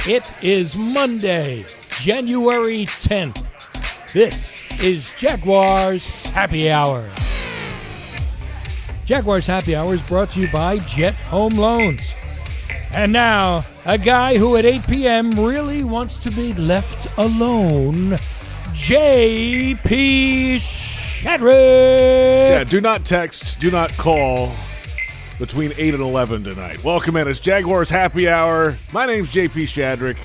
It is Monday, January 10th. This is Jaguars Happy Hour. Jaguars Happy Hour is brought to you by Jet Home Loans. And now, a guy who at 8 p.m. really wants to be left alone, J.P. Shadrick. Yeah, do not text, do not call between 8 and 11 tonight. Welcome in. It's Jaguars Happy Hour. My name's J.P. Shadrick.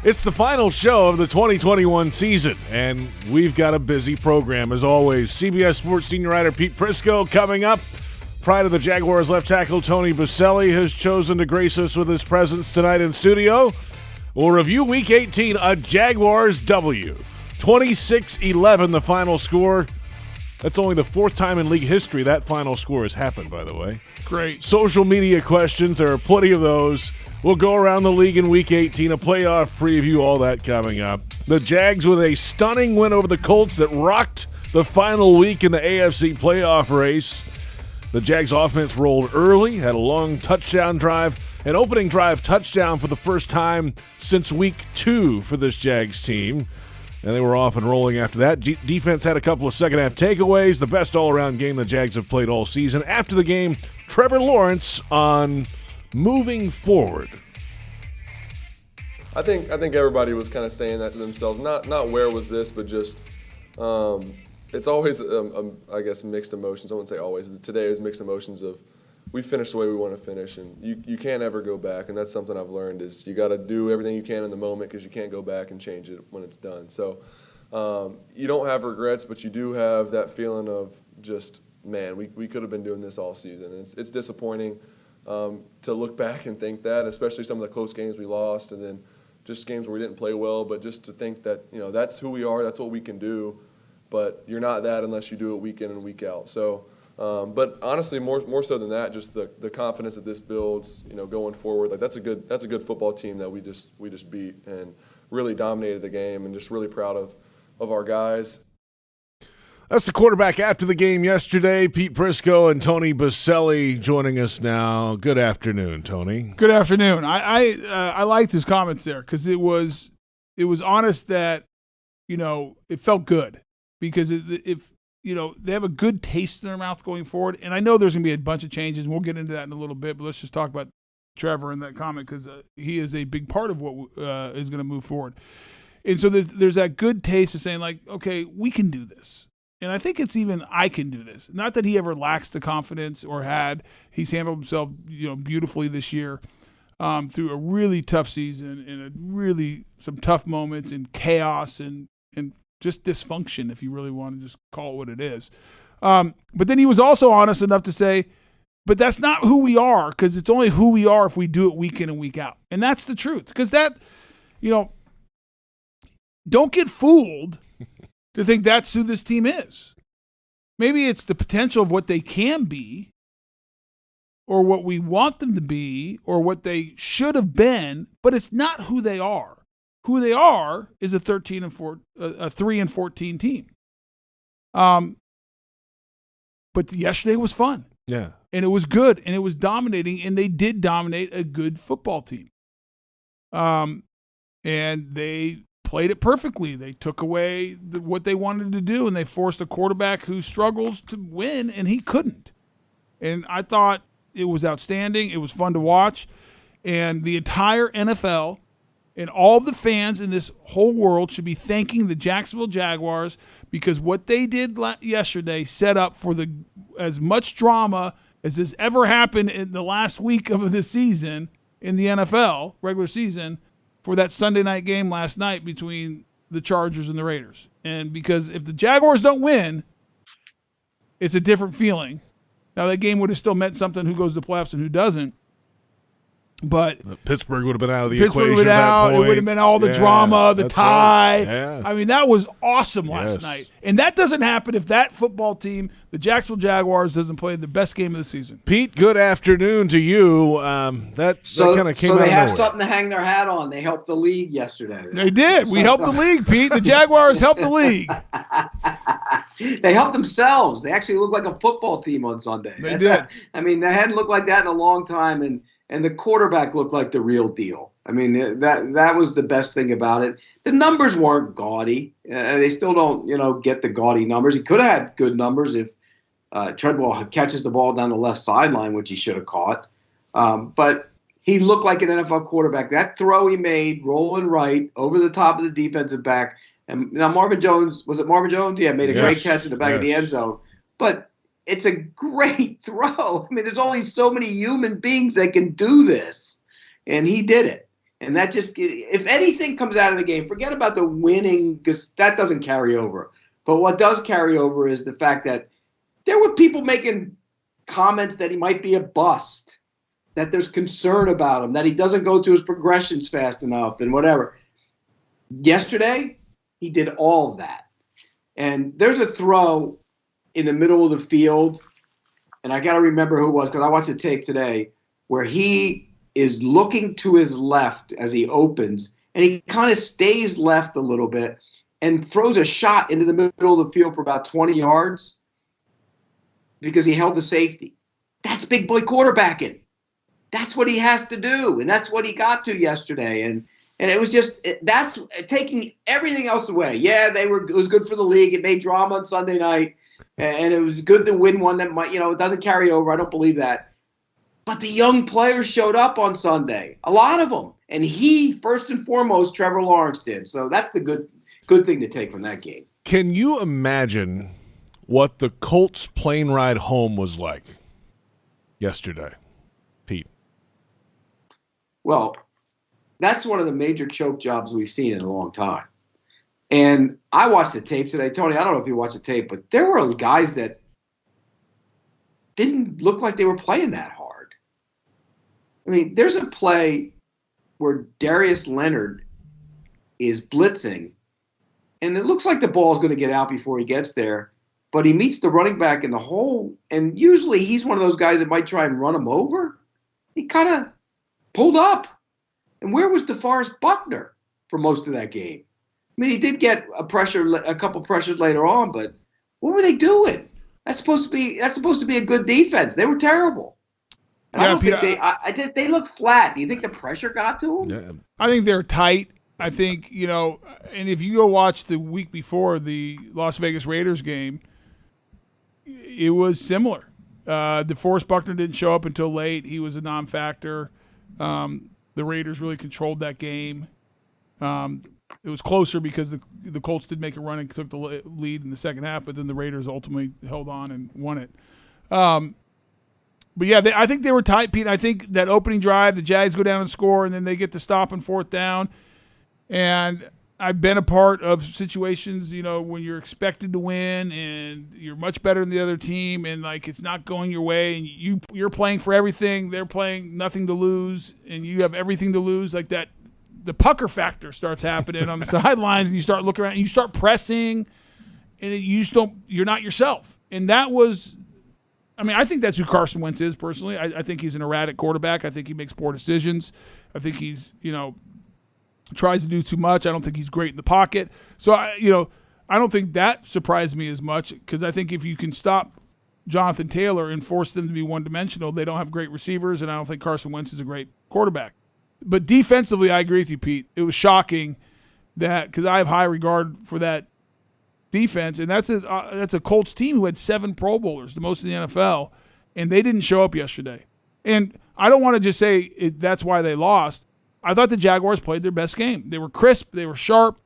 It's the final show of the 2021 season, and we've got a busy program as always. CBS Sports senior writer Pete Prisco coming up. Pride of the Jaguars left tackle Tony Boselli has chosen to grace us with his presence tonight in studio. We'll review Week 18, a Jaguars W. 26-11, the final score. That's only the fourth time in league history that final score has happened, by the way. Great. Social media questions, there are plenty of those. We'll go around the league in Week 18, a playoff preview, all that coming up. The Jags with a stunning win over the Colts that rocked the final week in the AFC playoff race. The Jags offense rolled early, had a long touchdown drive, an opening drive touchdown for the first time since Week 2 for this Jags team. And they were off and rolling after that. Defense had a couple of second-half takeaways, the best all-around game the Jags have played all season. After the game, Trevor Lawrence on moving forward. I think everybody was kind of saying that to themselves. Not where was this, but just it's always I guess mixed emotions. I wouldn't say always. Today is mixed emotions of we finished the way we want to finish, and you can't ever go back. And that's something I've learned is you got to do everything you can in the moment because you can't go back and change it when it's done. So you don't have regrets, but you do have that feeling of just, man, we could have been doing this all season. And it's disappointing to look back and think that, especially some of the close games we lost, and then just games where we didn't play well. But just to think that that's who we are, that's what we can do. But you're not that unless you do it week in and week out. So. But honestly, more so than that, just the confidence that this builds, going forward. Like that's a good football team that we just beat and really dominated the game, and just really proud of our guys. That's the quarterback after the game yesterday, Pete Prisco and Tony Boselli joining us now. Good afternoon, Tony. Good afternoon. I liked his comments there because it was honest that it felt good because if they have a good taste in their mouth going forward. And I know there's going to be a bunch of changes, and we'll get into that in a little bit, but let's just talk about Trevor in that comment because he is a big part of what is going to move forward. And so there's that good taste of saying, like, okay, we can do this. And I think it's even I can do this. Not that he ever lacks the confidence or had. He's handled himself beautifully this year through a really tough season and some tough moments and chaos and just dysfunction, if you really want to just call it what it is. But then he was also honest enough to say, but that's not who we are, because it's only who we are if we do it week in and week out. And that's the truth. Because don't get fooled to think that's who this team is. Maybe it's the potential of what they can be, or what we want them to be, or what they should have been, but it's not who they are. Who they are is a 3-14 team. But yesterday was fun. Yeah. And it was good, and it was dominating, and they did dominate a good football team. And they played it perfectly. They took away what they wanted to do, and they forced a quarterback who struggles to win, and he couldn't. And I thought it was outstanding. It was fun to watch. And the entire NFL and all the fans in this whole world should be thanking the Jacksonville Jaguars because what they did yesterday set up for as much drama as has ever happened in the last week of the season in the NFL, regular season, for that Sunday night game last night between the Chargers and the Raiders. And because if the Jaguars don't win, it's a different feeling. Now, that game would have still meant something who goes to the playoffs and who doesn't. But Pittsburgh would have been out of the Pittsburgh equation at that point. It would have been all the drama, the tie. Right. Yeah. I mean, that was awesome last night. And that doesn't happen if that football team, the Jacksonville Jaguars, doesn't play the best game of the season. Pete, good afternoon to you. That kind of came out of So they have nowhere. something to hang their hat on. They helped the league yesterday. They did. We helped the league, Pete. The Jaguars helped the league. They helped themselves. They actually looked like a football team on Sunday. They did. I mean, they hadn't looked like that in a long time, and the quarterback looked like the real deal. I mean, that was the best thing about it. The numbers weren't gaudy. They still don't, get the gaudy numbers. He could have had good numbers if Treadwell catches the ball down the left sideline, which he should have caught. But he looked like an NFL quarterback. That throw he made, rolling right over the top of the defensive back. And now Marvin Jones, was it Marvin Jones? Yeah, made a great catch in the back of the end zone. But it's a great throw. I mean, there's only so many human beings that can do this. And he did it. And that just, if anything comes out of the game, forget about the winning, because that doesn't carry over. But what does carry over is the fact that there were people making comments that he might be a bust, that there's concern about him, that he doesn't go through his progressions fast enough and whatever. Yesterday, he did all of that. And there's a throw in the middle of the field, and I got to remember who it was because I watched the tape today, where he is looking to his left as he opens, and he kind of stays left a little bit and throws a shot into the middle of the field for about 20 yards because he held the safety. That's big boy quarterbacking. That's what he has to do, and that's what he got to yesterday. And it was just that's taking everything else away. Yeah, it was good for the league. It made drama on Sunday night, and it was good to win one that might, it doesn't carry over. I don't believe that. But the young players showed up on Sunday, a lot of them. And he, first and foremost, Trevor Lawrence did. So that's the good thing to take from that game. Can you imagine what the Colts plane ride home was like yesterday, Pete? Well, that's one of the major choke jobs we've seen in a long time. And I watched the tape today. Tony, I don't know if you watched the tape, but there were guys that didn't look like they were playing that hard. I mean, there's a play where Darius Leonard is blitzing, and it looks like the ball's going to get out before he gets there, but he meets the running back in the hole, and usually he's one of those guys that might try and run him over. He kind of pulled up. And where was DeForest Buckner for most of that game? I mean, he did get a couple pressures later on, but what were they doing? That's supposed to be a good defense. They were terrible. I don't think they look flat. Do you think the pressure got to them? Yeah. I think they're tight. I think, and if you go watch the week before the Las Vegas Raiders game, it was similar. DeForest Buckner didn't show up until late. He was a non-factor. The Raiders really controlled that game. It was closer because the Colts did make a run and took the lead in the second half, but then the Raiders ultimately held on and won it. But, yeah, I think they were tight, Pete. I think that opening drive, the Jags go down and score, and then they get the stop on fourth down. And I've been a part of situations, when you're expected to win and you're much better than the other team and, it's not going your way and you're playing for everything. They're playing nothing to lose, and you have everything to lose. Like that, the pucker factor starts happening on the sidelines, and you start looking around and you start pressing, and you're not yourself. And that was – I think that's who Carson Wentz is personally. I think he's an erratic quarterback. I think he makes poor decisions. I think he's, tries to do too much. I don't think he's great in the pocket. So, I don't think that surprised me as much because I think if you can stop Jonathan Taylor and force them to be one-dimensional, they don't have great receivers, and I don't think Carson Wentz is a great quarterback. But defensively, I agree with you, Pete. It was shocking that because I have high regard for that defense, and that's a Colts team who had 7 Pro Bowlers, the most in the NFL, and they didn't show up yesterday. And I don't want to just say that's why they lost. I thought the Jaguars played their best game. They were crisp. They were sharp.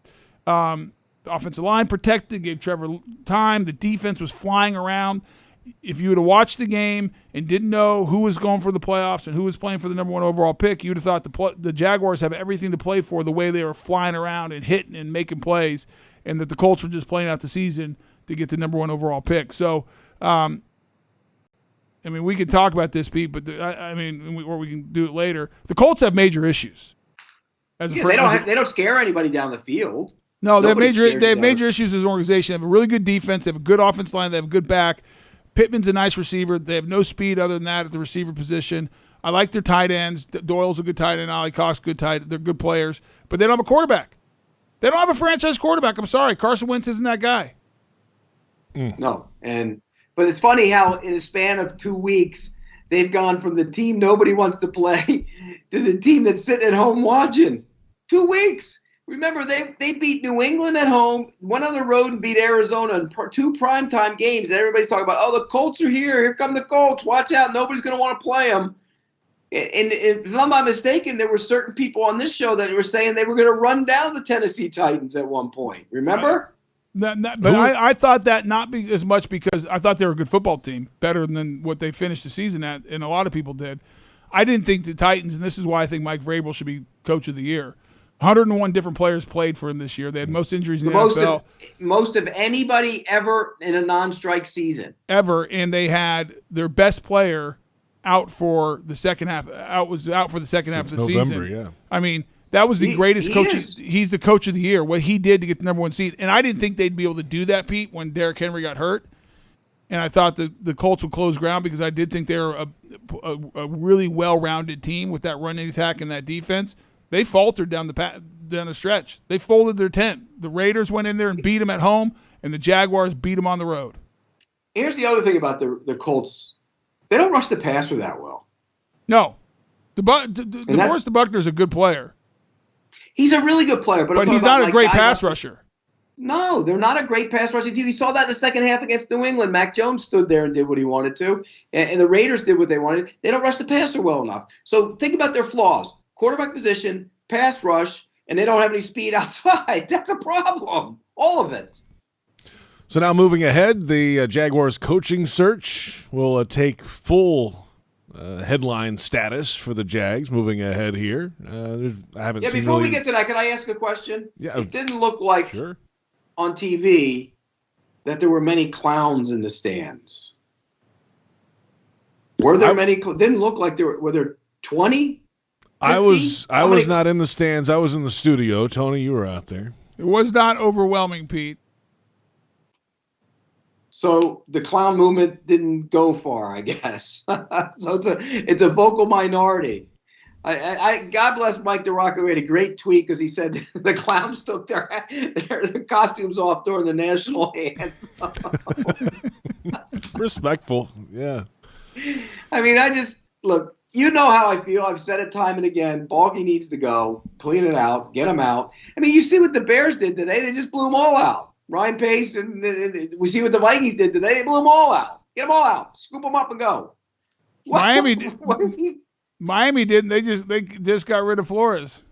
The offensive line protected, gave Trevor time. The defense was flying around. If you would have watched the game and didn't know who was going for the playoffs and who was playing for the number 1 overall pick, you would have thought the Jaguars have everything to play for the way they were flying around and hitting and making plays, and that the Colts were just playing out the season to get the number 1 overall pick. So, we could talk about this, Pete, but or we can do it later. The Colts have major issues. They don't scare anybody down the field. No, they have major issues as an organization. They have a really good defense. They have a good offense line. They have a good back. Pittman's a nice receiver. They have no speed other than that at the receiver position. I like their tight ends. Doyle's a good tight end. Ali Cox, good tight end. They're good players, but they don't have a quarterback. They don't have a franchise quarterback. I'm sorry. Carson Wentz isn't that guy. No. But it's funny how in a span of 2 weeks, they've gone from the team nobody wants to play to the team that's sitting at home watching. 2 weeks. Remember, they beat New England at home, went on the road and beat Arizona in 2 primetime games. And everybody's talking about, oh, the Colts are here. Here come the Colts. Watch out. Nobody's going to want to play them. And if I'm not mistaken, there were certain people on this show that were saying they were going to run down the Tennessee Titans at one point. Remember? I thought that not as much because I thought they were a good football team, better than what they finished the season at, and a lot of people did. I didn't think the Titans, and this is why I think Mike Vrabel should be coach of the year. 101 different players played for him this year. They had most injuries in the NFL. Most of anybody ever in a non-strike season. Ever, and they had their best player out for the second half. Was out for the second half of the November, season. Yeah. I mean, that was the greatest coach. He's the coach of the year. What he did to get the number 1 seed, and I didn't think they'd be able to do that, Pete, when Derrick Henry got hurt. And I thought the Colts would close ground because I did think they were a really well-rounded team with that running attack and that defense. They faltered down the stretch. They folded their tent. The Raiders went in there and beat them at home, and the Jaguars beat them on the road. Here's the other thing about the Colts. They don't rush the passer that well. No. DeForest Buckner's a good player. He's a really good player. But he's not a great pass rusher. No, they're not a great pass rushing team. You saw that in the second half against New England. Mac Jones stood there and did what he wanted to, and the Raiders did what they wanted. They don't rush the passer well enough. So think about their flaws. Quarterback position, pass rush, and they don't have any speed outside. That's a problem. All of it. So now moving ahead, the Jaguars coaching search will take full headline status for the Jags moving ahead here. I haven't seen before we get to that, can I ask a question? Yeah. It didn't look like sure. on TV that there were many clowns in the stands. Were there many? Didn't look like there were there 20? 50? I was not in the stands. I was in the studio. Tony, you were out there. It was not overwhelming, Pete. So the clown movement didn't go far, I guess. So it's a vocal minority. I God bless Mike DeRocco. He had a great tweet because he said the clowns took their costumes off during the national anthem. Respectful, yeah. I mean, look. You know how I feel. I've said it time and again. Balky needs to go. Clean it out. Get him out. I mean, you see what the Bears did today. They just blew them all out. Ryan Pace, and we see what the Vikings did today. They blew them all out. Get them all out. Scoop them up and go. Miami didn't. They just got rid of Flores.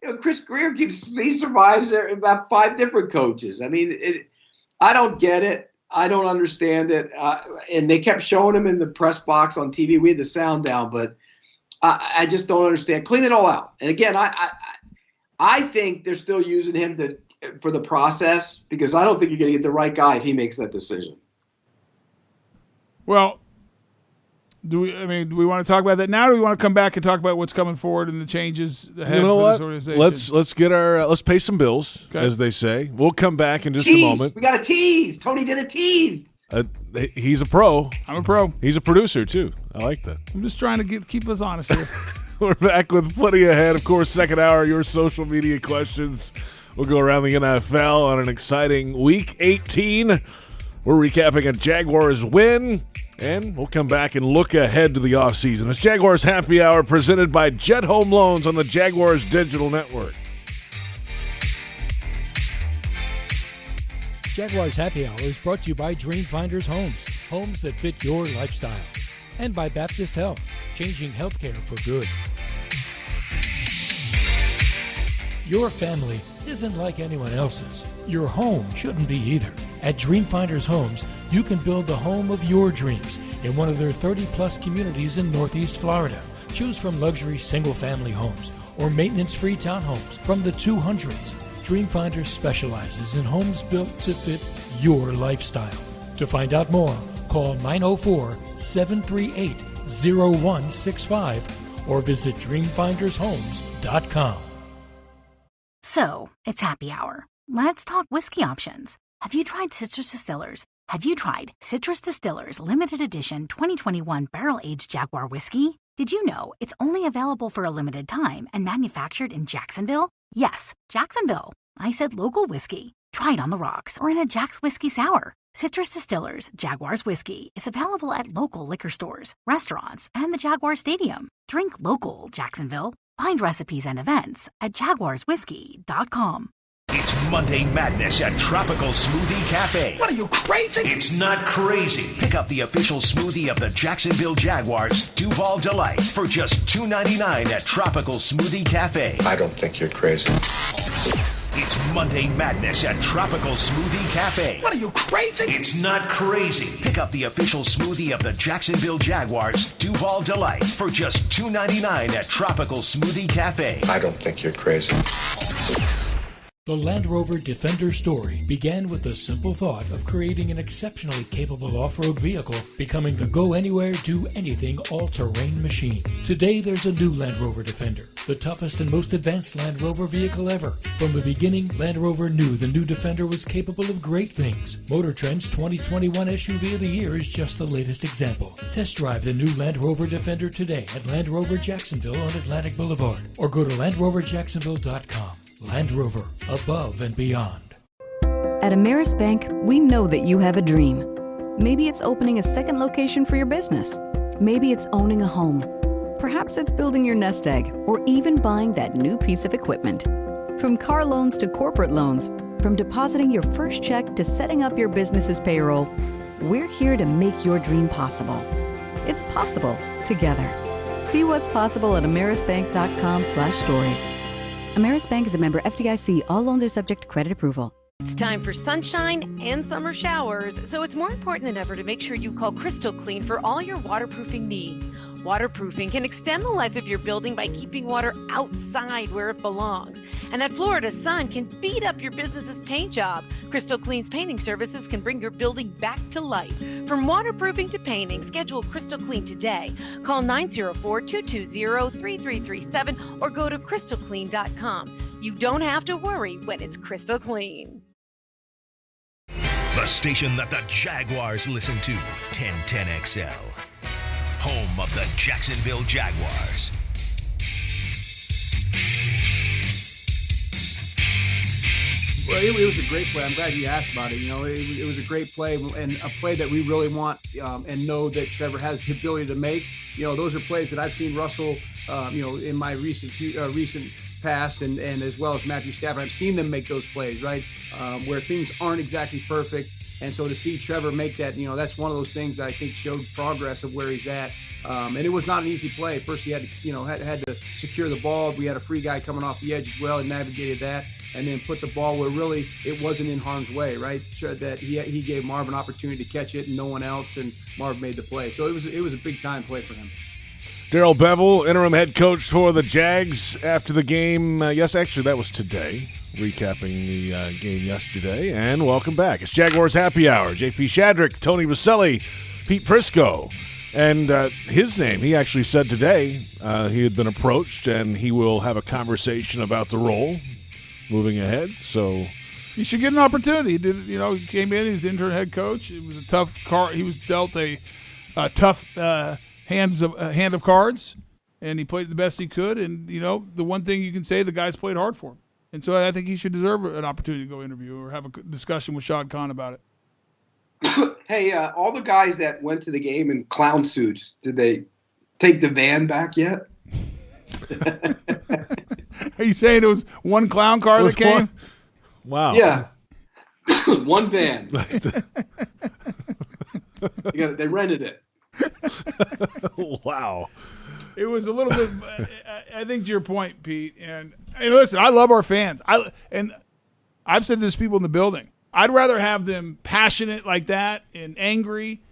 You know, Chris Greer survives there about 5 different coaches. I mean, I don't get it. I don't understand it. And they kept showing him in the press box on TV. We had the sound down, but I just don't understand. Clean it all out. And again, I think they're still using him for the process because I don't think you're going to get the right guy if he makes that decision. Well, do we want to talk about that now, or do we want to come back and talk about what's coming forward and the changes ahead for this organization? Let's pay some bills, as they say. We'll come back in just a moment. We got a tease. Tony did a tease. He's a pro. I'm a pro. He's a producer too. I like that. I'm just trying to keep us honest here. We're back with plenty ahead. Of course, second hour, your social media questions. We'll go around the NFL on an exciting Week 18. We're recapping a Jaguars win. And we'll come back and look ahead to the offseason. It's Jaguars Happy Hour presented by Jet Home Loans on the Jaguars Digital Network. Jaguars Happy Hour is brought to you by Dreamfinders Homes, homes that fit your lifestyle. And by Baptist Health, changing healthcare for good. Your family isn't like anyone else's. Your home shouldn't be either. At Dreamfinders Homes, you can build the home of your dreams in one of their 30-plus communities in Northeast Florida. Choose from luxury single-family homes or maintenance-free townhomes from the 200s. Dreamfinders specializes in homes built to fit your lifestyle. To find out more, call 904-738-0165 or visit dreamfindershomes.com. So, it's happy hour. Let's talk whiskey options. Have you tried Citrus Distillers? Have you tried Citrus Distillers Limited Edition 2021 Barrel-Aged Jaguar Whiskey? Did you know it's only available for a limited time and manufactured in Jacksonville? Yes, Jacksonville. I said local whiskey. Try it on the rocks or in a Jack's Whiskey Sour. Citrus Distillers Jaguars Whiskey is available at local liquor stores, restaurants, and the Jaguar Stadium. Drink local, Jacksonville. Find recipes and events at jaguarswhiskey.com. It's Monday Madness at Tropical Smoothie Cafe. What are you, crazy? It's not crazy. Pick up the official smoothie of the Jacksonville Jaguars, Duval Delight, for just $2.99 at Tropical Smoothie Cafe. I don't think you're crazy. It's Monday Madness at Tropical Smoothie Cafe. What are you, crazy? It's not crazy. Pick up the official smoothie of the Jacksonville Jaguars, Duval Delight, for just $2.99 at Tropical Smoothie Cafe. I don't think you're crazy. The Land Rover Defender story began with the simple thought of creating an exceptionally capable off-road vehicle, becoming the go-anywhere, do-anything all-terrain machine. Today, there's a new Land Rover Defender, the toughest and most advanced Land Rover vehicle ever. From the beginning, Land Rover knew the new Defender was capable of great things. Motor Trend's 2021 SUV of the Year is just the latest example. Test drive the new Land Rover Defender today at Land Rover Jacksonville on Atlantic Boulevard, or go to LandRoverJacksonville.com. Land Rover, above and beyond. At Ameris Bank, we know that you have a dream. Maybe it's opening a second location for your business. Maybe it's owning a home. Perhaps it's building your nest egg, or even buying that new piece of equipment. From car loans to corporate loans, from depositing your first check to setting up your business's payroll, we're here to make your dream possible. It's possible together. See what's possible at amerisbank.com/stories. Ameris Bank is a member FDIC. All loans are subject to credit approval. It's time for sunshine and summer showers, so it's more important than ever to make sure you call Crystal Clean for all your waterproofing needs. Waterproofing can extend the life of your building by keeping water outside where it belongs. And that Florida sun can beat up your business's paint job. Crystal Clean's painting services can bring your building back to life. From waterproofing to painting, schedule Crystal Clean today. Call 904-220-3337 or go to crystalclean.com. You don't have to worry when it's crystal clean. The station that the Jaguars listen to, 1010XL. Home of the Jacksonville Jaguars. Well, it was a great play. I'm glad you asked about it. You know, it was a great play and a play that we really want and know that Trevor has the ability to make. You know, those are plays that I've seen Russell, in my recent past and as well as Matthew Stafford. I've seen them make those plays, right, where things aren't exactly perfect. And so to see Trevor make that, that's one of those things that I think showed progress of where he's at. And it was not an easy play. First, he had to, had to secure the ball. We had a free guy coming off the edge as well and navigated that. And then put the ball where really it wasn't in harm's way, right? That he gave Marv an opportunity to catch it and no one else, and Marv made the play. So it was a big time play for him. Darrell Bevell, interim head coach for the Jags after the game. Yes, actually, that was today, recapping the game yesterday. And welcome back. It's Jaguars Happy Hour. JP Shadrick, Tony Boselli, Pete Prisco. And his name, he actually said today he had been approached and he will have a conversation about the role moving ahead. So he should get an opportunity. He did, he came in, he's interim head coach. It was a tough he was dealt a tough hand of cards, and he played the best he could. And the one thing you can say, the guys played hard for him, and so I think he should deserve an opportunity to go interview or have a discussion with Shad Khan about it. Hey, all the guys that went to the game in clown suits, did they take the van back yet? Are you saying it was one clown car that came? Wow. Yeah. One van. They rented it. Wow. It was a little bit, I think to your point, Pete, and listen, I love our fans. I've said this to people in the building. I'd rather have them passionate like that and angry,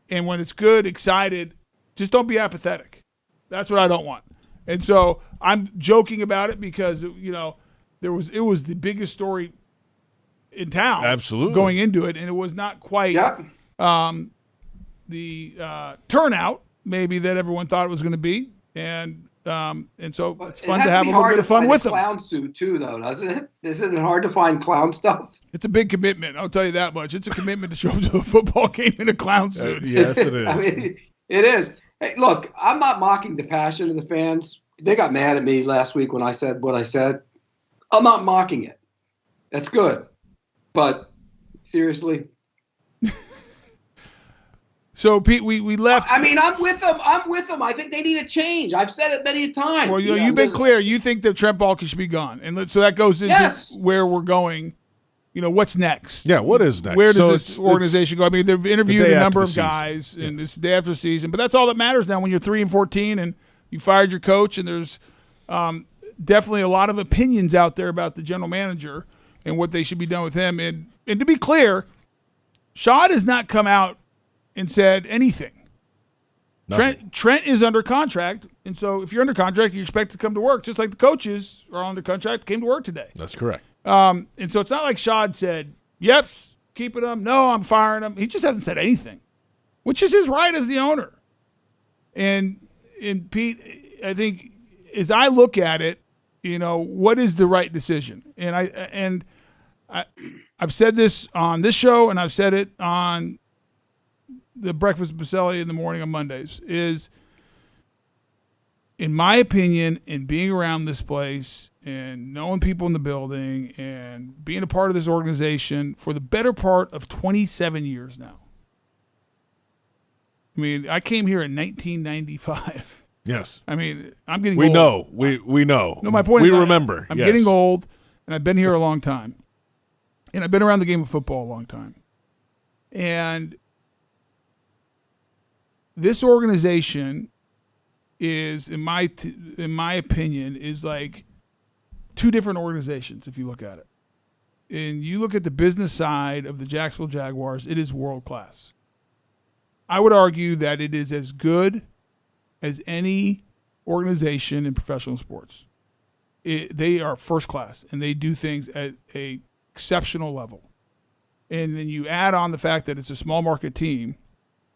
and when it's good, excited, just don't be apathetic. That's what I don't want. And so I'm joking about it because, it was the biggest story in town. Absolutely. Going into it, and it was not quite the turnout maybe that everyone thought it was going to be. And so it's fun to have a little bit of fun with them. Clown suit too, though, doesn't it? Isn't it hard to find clown stuff? It's a big commitment. I'll tell you that much. It's a commitment to show up to a football game in a clown suit. Yes, it is. I mean, it is. Hey, look, I'm not mocking the passion of the fans. They got mad at me last week when I said what I said. I'm not mocking it. That's good. But seriously, So, Pete, we left. I mean, I'm with them. I think they need a change. I've said it many a time. Well, you've been clear. You think that Trent Baalke should be gone. And so that goes into where we're going. What's next? Yeah, what is next? Where does this organization go? I mean, they've interviewed a number of guys, yeah. and it's the day after the season. But that's all that matters now when you're 3-14 and you fired your coach, and there's definitely a lot of opinions out there about the general manager and what they should be done with him. And to be clear, Shad has not come out and said anything. Trent is under contract, and so if you're under contract, you expect to come to work, just like the coaches are under contract, came to work today. That's correct. And so it's not like Shad said, yep, keeping him. No, I'm firing him. He just hasn't said anything, which is his right as the owner. And Pete, I think as I look at it, what is the right decision? And I've said this on this show, and I've said it on the Breakfast with Boselli in the morning on Mondays, is, in my opinion, in being around this place and knowing people in the building and being a part of this organization for the better part of 27 years now. I mean, I came here in 1995. Yes. I mean, I'm getting old. We know. No, my point is we remember. I'm getting old, and I've been here a long time. And I've been around the game of football a long time. And this organization is, in my opinion, is like two different organizations if you look at it. And you look at the business side of the Jacksonville Jaguars, it is world class. I would argue that it is as good as any organization in professional sports. They are first class, and they do things at a exceptional level. And then you add on the fact that it's a small market team,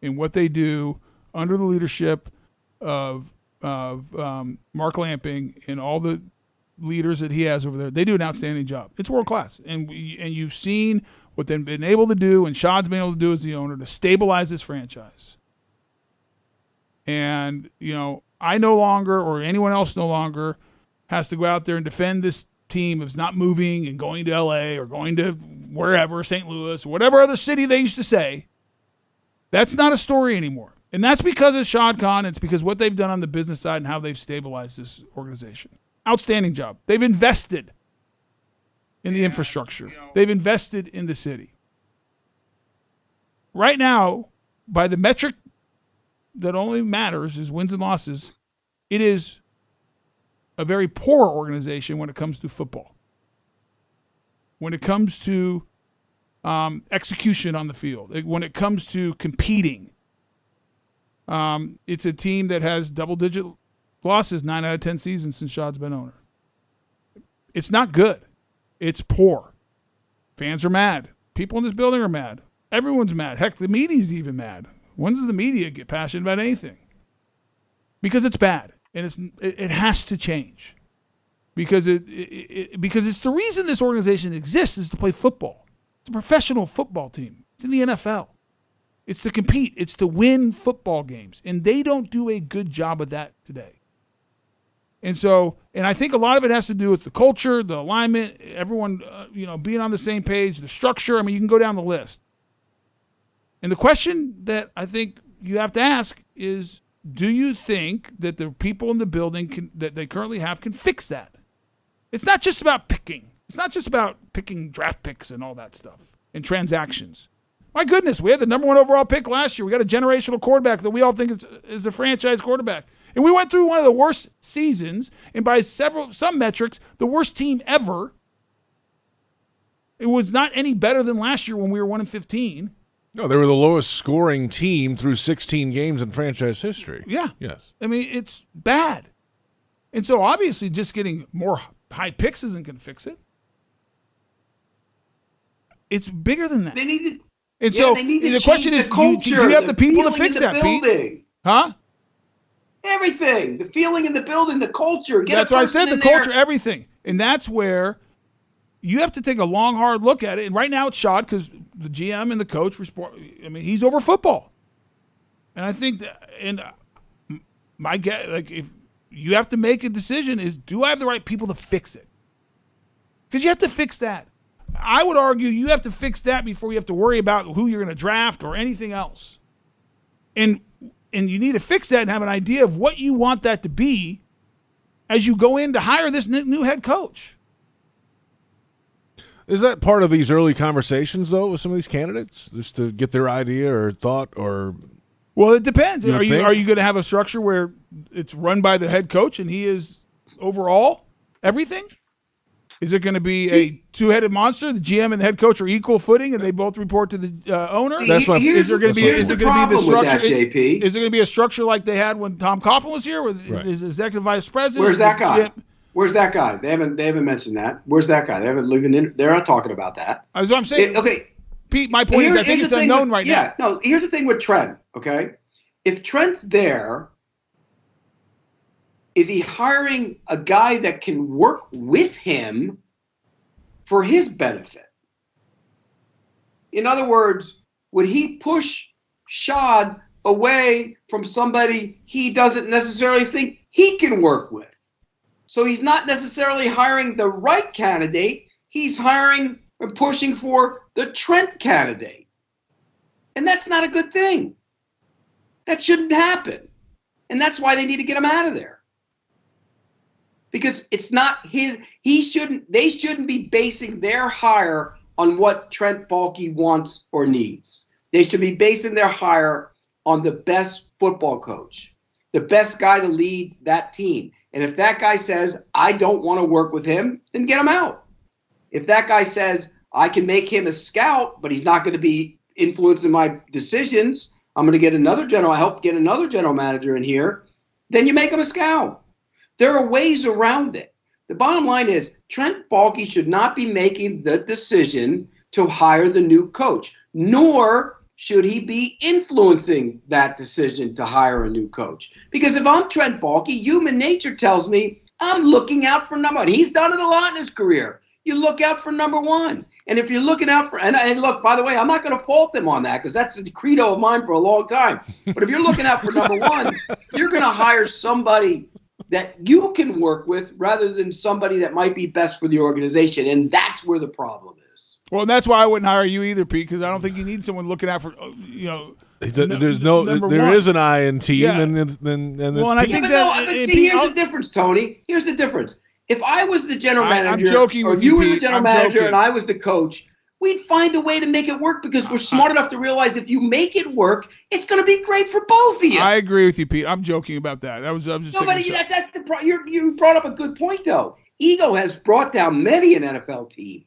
and what they do under the leadership of Mark Lamping and all the leaders that he has over there, they do an outstanding job. It's world class, and you've seen what they've been able to do, and Shad's been able to do as the owner to stabilize this franchise. And I no longer, or anyone else no longer, has to go out there and defend this team of not moving and going to LA or going to wherever, St. Louis, or whatever other city they used to say. That's not a story anymore. And that's because of Shad Khan. It's because what they've done on the business side and how they've stabilized this organization. Outstanding job. They've invested in the infrastructure. They've invested in the city. Right now, by the metric that only matters is wins and losses, it is a very poor organization when it comes to football. When it comes to execution on the field, when it comes to competing, it's a team that has double-digit losses 9 out of 10 seasons since Shad's been owner. It's not good. It's poor. Fans are mad. People in this building are mad. Everyone's mad. Heck, the media's even mad. When does the media get passionate about anything? Because it's bad, and it has to change. Because because it's the reason this organization exists is to play football. It's a professional football team. It's in the NFL. It's to compete. It's to win football games. And they don't do a good job of that today. And so, and I think a lot of it has to do with the culture, the alignment, everyone, being on the same page, the structure. I mean, you can go down the list. And the question that I think you have to ask is, do you think that the people in the building that they currently have can fix that? It's not just about picking. It's not just about picking draft picks and all that stuff and transactions. My goodness, we had the number 1 overall pick last year. We got a generational quarterback that we all think is a franchise quarterback. And we went through one of the worst seasons, and by some metrics, the worst team ever. It was not any better than last year when we were 1-15. No, they were the lowest scoring team through 16 games in franchise history. Yeah. Yes. I mean, it's bad. And so obviously just getting more high picks isn't going to fix it. It's bigger than that. They need to. And so they need to the question is, do you have the people to fix that, Pete? Huh? Everything. The feeling in the building, the culture. That's why I said the culture, everything. And that's where you have to take a long, hard look at it. And right now it's Shad because the GM and the coach, he's over football. And I think that, and my guess, if you have to make a decision is, do I have the right people to fix it? Because you have to fix that. I would argue you have to fix that before you have to worry about who you're going to draft or anything else. And you need to fix that and have an idea of what you want that to be as you go in to hire this new head coach. Is that part of these early conversations, though, with some of these candidates, just to get their idea or thought or? Well, it depends. Are you going to have a structure where it's run by the head coach and he is overall everything? Is it going to be a two-headed monster? The GM and the head coach are equal footing, and they both report to the owner. That's my. Is there going to be? Is it going to be the structure? JP? Is it going to be a structure like they had when Tom Coughlin was here, with his executive vice president? Where's that guy? Where's that guy? They haven't mentioned that. Where's that guy? They haven't living in. They're not talking about that. That's what I'm saying. Okay, Pete. My point is, I think it's unknown right now. Yeah. No. Here's the thing with Trent. Okay, if Trent's there, is he hiring a guy that can work with him for his benefit? In other words, would he push Shad away from somebody he doesn't necessarily think he can work with? So he's not necessarily hiring the right candidate. He's hiring and pushing for the Trent candidate. And that's not a good thing. That shouldn't happen. And that's why they need to get him out of there. Because it's not his, they shouldn't be basing their hire on what Trent Baalke wants or needs. They should be basing their hire on the best football coach, the best guy to lead that team. And if that guy says, I don't want to work with him, then get him out. If that guy says, I can make him a scout, but he's not going to be influencing my decisions, I'm going to help get another general manager in here, then you make him a scout. There are ways around it. The bottom line is Trent Baalke should not be making the decision to hire the new coach, nor should he be influencing that decision to hire a new coach. Because if I'm Trent Baalke, human nature tells me I'm looking out for number one. He's done it a lot in his career. You look out for number one. And if you're looking out for, and look, by the way, I'm not going to fault them on that because that's the credo of mine for a long time. But if you're looking out for number one, you're going to hire somebody that you can work with rather than somebody that might be best for the organization. And that's where the problem is. Well, that's why I wouldn't hire you either, Pete, because I don't think you need someone looking out for, there is an I in team, and it's I think here's the difference, Tony. Here's the difference. If I was the general manager, I'm joking or with you were Pete. the general I'm manager joking. and I was the coach, we'd find a way to make it work because we're smart enough to realize if you make it work, it's going to be great for both of you. I agree with you, Pete. I'm joking about that. I'm just you brought up a good point, though. Ego has brought down many an NFL team.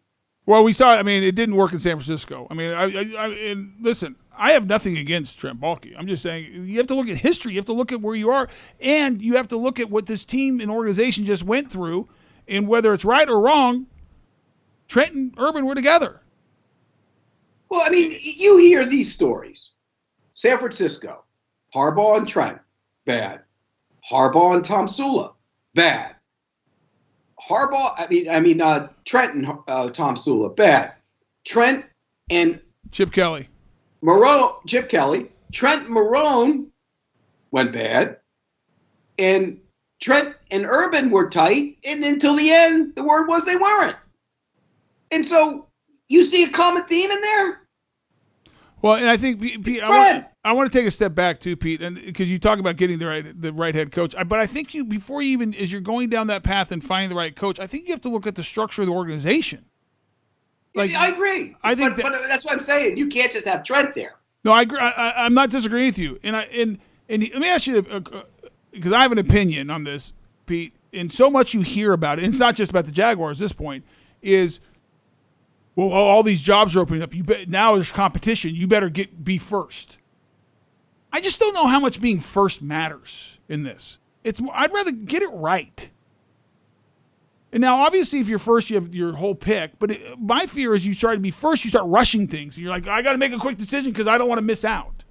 Well, we saw it. I mean, it didn't work in San Francisco. I mean, and listen, I have nothing against Trent Baalke. I'm just saying you have to look at history. You have to look at where you are, and you have to look at what this team and organization just went through, and whether it's right or wrong, Trent and Urban were together. Well, I mean, you hear these stories. San Francisco, Harbaugh and Trent, bad. Harbaugh and Tom Sula, bad. Trent and Tom Sula, bad. Trent and Chip Kelly. Trent Marone went bad. And Trent and Urban were tight, and until the end, the word was they weren't. And so you see a common theme in there? Well, and I think, Pete, I want to take a step back too, Pete, and because you talk about getting the right head coach. But I think before you even, as you're going down that path and finding the right coach, I think you have to look at the structure of the organization. I agree. I think but that's what I'm saying. You can't just have Trent there. No, I agree. I'm not disagreeing with you. And let me ask you, because I have an opinion on this, Pete, and so much you hear about it, and it's not just about the Jaguars at this point, is, well, all these jobs are opening up. Now there's competition. You better be first. I just don't know how much being first matters in this. I'd rather get it right. And now, obviously, if you're first, you have your whole pick. But my fear is you try to be first, you start rushing things. You're like, I got to make a quick decision because I don't want to miss out.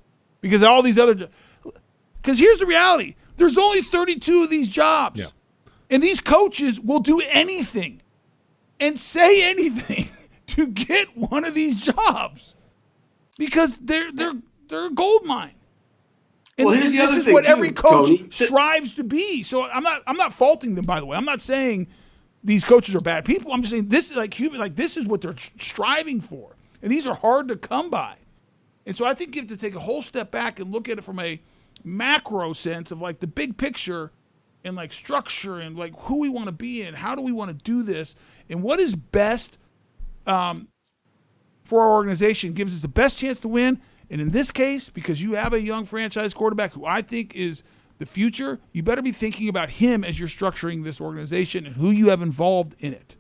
Because all these other – because here's the reality. There's only 32 of these jobs. Yeah. And these coaches will do anything and say anything to get one of these jobs because they're a gold mine. And well, here's the other this is thing what too, every coach Tony. strives to be. So I'm not faulting them, by the way. I'm not saying these coaches are bad people. I'm just saying this is this is what they're striving for, and these are hard to come by. And so I think you have to take a whole step back and look at it from a macro sense of like the big picture and like structure and like who we want to be and how do we want to do this and what is best for our organization, gives us the best chance to win. And in this case, because you have a young franchise quarterback who I think is the future, you better be thinking about him as you're structuring this organization and who you have involved in it.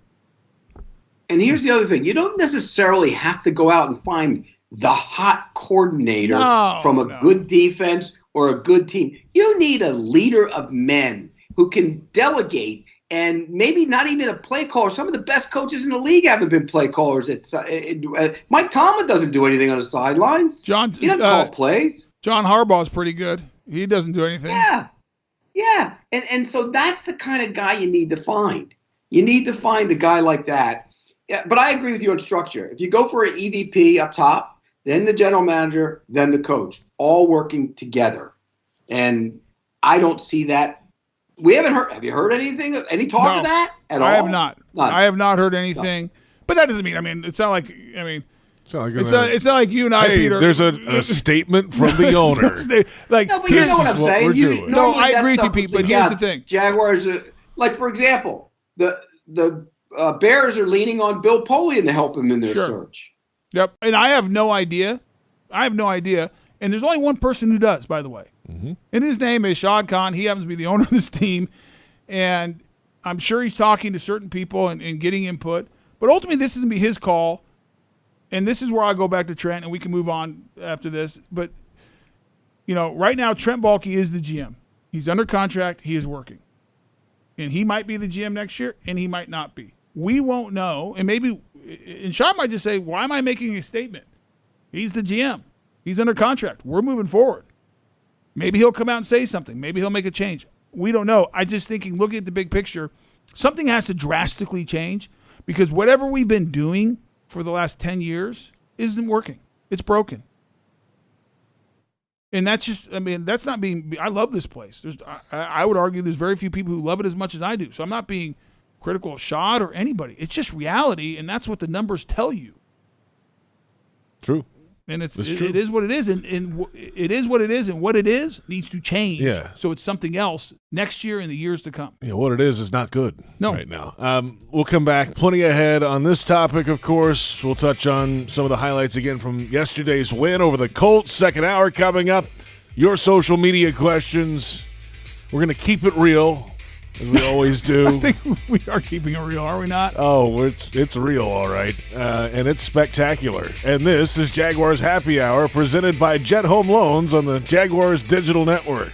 And here's the other thing. You don't necessarily have to go out and find the hot coordinator from a good defense or a good team. You need a leader of men who can delegate and maybe not even a play caller. Some of the best coaches in the league haven't been play callers. Mike Tomlin doesn't do anything on the sidelines. He doesn't call plays. John Harbaugh's pretty good. He doesn't do anything. Yeah. And so that's the kind of guy you need to find. You need to find a guy like that. Yeah, but I agree with you on structure. If you go for an EVP up top, then the general manager, then the coach, all working together. And I don't see that. We haven't heard. Have you heard anything? Any talk of that at all? I have not. None. I have not heard anything. No. But that doesn't mean. It's not like. It's not like you and I, hey, Peter. There's a statement from the owner. Like, no, but you know what I'm saying. No, I agree with you, Pete. But here's the thing: Jaguars, like for example, the Bears are leaning on Bill Polian to help him in their search. Yep, and I have no idea. And there's only one person who does, by the way. Mm-hmm. And his name is Shad Khan. He happens to be the owner of this team. And I'm sure he's talking to certain people and getting input. But ultimately, this is going to be his call. And this is where I go back to Trent, and we can move on after this. But, right now, Trent Baalke is the GM. He's under contract. He is working. And he might be the GM next year, and he might not be. We won't know. And Shad might just say, why am I making a statement? He's the GM. He's under contract. We're moving forward. Maybe he'll come out and say something. Maybe he'll make a change. We don't know. I just thinking, looking at the big picture, something has to drastically change because whatever we've been doing for the last 10 years isn't working. It's broken. And that's just, that's not being, I love this place. I would argue there's very few people who love it as much as I do. So I'm not being critical of Shad or anybody. It's just reality, and that's what the numbers tell you. True. And it is what it is, and it is what it is, and what it is needs to change. Yeah. So it's something else next year and the years to come. Yeah, what it is not good right now. No. We'll come back plenty ahead on this topic, of course. We'll touch on some of the highlights again from yesterday's win over the Colts. Second hour coming up. Your social media questions. We're going to keep it real, as we always do. I think we are keeping it real, are we not? Oh, it's real, all right. And it's spectacular. And this is Jaguars Happy Hour, presented by Jet Home Loans on the Jaguars Digital Network.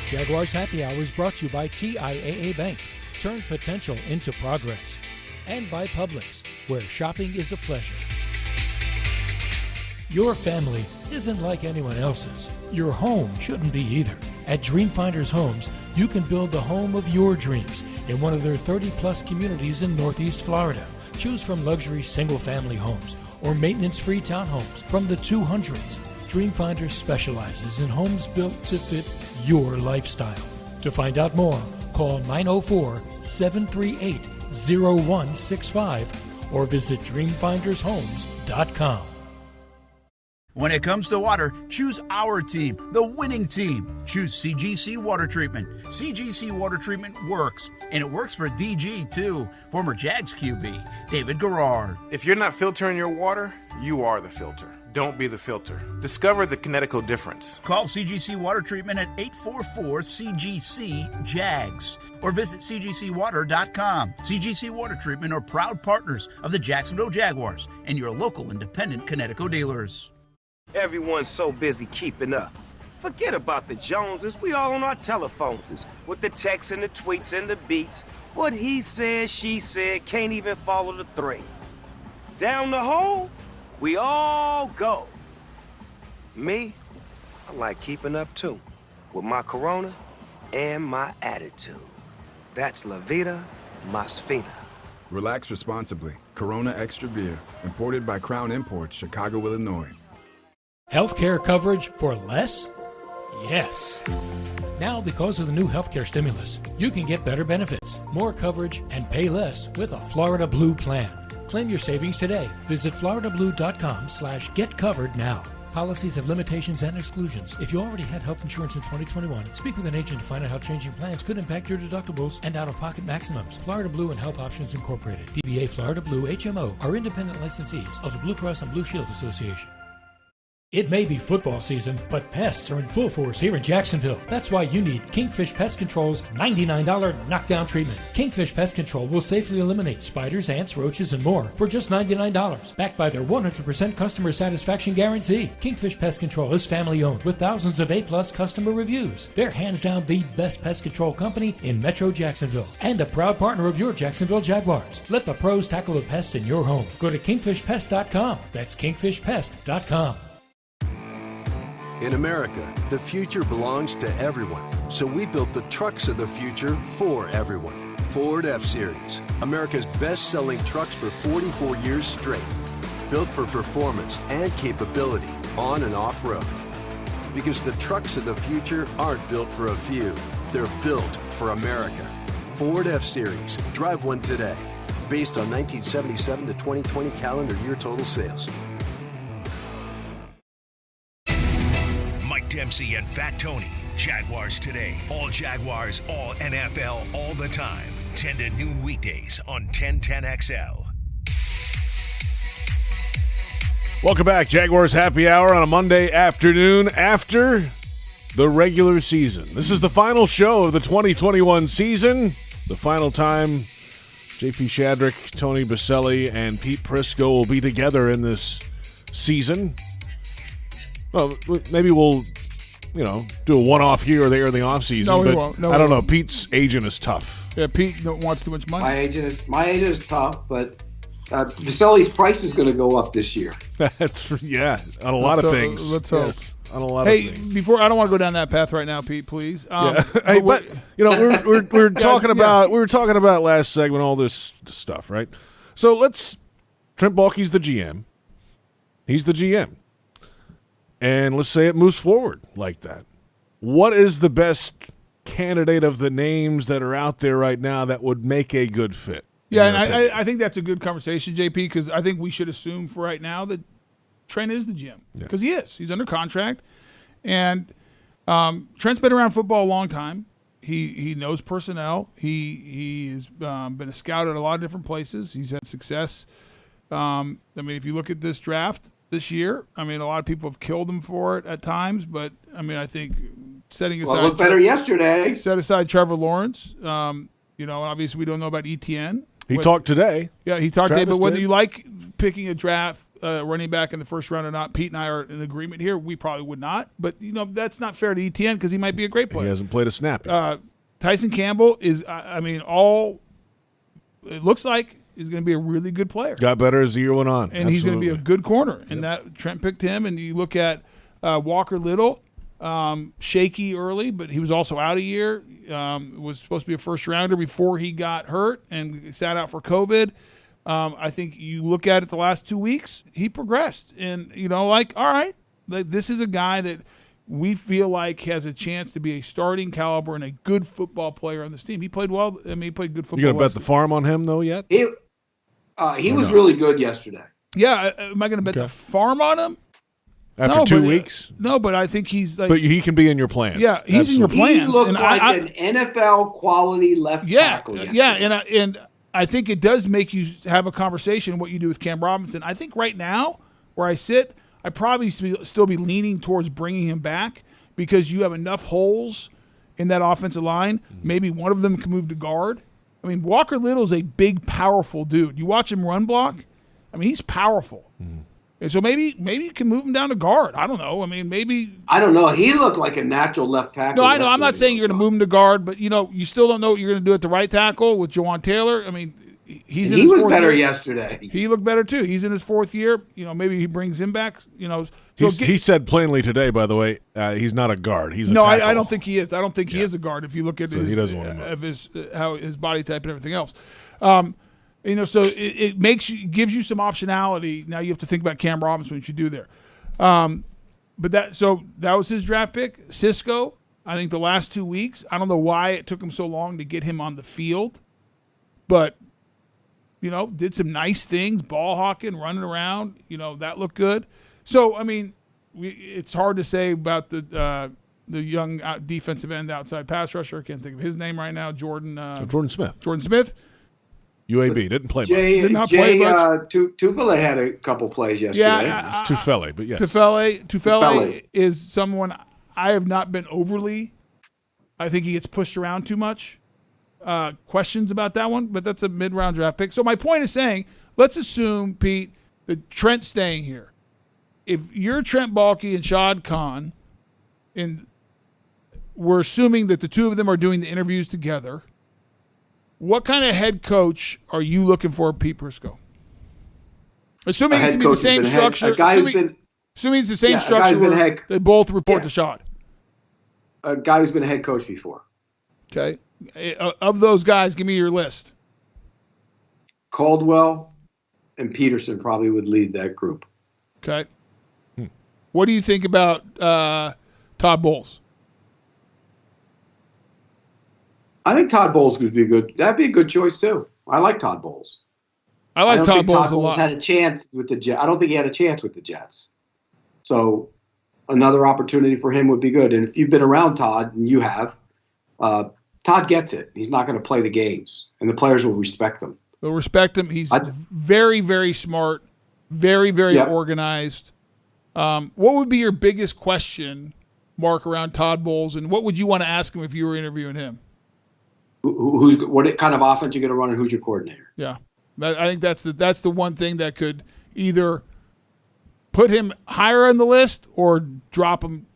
Jaguars Happy Hour is brought to you by TIAA Bank. Turn potential into progress. And by Publix, where shopping is a pleasure. Your family isn't like anyone else's. Your home shouldn't be either. At Dreamfinders Homes, you can build the home of your dreams in one of their 30-plus communities in Northeast Florida. Choose from luxury single-family homes or maintenance-free townhomes from the 200s. Dreamfinders specializes in homes built to fit your lifestyle. To find out more, call 904-738-0165 or visit dreamfindershomes.com. When it comes to water, choose our team, the winning team. Choose CGC Water Treatment. CGC Water Treatment works, and it works for DG too, former Jags QB, David Garrard. If you're not filtering your water, you are the filter. Don't be the filter. Discover the Kinetico difference. Call CGC Water Treatment at 844-CGC-JAGS or visit cgcwater.com. CGC Water Treatment are proud partners of the Jacksonville Jaguars and your local independent Kinetico dealers. Everyone's so busy keeping up. Forget about the Joneses. We all on our telephones with the texts and the tweets and the beats. What he said, she said, can't even follow the thread. Down the hole, we all go. Me, I like keeping up too, with my Corona and my attitude. That's La Vida Más Fina. Relax responsibly. Corona Extra Beer, imported by Crown Imports, Chicago, Illinois. Healthcare coverage for less? Yes. Now, because of the new healthcare stimulus, you can get better benefits, more coverage, and pay less with a Florida Blue plan. Claim your savings today. Visit floridablue.com/getcovered now. Policies have limitations and exclusions. If you already had health insurance in 2021, speak with an agent to find out how changing plans could impact your deductibles and out-of-pocket maximums. Florida Blue and Health Options Incorporated, DBA Florida Blue HMO, are independent licensees of the Blue Cross and Blue Shield Association. It may be football season, but pests are in full force here in Jacksonville. That's why you need Kingfish Pest Control's $99 knockdown treatment. Kingfish Pest Control will safely eliminate spiders, ants, roaches, and more for just $99, backed by their 100% customer satisfaction guarantee. Kingfish Pest Control is family-owned with thousands of A-plus customer reviews. They're hands down the best pest control company in Metro Jacksonville and a proud partner of your Jacksonville Jaguars. Let the pros tackle the pest in your home. Go to kingfishpest.com. That's kingfishpest.com. In America, the future belongs to everyone. So we built the trucks of the future for everyone. Ford F-Series, America's best-selling trucks for 44 years straight. Built for performance and capability on and off-road. Because the trucks of the future aren't built for a few. They're built for America. Ford F-Series. Drive one today. Based on 1977 to 2020 calendar year total sales. Dempsey and Fat Tony. Jaguars Today. All Jaguars, all NFL, all the time. 10 to noon weekdays on 1010XL. Welcome back. Jaguars Happy Hour on a Monday afternoon after the regular season. This is the final show of the 2021 season. The final time JP Shadrick, Tony Boselli, and Pete Prisco will be together in this season. Well, maybe we'll, do a one-off here or there in the offseason. No, we but won't. No, I don't know. won't. Pete's agent is tough. Yeah, Pete wants too much money. My agent is tough, but Boselli's price is going to go up this year. That's on a lot of things. Let's hope. Yes, on a lot hey, of things. before I don't want to go down that path right now, Pete. Please. Hey, but we're talking about we were talking about last segment all this stuff, right? So Trent Baalke's the GM. He's the GM. And let's say it moves forward like that. What is the best candidate of the names that are out there right now that would make a good fit? Yeah, and I think that's a good conversation, JP, because I think we should assume for right now that Trent is the GM. Because he is. He's under contract. And Trent's been around football a long time. He knows personnel. He has been a scout at a lot of different places. He's had success. If you look at this draft this year, a lot of people have killed him for it at times, but I think setting aside, looked better yesterday. Set aside Trevor Lawrence. Obviously we don't know about Etienne. He talked today. Yeah, he talked today. But whether did. you like picking a draft running back in the first round or not, Pete and I are in agreement here. We probably would not, but that's not fair to Etienne because he might be a great player. He hasn't played a snap yet. Tyson Campbell is, it looks like is going to be a really good player. Got better as the year went on. And he's going to be a good corner. And that Trent picked him. And you look at Walker Little, shaky early, but he was also out a year. Was supposed to be a first rounder before he got hurt and sat out for COVID. I think you look at it the last 2 weeks, he progressed. And, all right, this is a guy that we feel like has a chance to be a starting caliber and a good football player on this team. He played well. He played good football. You going to bet the farm on him, though, yet? He was really good yesterday. Yeah, am I going to bet the farm on him? After 2 weeks? No, but I think he's like. But he can be in your plans. Yeah, he's in your plans. He looked like an NFL quality left tackle yesterday. Yeah, and I think it does make you have a conversation what you do with Cam Robinson. I think right now, where I sit, I'd probably still be leaning towards bringing him back because you have enough holes in that offensive line. Mm-hmm. Maybe one of them can move to guard. Walker Little's a big, powerful dude. You watch him run block. He's powerful. Mm-hmm. And so maybe you can move him down to guard. I don't know. Maybe. I don't know. He looked like a natural left tackle. No, I know. I'm not saying you're going to move him to guard, but, you still don't know what you're going to do at the right tackle with Jawan Taylor. He was better yesterday. He looked better, too. He's in his fourth year. Maybe he brings him back. He said plainly today, by the way, he's not a guard. He's a tackle. I don't think he is. I don't think he is a guard if you look at he doesn't want his body type and everything else. So it gives you some optionality. Now you have to think about Cam Robinson, what you do there. But that was his draft pick. Cisco, I think the last 2 weeks, I don't know why it took him so long to get him on the field, but, did some nice things, ball hawking, running around. That looked good. So, I mean, it's hard to say about the young defensive end outside pass rusher. I can't think of his name right now. Jordan Smith. Jordan Smith. UAB didn't play much. Did not play much. Tufele had a couple plays yesterday. Yeah, it's Tufele, but yes. Tufele is someone I have not been overly. I think he gets pushed around too much. Questions about that one, but that's a mid-round draft pick. So my point is saying, let's assume, Pete, that Trent's staying here. If you're Trent Baalke and Shad Khan, and we're assuming that the two of them are doing the interviews together, what kind of head coach are you looking for, Pete Prisco? Assuming it's going to be the same structure. Assuming it's the same structure where they both report to Shad. A guy who's been a head coach before. Okay. Of those guys, give me your list. Caldwell and Peterson probably would lead that group. Okay. What do you think about Todd Bowles? I think Todd Bowles would be good. That'd be a good choice too. I like Todd Bowles. I like Todd Bowles a lot. Had a chance with the Jets. I don't think he had a chance with the Jets. So another opportunity for him would be good. And if you've been around Todd, and you have, Todd gets it. He's not going to play the games, and the players will respect him. They'll respect him. He's very, very smart, very, very organized. What would be your biggest question, Mark, around Todd Bowles, and what would you want to ask him if you were interviewing him? What kind of offense you're going to run, and who's your coordinator? Yeah, I think that's the one thing that could either put him higher on the list or drop him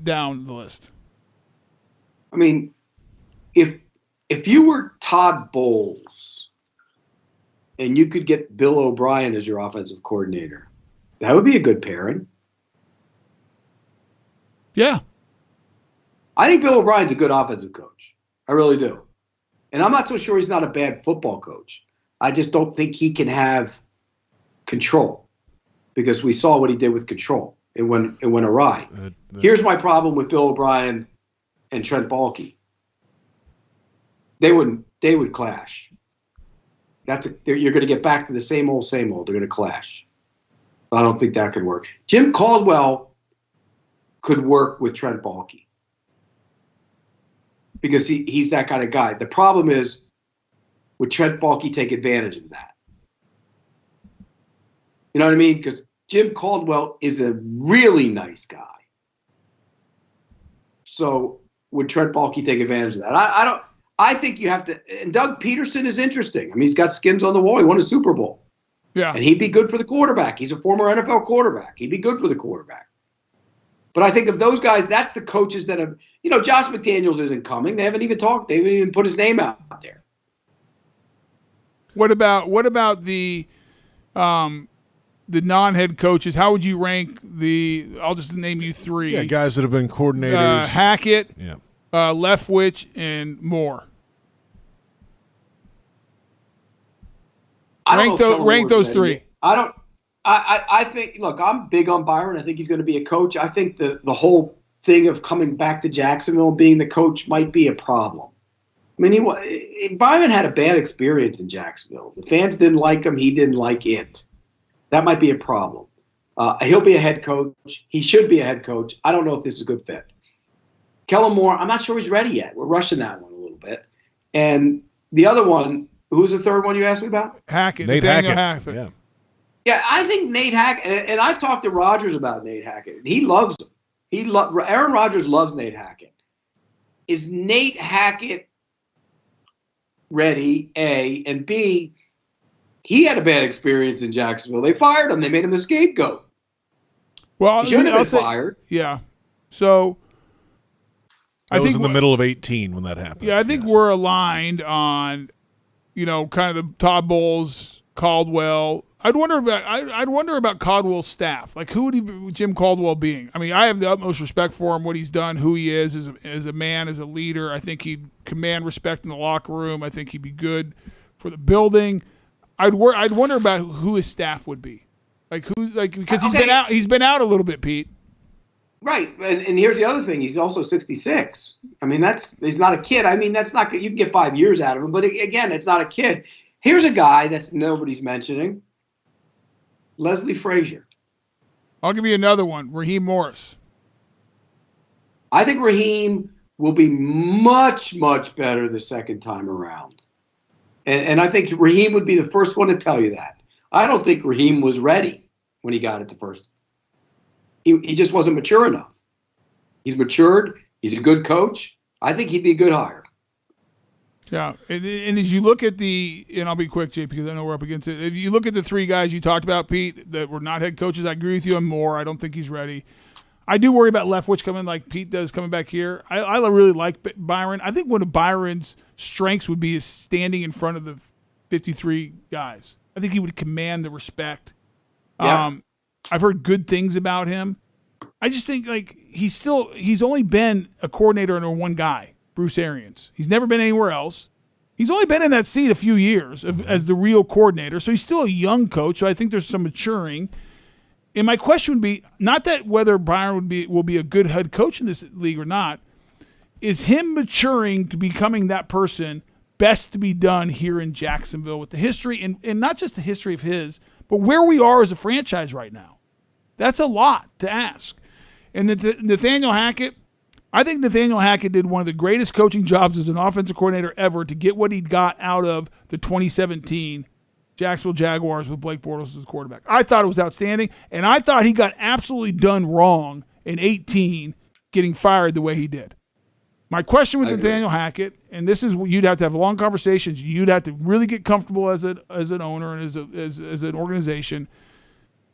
down the list. I mean, if you were Todd Bowles and you could get Bill O'Brien as your offensive coordinator, that would be a good pairing. Yeah. I think Bill O'Brien's a good offensive coach. I really do. And I'm not so sure he's not a bad football coach. I just don't think he can have control, because we saw what he did with control. It went awry. Here's my problem with Bill O'Brien and Trent Baalke. They would clash. You're going to get back to the same old. They're going to clash. I don't think that could work. Jim Caldwell could work with Trent Baalke because he's that kind of guy. The problem is, would Trent Baalke take advantage of that? You know what I mean? Because Jim Caldwell is a really nice guy. So would Trent Baalke take advantage of that? I think you have to. And Doug Peterson is interesting. I mean, he's got skins on the wall. He won a Super Bowl. Yeah. And he'd be good for the quarterback. He's a former NFL quarterback. He'd be good for the quarterback. But I think of those guys, that's the coaches that have, Josh McDaniels isn't coming. They haven't even talked. They haven't even put his name out there. What about the non-head coaches? How would you rank I'll just name you three. Yeah, guys that have been coordinators. Hackett, Leftwich, and Moore. Rank those three. I think, look, I'm big on Byron. I think he's going to be a coach. I think the whole thing of coming back to Jacksonville and being the coach might be a problem. I mean, Byron had a bad experience in Jacksonville. The fans didn't like him. He didn't like it. That might be a problem. He'll be a head coach. He should be a head coach. I don't know if this is a good fit. Kellen Moore, I'm not sure he's ready yet. We're rushing that one a little bit. And the other one, who's the third one you asked me about? Hackett. Nate Hackett. Yeah, I think Nate Hackett, and I've talked to Rodgers about Nate Hackett. He loves him. Aaron Rodgers loves Nate Hackett. Is Nate Hackett ready, A, and B, he had a bad experience in Jacksonville. They fired him. They made him the scapegoat. Well, he shouldn't have been fired. Yeah. So I think in the middle of 18 when that happened. Yeah, I think we're aligned on, kind of the Todd Bowles, Caldwell. I'd wonder about Caldwell's staff. Like, who would Jim Caldwell being? I mean, I have the utmost respect for him, what he's done, who he is as a man, as a leader. I think he'd command respect in the locker room. I think he'd be good for the building. I'd wonder about who his staff would be. Because he's been out a little bit, Pete. Right, and here's the other thing: he's also 66. I mean, he's not a kid. I mean, that's not you can get 5 years out of him, but again, it's not a kid. Here's a guy that's nobody's mentioning: Leslie Frazier. I'll give you another one: Raheem Morris. I think Raheem will be much, much better the second time around, and I think Raheem would be the first one to tell you that. I don't think Raheem was ready when he got it the first time. He just wasn't mature enough. He's matured. He's a good coach. I think he'd be a good hire. Yeah, and as you look at and I'll be quick, Jay, because I know we're up against it. If you look at the three guys you talked about, Pete, that were not head coaches, I agree with you on Moore. I don't think he's ready. I do worry about Leftwich coming like Pete does coming back here. I really like Byron. I think one of Byron's strengths would be his standing in front of the 53 guys. I think he would command the respect. Yeah. I've heard good things about him. I just think like he's only been a coordinator under one guy, Bruce Arians. He's never been anywhere else. He's only been in that seat a few years as the real coordinator, so he's still a young coach. So I think there's some maturing. And my question would be not that whether Byron will be a good head coach in this league or not. Is him maturing to becoming that person best to be done here in Jacksonville with the history and not just the history of his, but where we are as a franchise right now? That's a lot to ask. And Nathaniel Hackett, I think Nathaniel Hackett did one of the greatest coaching jobs as an offensive coordinator ever to get what he'd got out of the 2017 Jacksonville Jaguars with Blake Bortles as quarterback. I thought it was outstanding, and I thought he got absolutely done wrong in 18 getting fired the way he did. My question with Nathaniel Hackett, and this is what you'd have to have long conversations. You'd have to really get comfortable as an owner and as an organization.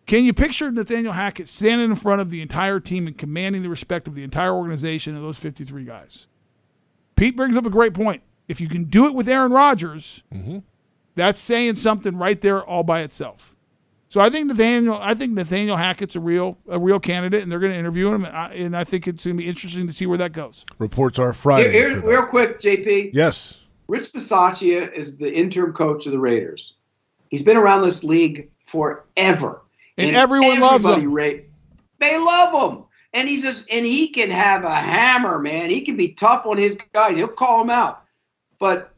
Can you picture Nathaniel Hackett standing in front of the entire team and commanding the respect of the entire organization of those 53 guys? Pete brings up a great point. If you can do it with Aaron Rodgers, that's saying something right there all by itself. So I think Nathaniel Hackett's a real candidate, and they're going to interview him, and I think it's going to be interesting to see where that goes. Reports are Friday. Real quick, JP. Yes. Rich Bisaccia is the interim coach of the Raiders. He's been around this league forever. And everyone loves him. They love him. And he can have a hammer, man. He can be tough on his guys. He'll call them out. But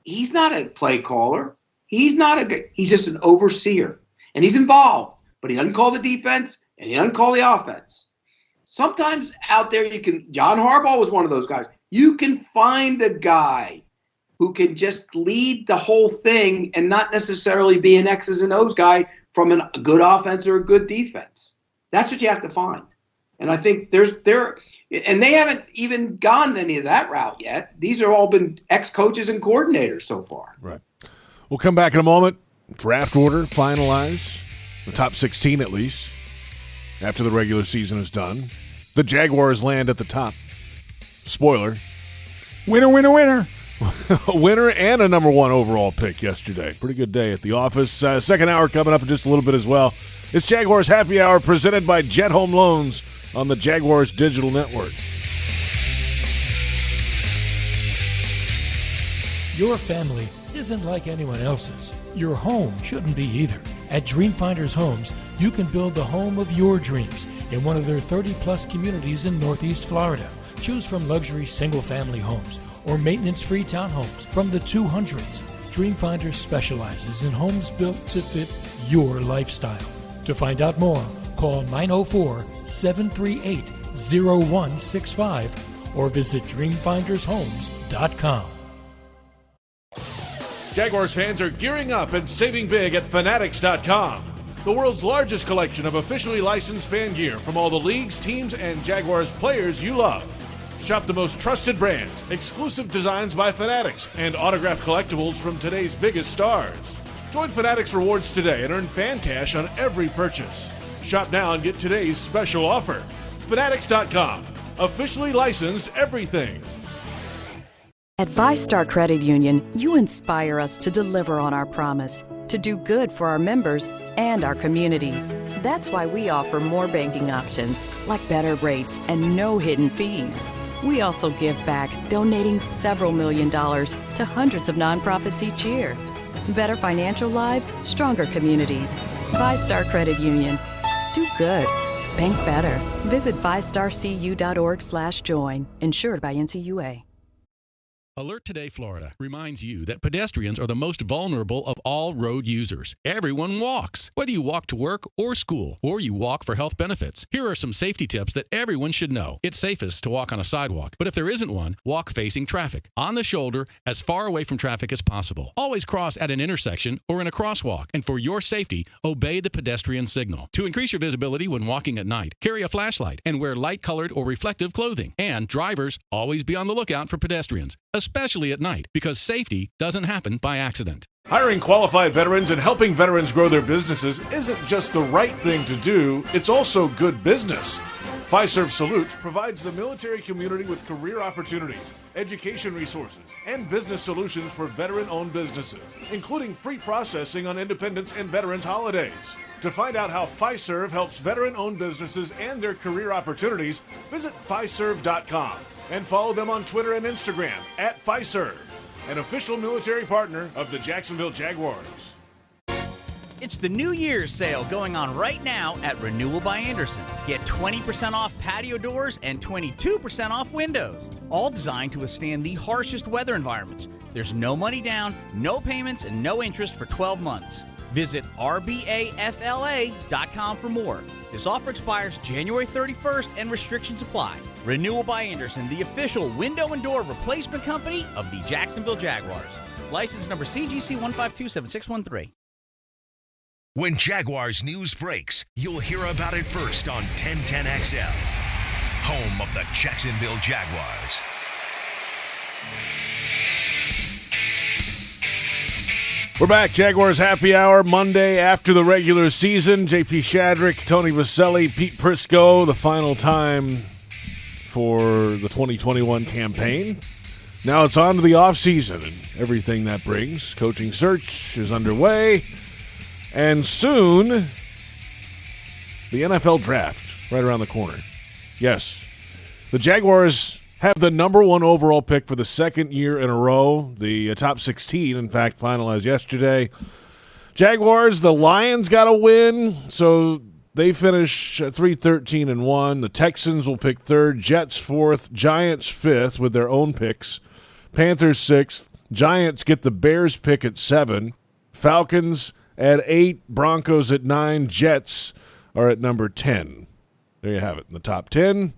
he's not a play caller. He's just an overseer. And he's involved. But he doesn't call the defense and he doesn't call the offense. Sometimes out there John Harbaugh was one of those guys. You can find a guy who can just lead the whole thing and not necessarily be an X's and O's guy from a good offense or a good defense. That's what you have to find. And I think and they haven't even gone any of that route yet. These are all been ex-coaches and coordinators so far. Right. We'll come back in a moment. Draft order finalized. The top 16 at least. After the regular season is done. The Jaguars land at the top. Spoiler. Winner, winner, winner. A winner and a number one overall pick yesterday. Pretty good day at the office. Second hour coming up in just a little bit as well. It's Jaguars Happy Hour presented by Jet Home Loans on the Jaguars Digital Network. Your family isn't like anyone else's. Your home shouldn't be either. At Dreamfinders Homes, you can build the home of your dreams in one of their 30-plus communities in Northeast Florida. Choose from luxury single-family homes or maintenance-free townhomes from the 200s. Dreamfinders specializes in homes built to fit your lifestyle. To find out more, call 904-738-0165 or visit dreamfindershomes.com. Jaguars fans are gearing up and saving big at Fanatics.com. The world's largest collection of officially licensed fan gear from all the leagues, teams, and Jaguars players you love. Shop the most trusted brands, exclusive designs by Fanatics, and autographed collectibles from today's biggest stars. Join Fanatics Rewards today and earn fan cash on every purchase. Shop now and get today's special offer. Fanatics.com. Officially licensed everything. At VyStar Credit Union, you inspire us to deliver on our promise, to do good for our members and our communities. That's why we offer more banking options, like better rates and no hidden fees. We also give back, donating several $1 million to hundreds of nonprofits each year. Better financial lives, stronger communities. VyStar Credit Union. Do good. Bank better. Visit 5starcu.org/join. Insured by NCUA. Alert Today Florida reminds you that pedestrians are the most vulnerable of all road users. Everyone walks, whether you walk to work or school, or you walk for health benefits. Here are some safety tips that everyone should know. It's safest to walk on a sidewalk, but if there isn't one, walk facing traffic, on the shoulder, as far away from traffic as possible. Always cross at an intersection or in a crosswalk, and for your safety, obey the pedestrian signal. To increase your visibility when walking at night, carry a flashlight and wear light-colored or reflective clothing. And drivers, always be on the lookout for pedestrians, especially at night, because safety doesn't happen by accident. Hiring qualified veterans and helping veterans grow their businesses isn't just the right thing to do, it's also good business. Fiserv Salute provides the military community with career opportunities, education resources, and business solutions for veteran-owned businesses, including free processing on Independence and Veterans holidays. To find out how Fiserv helps veteran-owned businesses and their career opportunities, visit Fiserv.com and follow them on Twitter and Instagram at Fiserv, an official military partner of the Jacksonville Jaguars. It's the New Year's sale going on right now at Renewal by Andersen. Get 20% off patio doors and 22% off windows, all designed to withstand the harshest weather environments. There's no money down, no payments, and no interest for 12 months. Visit rbafla.com for more. This offer expires January 31st and restrictions apply. Renewal by Andersen, the official window and door replacement company of the Jacksonville Jaguars. License number CGC 1527613. When Jaguars news breaks, you'll hear about it first on 1010XL, home of the Jacksonville Jaguars. We're back. Jaguars Happy Hour, Monday after the regular season. JP Shadrick, Tony Boselli, Pete Prisco, the final time for the 2021 campaign. Now it's on to the offseason and everything that brings. Coaching search is underway. And soon, the NFL draft right around the corner. Yes, the Jaguars have the number one overall pick for the second year in a row. The top 16, in fact, finalized yesterday. Jaguars, the Lions got a win, so they finish at 3-13-1. The Texans will pick third, Jets fourth, Giants fifth with their own picks. Panthers sixth. Giants get the Bears pick at 7. Falcons at 8, Broncos at 9, Jets are at number 10. There you have it, in the top 10.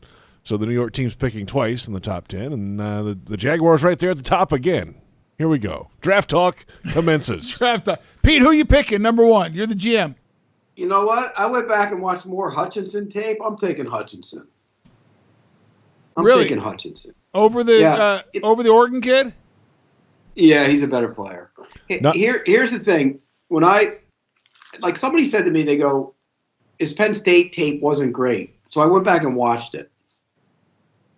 So the New York team's picking twice in the top 10, and the Jaguars right there at the top again. Here we go. Draft talk commences. Draft talk. Pete, who you picking, number one? You're the GM. You know what? I went back and watched more Hutchinson tape. I'm taking Hutchinson. I'm taking Hutchinson. Over the Oregon kid? Yeah, he's a better player. Here's the thing. When somebody said to me, they go, his Penn State tape wasn't great. So I went back and watched it.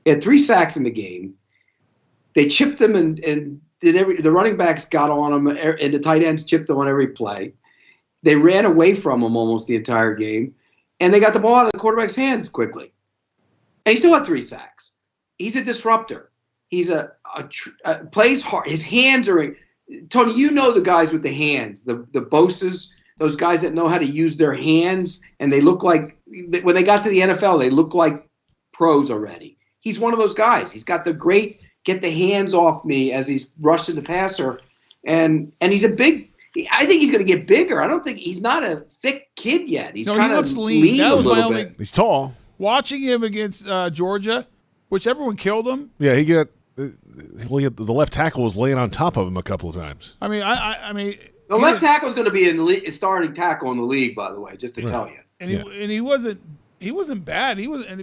He had 3 sacks in the game. They chipped him and did the running backs got on him, and the tight ends chipped him on every play. They ran away from him almost the entire game, and they got the ball out of the quarterback's hands quickly. And he still had 3 sacks. He's a disruptor. He's plays hard. His hands are Tony, you know the guys with the hands, the Bosas, those guys that know how to use their hands, and they look like, when they got to the NFL, they look like pros already. He's one of those guys. He's got the great get the hands off me as he's rushing the passer, and he's a big. I think he's going to get bigger. I don't think he's not a thick kid yet. He looks lean a little bit. He's tall. Watching him against Georgia, which everyone killed him. Yeah, the left tackle was laying on top of him a couple of times. I mean, the left tackle is going to be a starting tackle in the league, by the way, just to tell you. And he wasn't bad.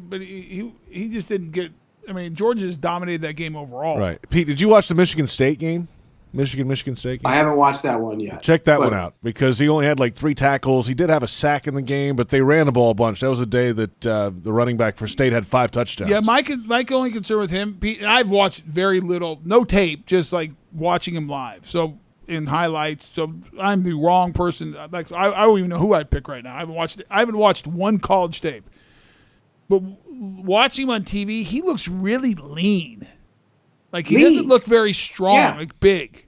But he just didn't get. I mean, Georgia just dominated that game overall. Right, Pete. Did you watch the Michigan State game? Michigan State game? I haven't watched that one yet. Check that one out because he only had like 3 tackles. He did have a sack in the game, but they ran the ball a bunch. That was a day that the running back for State had 5 touchdowns. Yeah, my only concern with him, Pete, and I've watched very little, no tape, just like watching him live. So in highlights, so I'm the wrong person. Like I don't even know who I'd pick right now. I haven't watched one college tape, but watching him on TV, he looks really lean. Like he doesn't look very strong, like big.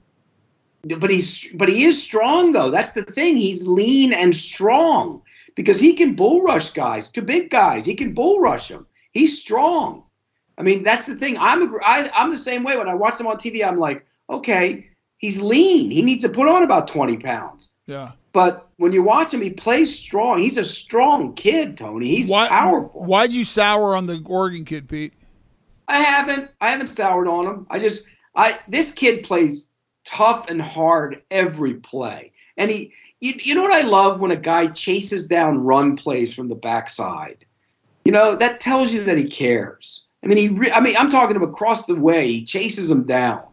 But he is strong though. That's the thing. He's lean and strong. because he can bull rush guys, to big guys. He can bull rush them. He's strong. I mean, that's the thing. I'm the same way. When I watch him on TV, I'm like, okay, he's lean. He needs to put on about 20 pounds. Yeah. But when you watch him, he plays strong. He's a strong kid, Tony. He's powerful. Why'd you sour on the Oregon kid, Pete? I haven't soured on him. This kid plays tough and hard every play. And you know what I love? When a guy chases down run plays from the backside. You know, that tells you that he cares. I mean, I'm talking to him across the way. He chases him down.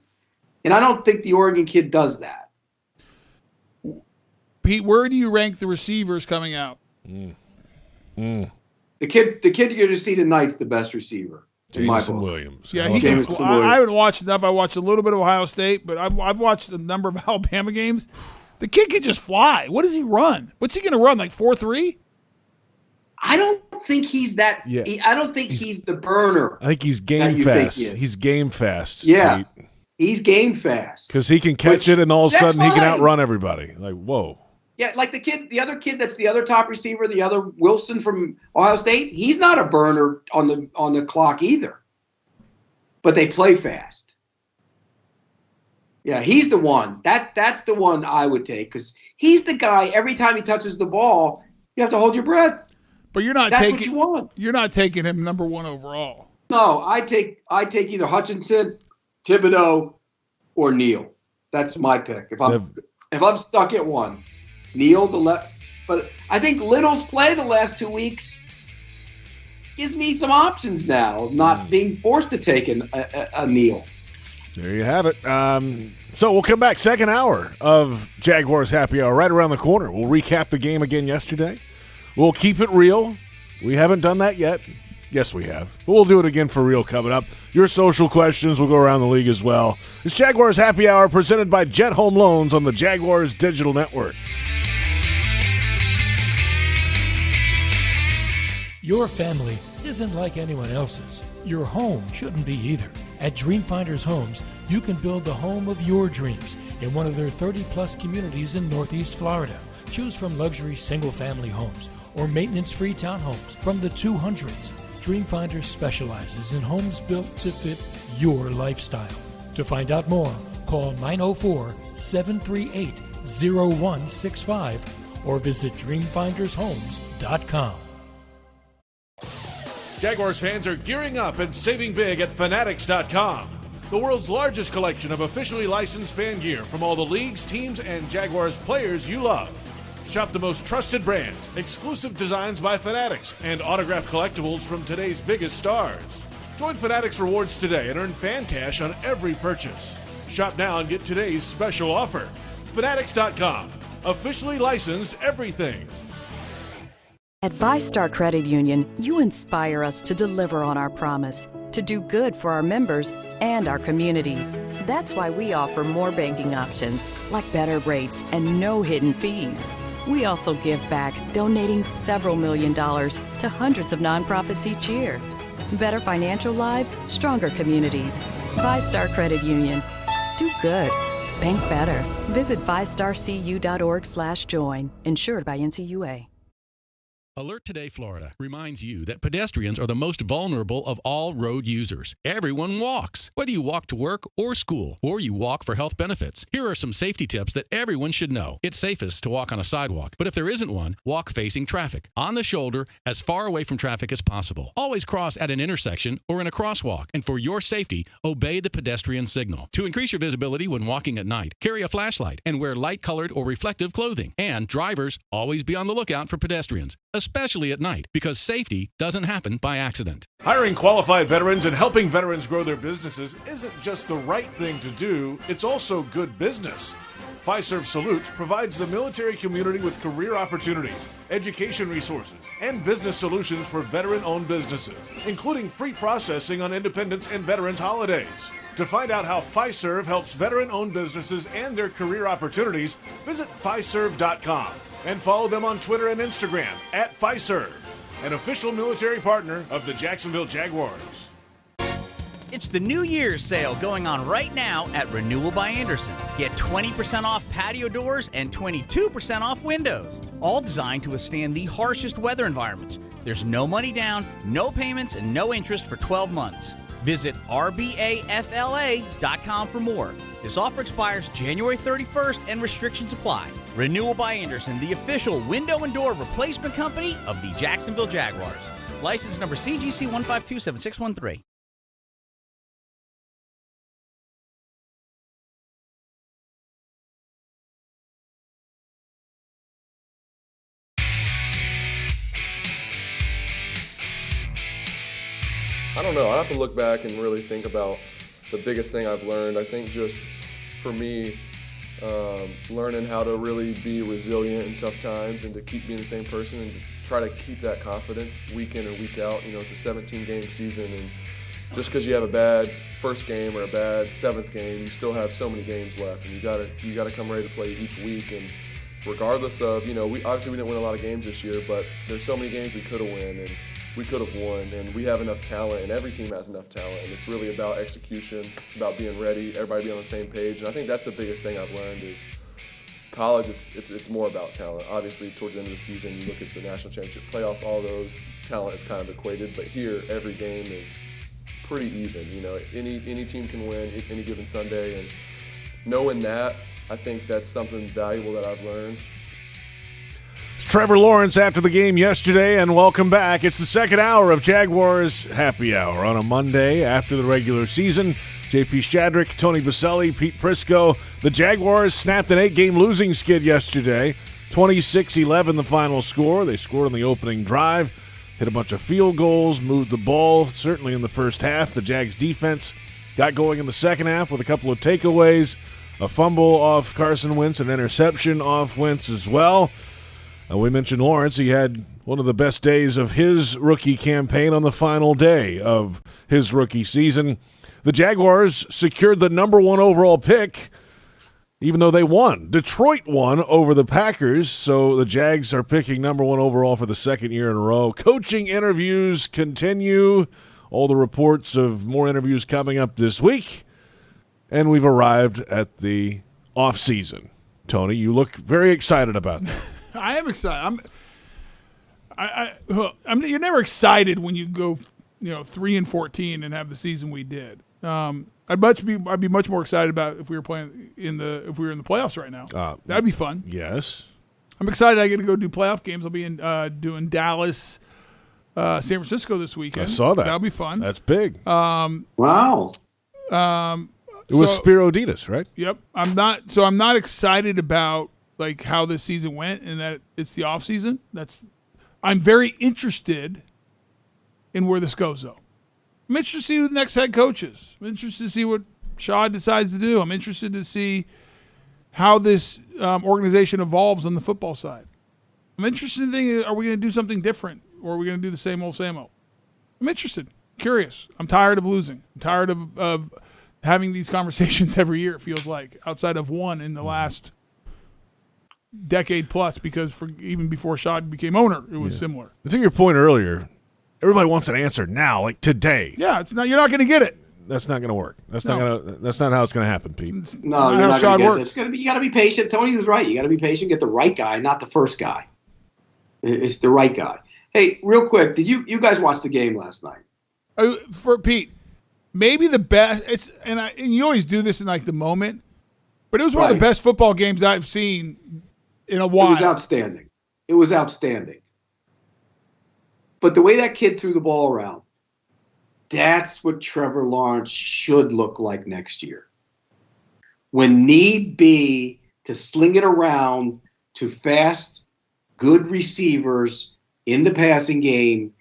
And I don't think the Oregon kid does that. Pete, where do you rank the receivers coming out? The kid you're going to see tonight's the best receiver. Jameson Williams. Yeah, I haven't watched enough. I watched a little bit of Ohio State, but I've watched a number of Alabama games. The kid can just fly. What does he run? What's he going to run, like 4.3? I don't think he's that. Yeah. I don't think he's the burner. I think he's game fast. He's game fast. Yeah, Pete. He's game fast. Because he can catch it, and all of a sudden he can outrun everybody. Like, whoa. Yeah, like the other kid that's the other top receiver, the other Wilson from Ohio State, he's not a burner on the clock either. But they play fast. Yeah, he's the one. That's the one I would take, because he's the guy, every time he touches the ball, you have to hold your breath. But you're not That's what you want. You're not taking him number one overall. No, I take either Hutchinson, Thibodeau, or Neal. That's my pick. If I'm stuck at one. Neal, the left, but I think Little's play the last 2 weeks gives me some options now of not being forced to take a Neal. There you have it. So we'll come back, second hour of Jaguars Happy Hour right around the corner. We'll recap the game again yesterday. We'll keep it real. We haven't done that yet. Yes, we have. But we'll do it again for real coming up. Your social questions will go around the league as well. It's Jaguars Happy Hour presented by Jet Home Loans on the Jaguars Digital Network. Your family isn't like anyone else's. Your home shouldn't be either. At Dreamfinders Homes, you can build the home of your dreams in one of their 30-plus communities in Northeast Florida. Choose from luxury single-family homes or maintenance-free townhomes from the 200s. Dreamfinders specializes in homes built to fit your lifestyle. To find out more, call 904-738-0165 or visit dreamfindershomes.com. Jaguars fans are gearing up and saving big at Fanatics.com, the world's largest collection of officially licensed fan gear from all the leagues, teams, and Jaguars players you love. Shop the most trusted brands, exclusive designs by Fanatics, and autographed collectibles from today's biggest stars. Join Fanatics Rewards today and earn fan cash on every purchase. Shop now and get today's special offer. Fanatics.com, officially licensed everything. At VyStar Credit Union, you inspire us to deliver on our promise, to do good for our members and our communities. That's why we offer more banking options, like better rates and no hidden fees. We also give back, donating several $1 million to hundreds of nonprofits each year. Better financial lives, stronger communities. VyStar Credit Union. Do good. Bank better. Visit vystarcu.org/join. Insured by NCUA. Alert Today Florida reminds you that pedestrians are the most vulnerable of all road users. Everyone walks, whether you walk to work or school, or you walk for health benefits. Here are some safety tips that everyone should know. It's safest to walk on a sidewalk, but if there isn't one, walk facing traffic, on the shoulder, as far away from traffic as possible. Always cross at an intersection or in a crosswalk, and for your safety, obey the pedestrian signal. To increase your visibility when walking at night, carry a flashlight and wear light-colored or reflective clothing. And drivers, always be on the lookout for pedestrians, especially at night, because safety doesn't happen by accident. Hiring qualified veterans and helping veterans grow their businesses isn't just the right thing to do, it's also good business. Fiserv Salutes provides the military community with career opportunities, education resources, and business solutions for veteran-owned businesses, including free processing on Independence and Veterans holidays. To find out how Fiserv helps veteran-owned businesses and their career opportunities, visit Fiserv.com and follow them on Twitter and Instagram at Fiserv, an official military partner of the Jacksonville Jaguars. It's the New Year's sale going on right now at Renewal by Andersen. Get 20% off patio doors and 22% off windows, all designed to withstand the harshest weather environments. There's no money down, no payments, and no interest for 12 months. Visit rbafla.com for more. This offer expires January 31st and restrictions apply. Renewal by Andersen, the official window and door replacement company of the Jacksonville Jaguars. License number CGC 1527613. I don't know. I have to look back and really think about the biggest thing I've learned. I think just for me, learning how to really be resilient in tough times and to keep being the same person and to try to keep that confidence week in and week out. You know, it's a 17-game season, and just because you have a bad first game or a bad seventh game, you still have so many games left, and you gotta come ready to play each week. And regardless of, we didn't win a lot of games this year, but there's so many games we could have won, and we could have won, and we have enough talent, and every team has enough talent, and it's really about execution. It's about being ready, everybody being on the same page, and I think that's the biggest thing I've learned is college, it's more about talent. Obviously, towards the end of the season, you look at the national championship playoffs, all those, talent is kind of equated, but here, every game is pretty even. Any team can win any given Sunday, and knowing that, I think that's something valuable that I've learned. It's Trevor Lawrence after the game yesterday, and welcome back. It's the second hour of Jaguars Happy Hour on a Monday after the regular season. JP Shadrick, Tony Boselli, Pete Prisco. The Jaguars snapped an 8-game losing skid yesterday. 26-11 the final score. They scored on the opening drive, hit a bunch of field goals, moved the ball, certainly in the first half. The Jags defense got going in the second half with a couple of takeaways, a fumble off Carson Wentz, an interception off Wentz as well. We mentioned Lawrence. He had one of the best days of his rookie campaign on the final day of his rookie season. The Jaguars secured the number 1 overall pick, even though they won. Detroit won over the Packers, so the Jags are picking number 1 overall for the second year in a row. Coaching interviews continue. All the reports of more interviews coming up this week. And we've arrived at the offseason. Tony, you look very excited about that. I am excited. You're never excited when you go, 3-14 and have the season we did. I'd be much more excited about if we were playing if we were in the playoffs right now. That'd be fun. Yes, I'm excited. I get to go do playoff games. I'll be doing Dallas, San Francisco this weekend. I saw that. That'll be fun. That's big. Wow. It was Spiro Ditas, right? Yep. I'm not excited about how this season went and that it's the off season. I'm very interested in where this goes, though. I'm interested to see who the next head coach is. I'm interested to see what Shad decides to do. I'm interested to see how this organization evolves on the football side. I'm interested in thinking, are we going to do something different, or are we going to do the same old, same old? I'm interested, curious. I'm tired of losing. I'm tired of having these conversations every year, it feels like, outside of one in the last decade plus, because even before Shad became owner, it was similar. To your point earlier, everybody wants an answer now, like today. Yeah, you're not going to get it. That's not going to work. That's not how it's going to happen, Pete. No, you're not going to get it. It's going to be. You got to be patient. Tony was right. You got to be patient. Get the right guy, not the first guy. It's the right guy. Hey, real quick, did you guys watch the game last night? For Pete, maybe the best. And you always do this in the moment, but it was one of the best football games I've seen in a while. It was outstanding. But the way that kid threw the ball around, that's what Trevor Lawrence should look like next year. When need be, to sling it around to fast, good receivers in the passing game,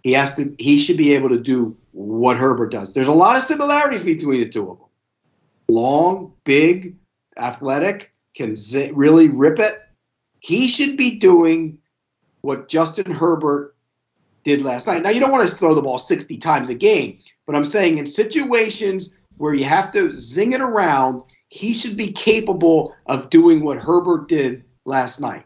he should be able to do what Herbert does. There's a lot of similarities between the two of them. Long, big, athletic, can really rip it. He should be doing what Justin Herbert did last night. Now, you don't want to throw the ball 60 times a game, but I'm saying in situations where you have to zing it around, he should be capable of doing what Herbert did last night.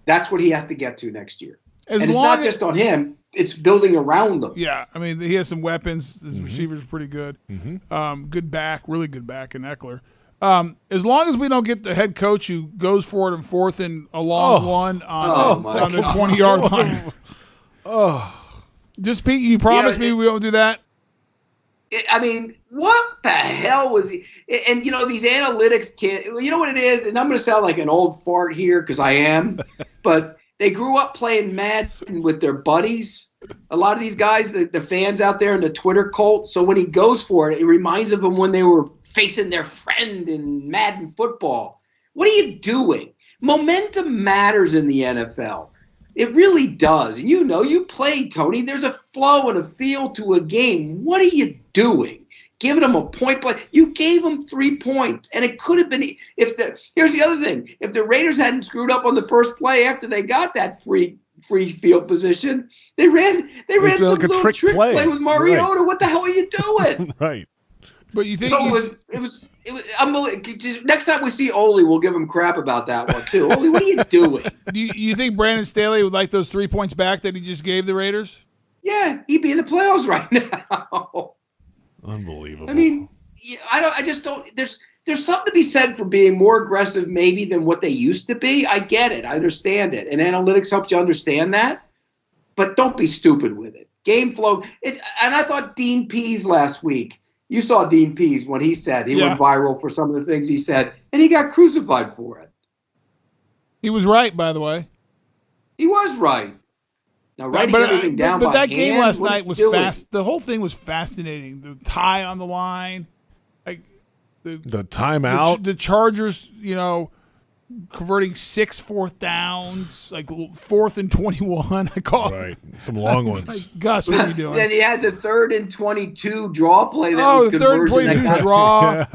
That's what he has to get to next year. And it's not just on him. it's building around them. Yeah, I mean, he has some weapons. His receivers are pretty good. Good back, really good back in Eckler. As long as we don't get the head coach who goes for it in fourth and a long one on the 20-yard line. Just Pete, you promise me we won't do that? I mean, what the hell was he? And, these analytics kids, you know what it is? And I'm going to sound like an old fart here because I am, but they grew up playing Madden with their buddies. A lot of these guys, the fans out there in the Twitter cult. So when he goes for it, it reminds of them when they were facing their friend in Madden football. What are you doing? Momentum matters in the NFL. It really does. And you played, Tony. There's a flow and a feel to a game. What are you doing? Giving them a point play. You gave them 3 points, and it could have been here's the other thing. If the Raiders hadn't screwed up on the first play after they got that free field position, they ran some little trick play with Mariota. Right. What the hell are you doing? Right. But you think it was unbelievable. Next time we see Ole, we'll give him crap about that one too. Ole, what are you doing? Do you think Brandon Staley would like those 3 points back that he just gave the Raiders? Yeah, he'd be in the playoffs right now. Unbelievable. I mean, I just don't. There's something to be said for being more aggressive maybe than what they used to be. I get it. I understand it. And analytics helps you understand that. But don't be stupid with it. Game flow. And I thought Dean Pease last week. You saw Dean Pease when he said he went viral for some of the things he said, and he got crucified for it. He was right, by the way. He was right. Now, writing everything down but by that game hand, last night was fast. The whole thing was fascinating. The tie on the line, like the timeout. The Chargers, converting 6 fourth downs, like 4th and 21. I call right. Some long ones. Like, Gus, what are you doing? Then he had the 3rd and 22 draw play. That was the 3rd and 22 draw.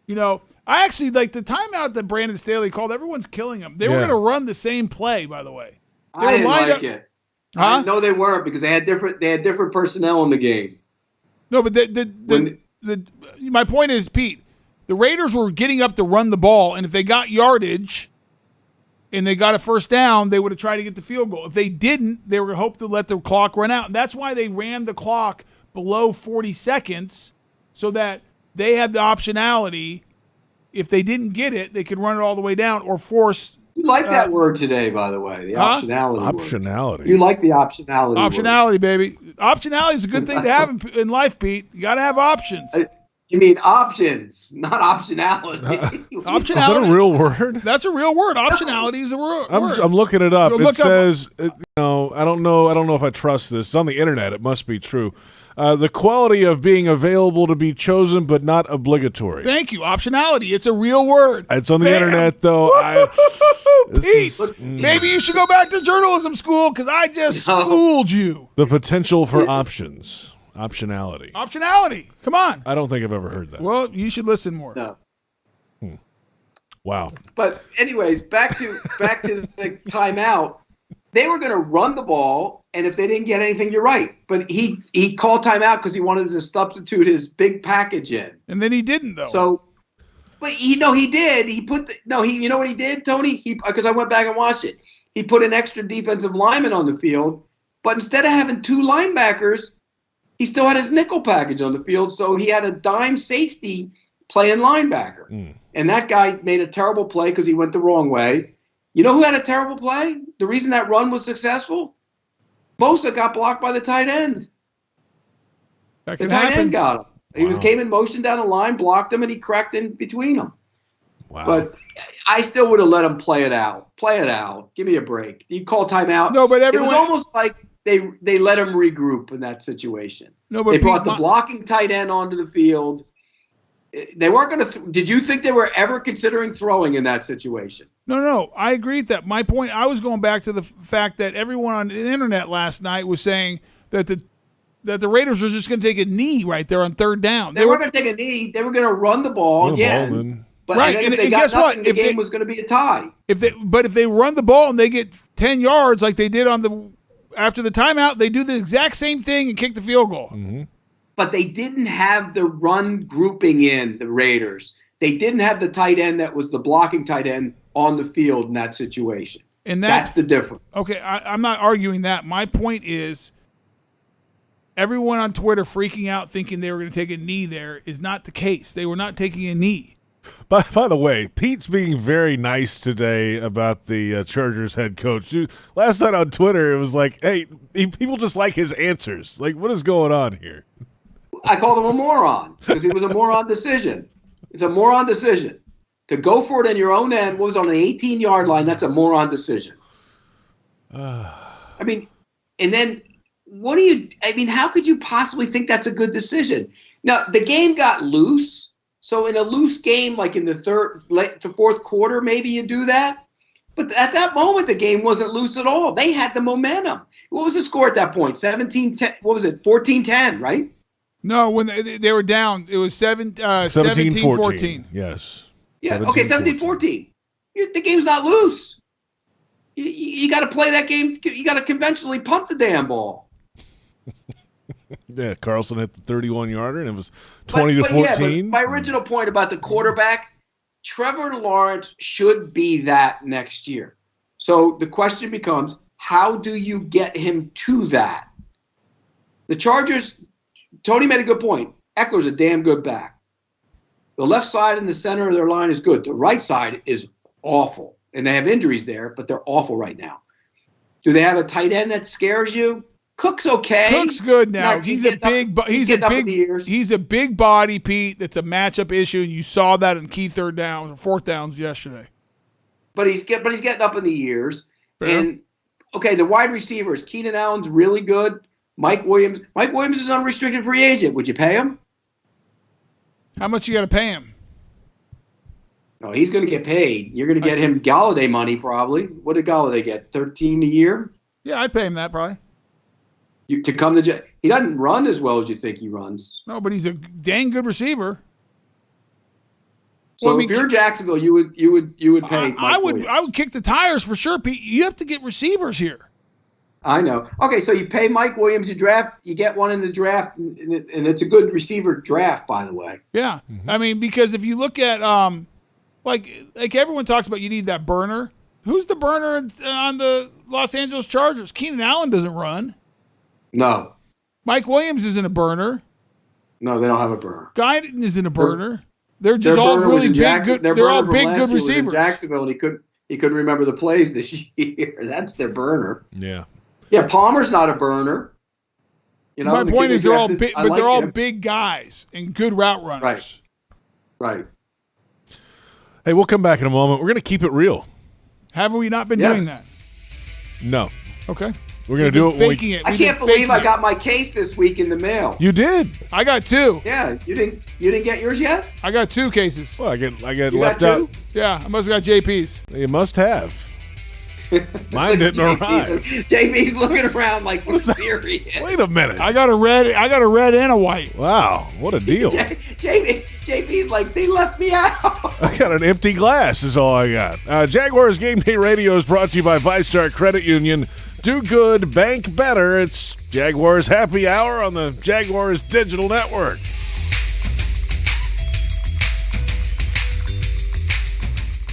Yeah. I actually like the timeout that Brandon Staley called. Everyone's killing him. They were going to run the same play, by the way. I didn't like it. Huh? No, they weren't because they had different personnel in the game. No, but my point is, Pete, the Raiders were getting up to run the ball, and if they got yardage and they got a first down, they would have tried to get the field goal. If they didn't, they were going to hope to let the clock run out. And that's why they ran the clock below 40 seconds so that they had the optionality. If they didn't get it, they could run it all the way down or force. You like that word today, by the way, the optionality. Optionality. Word. You like the optionality. Optionality, word. Baby. Optionality is a good thing to have in life, Pete. You got to have options. You mean options, not optionality. Optionality. Is that a real word? That's a real word. Optionality is a word. I'm looking it up. It says, I don't know if I trust this. It's on the internet. It must be true. The quality of being available to be chosen but not obligatory. Thank you. Optionality. It's a real word. It's on the internet, though. Pete, maybe you should go back to journalism school because I just schooled you. The potential for options. Optionality. Optionality. Come on. I don't think I've ever heard that. Well, you should listen more. No. Wow. But anyways, back to the timeout. They were going to run the ball, and if they didn't get anything, you're right. But he called timeout because he wanted to substitute his big package in. And then he didn't, though. So, but he did. He put you know what he did, Tony? Because I went back and watched it. He put an extra defensive lineman on the field, but instead of having 2 linebackers, he still had his nickel package on the field. So he had a dime safety playing linebacker, and that guy made a terrible play because he went the wrong way. You know who had a terrible play? The reason that run was successful? Bosa got blocked by the tight end. The tight end got him. He came in motion down the line, blocked him, and he cracked in between them. Wow. But I still would have let him play it out. Play it out. Give me a break. You call timeout. No, but it was almost like they let him regroup in that situation. No, but they brought the blocking tight end onto the field. They weren't going to. Did you think they were ever considering throwing in that situation? No. I agree with that. My point, I was going back to the fact that everyone on the internet last night was saying that the Raiders were just going to take a knee right there on 3rd down. They weren't going to take a knee. They were going to run the ball again. But right, if they got nothing, the game was going to be a tie. If they run the ball and they get 10 yards like they did after the timeout, they do the exact same thing and kick the field goal. Mm-hmm. But they didn't have the run grouping in, the Raiders. They didn't have the tight end that was the blocking tight end on the field in that situation. And that's the difference. Okay, I'm not arguing that. My point is everyone on Twitter freaking out thinking they were going to take a knee there is not the case. They were not taking a knee. By the way, Pete's being very nice today about the Chargers head coach. Last night on Twitter, it was like, hey, people just like his answers. Like, what is going on here? I called him a moron because it was a moron decision. It's a moron decision. To go for it in your own end, what was on the 18-yard line, that's a moron decision. I mean, and then how could you possibly think that's a good decision? Now, the game got loose. So in a loose game, like in the third to fourth quarter, maybe you do that. But at that moment, the game wasn't loose at all. They had the momentum. What was the score at that point? 17-10. What was it? 14-10, right? No, when they were down, it was 17-14. Yes. Yeah. Okay, 17-14. The game's not loose. You got to play that game. You got to conventionally pump the damn ball. Yeah, Carlson hit the 31-yarder, and it was 20-14. Yeah, my original point about the quarterback, Trevor Lawrence should be that next year. So the question becomes, how do you get him to that? The Chargers, Tony made a good point. Eckler's a damn good back. The left side and the center of their line is good. The right side is awful. And they have injuries there, but they're awful right now. Do they have a tight end that scares you? Cook's okay. Cook's good now. He's a big body, Pete. That's a matchup issue, and you saw that in key third downs or fourth downs yesterday. But he's getting up in the years. Fair. And okay, the wide receivers, Keenan Allen's really good. Mike Williams is an unrestricted free agent. Would you pay him? How much you got to pay him? No, he's going to get paid. You're going to get him Galladay money probably. What did Galladay get? 13 a year? Yeah, I'd pay him that probably. He doesn't run as well as you think he runs. No, but he's a dang good receiver. So if you're Jacksonville, you would pay. I would kick the tires for sure, Pete. You have to get receivers here. I know. Okay, so you pay Mike Williams, you get one in the draft, and it's a good receiver draft, by the way. Yeah, I mean, because if you look at like everyone talks about, you need that burner. Who's the burner on the Los Angeles Chargers? Keenan Allen doesn't run. No. Mike Williams isn't a burner. No, they don't have a burner. Guyton isn't a burner. They're just all really big, good. They're all big, good receivers. In Jacksonville, and he couldn't remember the plays this year. That's their burner. Yeah. Yeah, Palmer's not a burner. You know, my point is they're all big, but they're all big guys and good route runners. Right. Hey, we'll come back in a moment. We're going to keep it real. Have we not been doing that? No. Okay. We're going to do it when I can't believe I got my case this week in the mail. You did. I got 2. Yeah, you didn't get yours yet? I got 2 cases. Well, I get you left got out. 2? Yeah, I must have got JP's. You must have. Mine didn't arrive. JP's looking around like we're serious. Wait a minute. I got a red and a white. Wow, what a deal. JP's like, they left me out. I got an empty glass is all I got. Jaguars Game Day Radio is brought to you by ViStar Credit Union. Do good, bank better. It's Jaguars Happy Hour on the Jaguars Digital Network.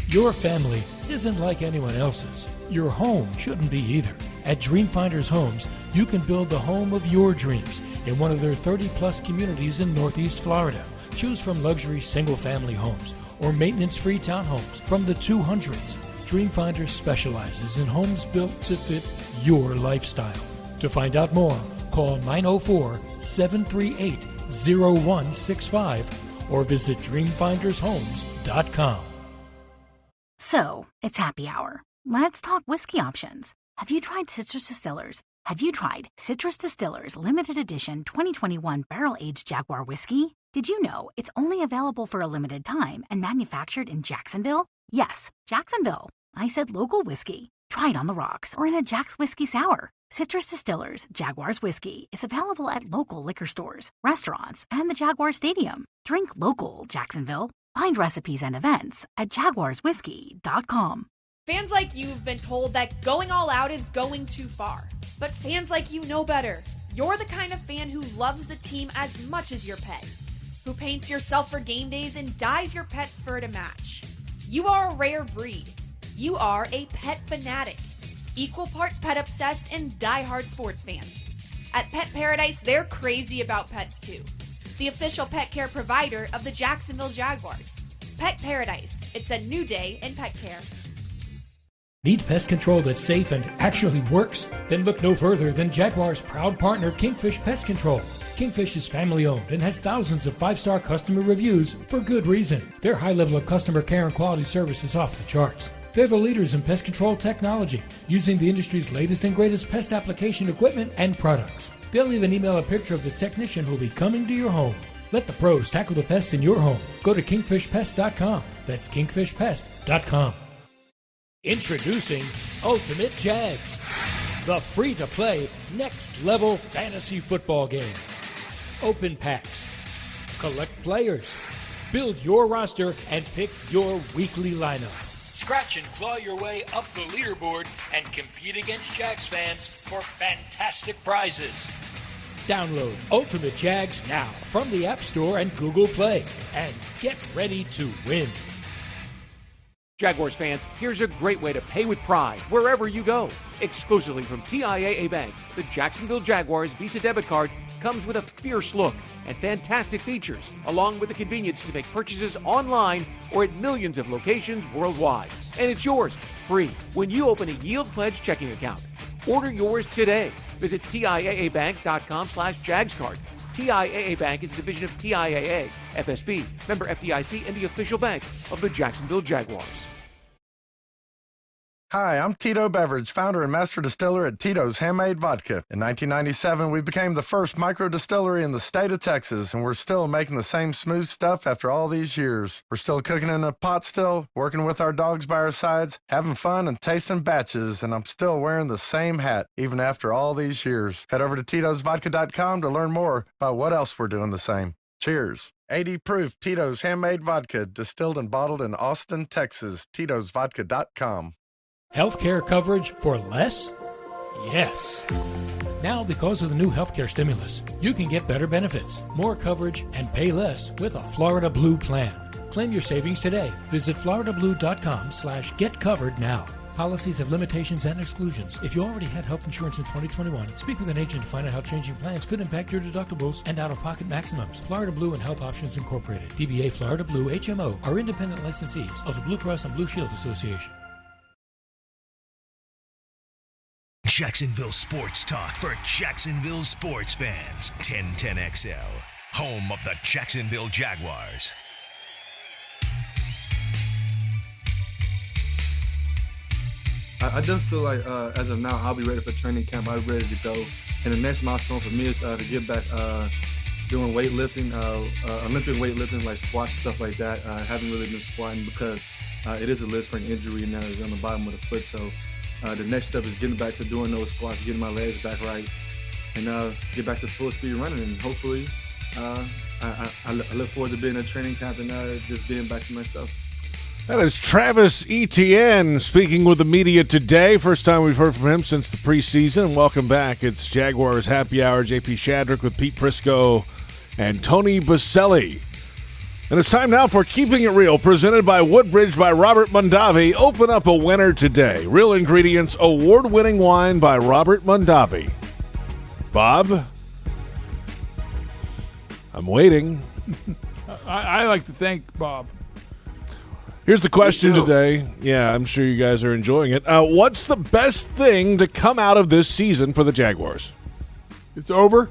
Your family isn't like anyone else's. Your home shouldn't be either. At Dreamfinders Homes, you can build the home of your dreams in one of their 30-plus communities in Northeast Florida. Choose from luxury single-family homes or maintenance-free townhomes from the 200s. Dreamfinders specializes in homes built to fit your lifestyle. To find out more, call 904-738-0165 or visit dreamfindershomes.com. So, it's happy hour. Let's talk whiskey options. Have you tried Citrus Distillers? Have you tried Citrus Distillers Limited Edition 2021 Barrel-Aged Jaguar Whiskey? Did you know it's only available for a limited time and manufactured in Jacksonville? Yes, Jacksonville. I said local whiskey. Try it on the rocks or in a Jack's Whiskey Sour. Citrus Distillers Jaguars Whiskey is available at local liquor stores, restaurants, and the Jaguar Stadium. Drink local, Jacksonville. Find recipes and events at jaguarswhiskey.com. Fans like you have been told that going all out is going too far. But fans like you know better. You're the kind of fan who loves the team as much as your pet, who paints yourself for game days and dyes your pet's fur to match. You are a rare breed. You are a pet fanatic, equal parts pet obsessed and diehard sports fan. At Pet Paradise, they're crazy about pets too. The official pet care provider of the Jacksonville Jaguars. Pet Paradise. It's a new day in pet care. Need pest control that's safe and actually works? Then look no further than Jaguar's proud partner, Kingfish Pest Control. Kingfish is family-owned and has thousands of 5-star customer reviews for good reason. Their high level of customer care and quality service is off the charts. They're the leaders in pest control technology, using the industry's latest and greatest pest application equipment and products. They'll even email a picture of the technician who'll be coming to your home. Let the pros tackle the pest in your home. Go to kingfishpest.com. That's kingfishpest.com. Introducing Ultimate Jags, the free-to-play, next-level fantasy football game. Open packs, collect players, build your roster, and pick your weekly lineup. Scratch and claw your way up the leaderboard and compete against Jags fans for fantastic prizes. Download Ultimate Jags now from the App Store and Google Play and get ready to win. Jaguars fans, here's a great way to pay with pride wherever you go. Exclusively from TIAA Bank, the Jacksonville Jaguars Visa debit card comes with a fierce look and fantastic features, along with the convenience to make purchases online or at millions of locations worldwide. And it's yours, free, when you open a Yield Pledge checking account. Order yours today. Visit TIAABank.com/JagsCard. TIAA Bank is a division of TIAA, FSB, member FDIC, and the official bank of the Jacksonville Jaguars. Hi, I'm Tito Beverage, founder and master distiller at Tito's Handmade Vodka. In 1997, we became the first micro distillery in the state of Texas, and we're still making the same smooth stuff after all these years. We're still cooking in a pot still, working with our dogs by our sides, having fun and tasting batches, and I'm still wearing the same hat, even after all these years. Head over to Tito'sVodka.com to learn more about what else we're doing the same. Cheers. 80 proof Tito's Handmade Vodka, distilled and bottled in Austin, Texas. Tito'sVodka.com. Healthcare coverage for less? Yes. Now, because of the new healthcare stimulus, you can get better benefits, more coverage, and pay less with a Florida Blue plan. Claim your savings today. Visit floridablue.com/getcovered now. Policies have limitations and exclusions. If you already had health insurance in 2021, speak with an agent to find out how changing plans could impact your deductibles and out-of-pocket maximums. Florida Blue and Health Options Incorporated, DBA Florida Blue HMO, are independent licensees of the Blue Cross and Blue Shield Association. Jacksonville Sports Talk for Jacksonville sports fans. 1010XL, home of the Jacksonville Jaguars. I just feel like as of now, I'll be ready for training camp. I'm ready to go. And the next milestone for me is to get back doing weightlifting, Olympic weightlifting, like squats, stuff like that. I haven't really been squatting because it is a list for an injury and that is on the bottom of the foot. So the next step is getting back to doing those squats, getting my legs back right, and get back to full speed running. And hopefully, I look forward to being at training camp and just being back to myself. That is Travis Etienne speaking with the media today. First time we've heard from him since the preseason. And welcome back. It's Jaguars Happy Hour. JP Shadrick with Pete Prisco and Tony Boselli. And it's time now for Keeping It Real, presented by Woodbridge by Robert Mondavi. Open up a winner today. Real Ingredients, award-winning wine by Robert Mondavi. Bob? I'm waiting. I like to thank Bob. Here's the question today. Yeah, I'm sure you guys are enjoying it. What's the best thing to come out of this season for the Jaguars? It's over.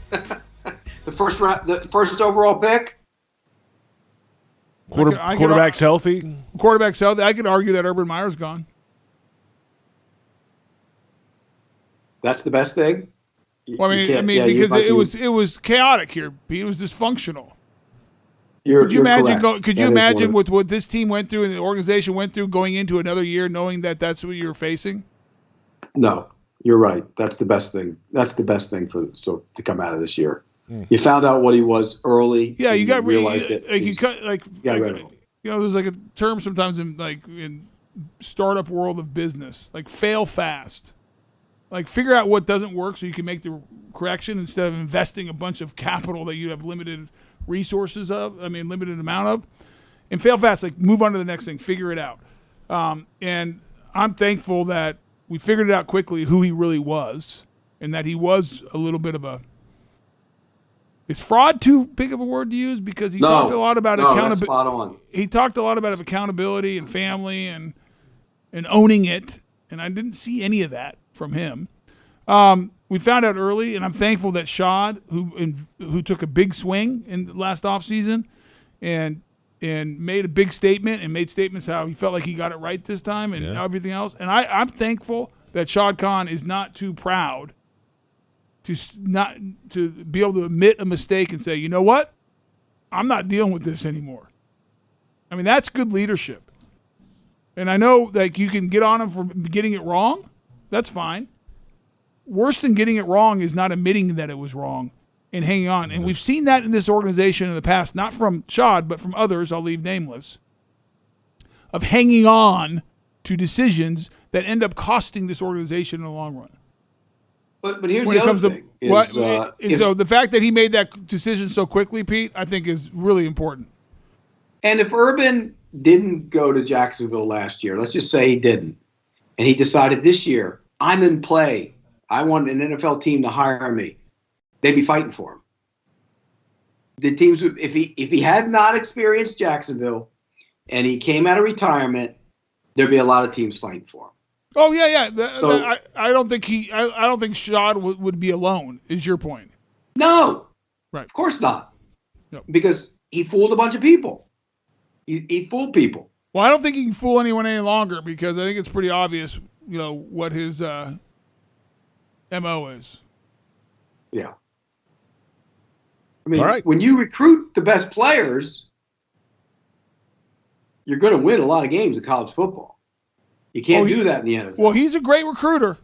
The first overall pick. Quarterback's healthy. Quarterback's healthy. I could argue that Urban Meyer's gone. That's the best thing. Well, because it was chaotic here. Pete, it was dysfunctional. Could you imagine with what this team went through and the organization went through going into another year, knowing that that's what you're facing? No, you're right. That's the best thing. That's the best thing to come out of this year. You found out what he was early. Yeah, you got realized it. There's like a term sometimes in startup world of business, like fail fast. Like figure out what doesn't work so you can make the correction instead of investing a bunch of capital that you have limited resources limited amount of, and fail fast. Like move on to the next thing, figure it out. And I'm thankful that we figured it out quickly who he really was, and that he was a little bit of a. Is fraud too big of a word to use? Because he talked a lot about accountability. Spot on. He talked a lot about accountability and family and owning it, and I didn't see any of that from him. We found out early, and I'm thankful that Shad, who took a big swing in the last offseason and made a big statement and made statements how he felt like he got it right this time and everything else. And I'm thankful that Shad Khan is not too proud to be able to admit a mistake and say, you know what, I'm not dealing with this anymore. I mean, that's good leadership. And I know like you can get on him for getting it wrong. That's fine. Worse than getting it wrong is not admitting that it was wrong and hanging on. And we've seen that in this organization in the past, not from Shad, but from others, I'll leave nameless, of hanging on to decisions that end up costing this organization in the long run. But here's the other thing. So the fact that he made that decision so quickly, Pete, I think is really important. And if Urban didn't go to Jacksonville last year, let's just say he didn't, and he decided this year, I'm in play, I want an NFL team to hire me, they'd be fighting for him. The teams, if he had not experienced Jacksonville and he came out of retirement, there'd be a lot of teams fighting for him. Oh yeah. I don't think Shad would be alone. Is your point? No, right? Of course not. No. Because he fooled a bunch of people. He fooled people. Well, I don't think he can fool anyone any longer because I think it's pretty obvious, what his MO is. Yeah. I mean, when you recruit the best players, you're going to win a lot of games in college football. You can't do that in the NFL. Well, he's a great recruiter.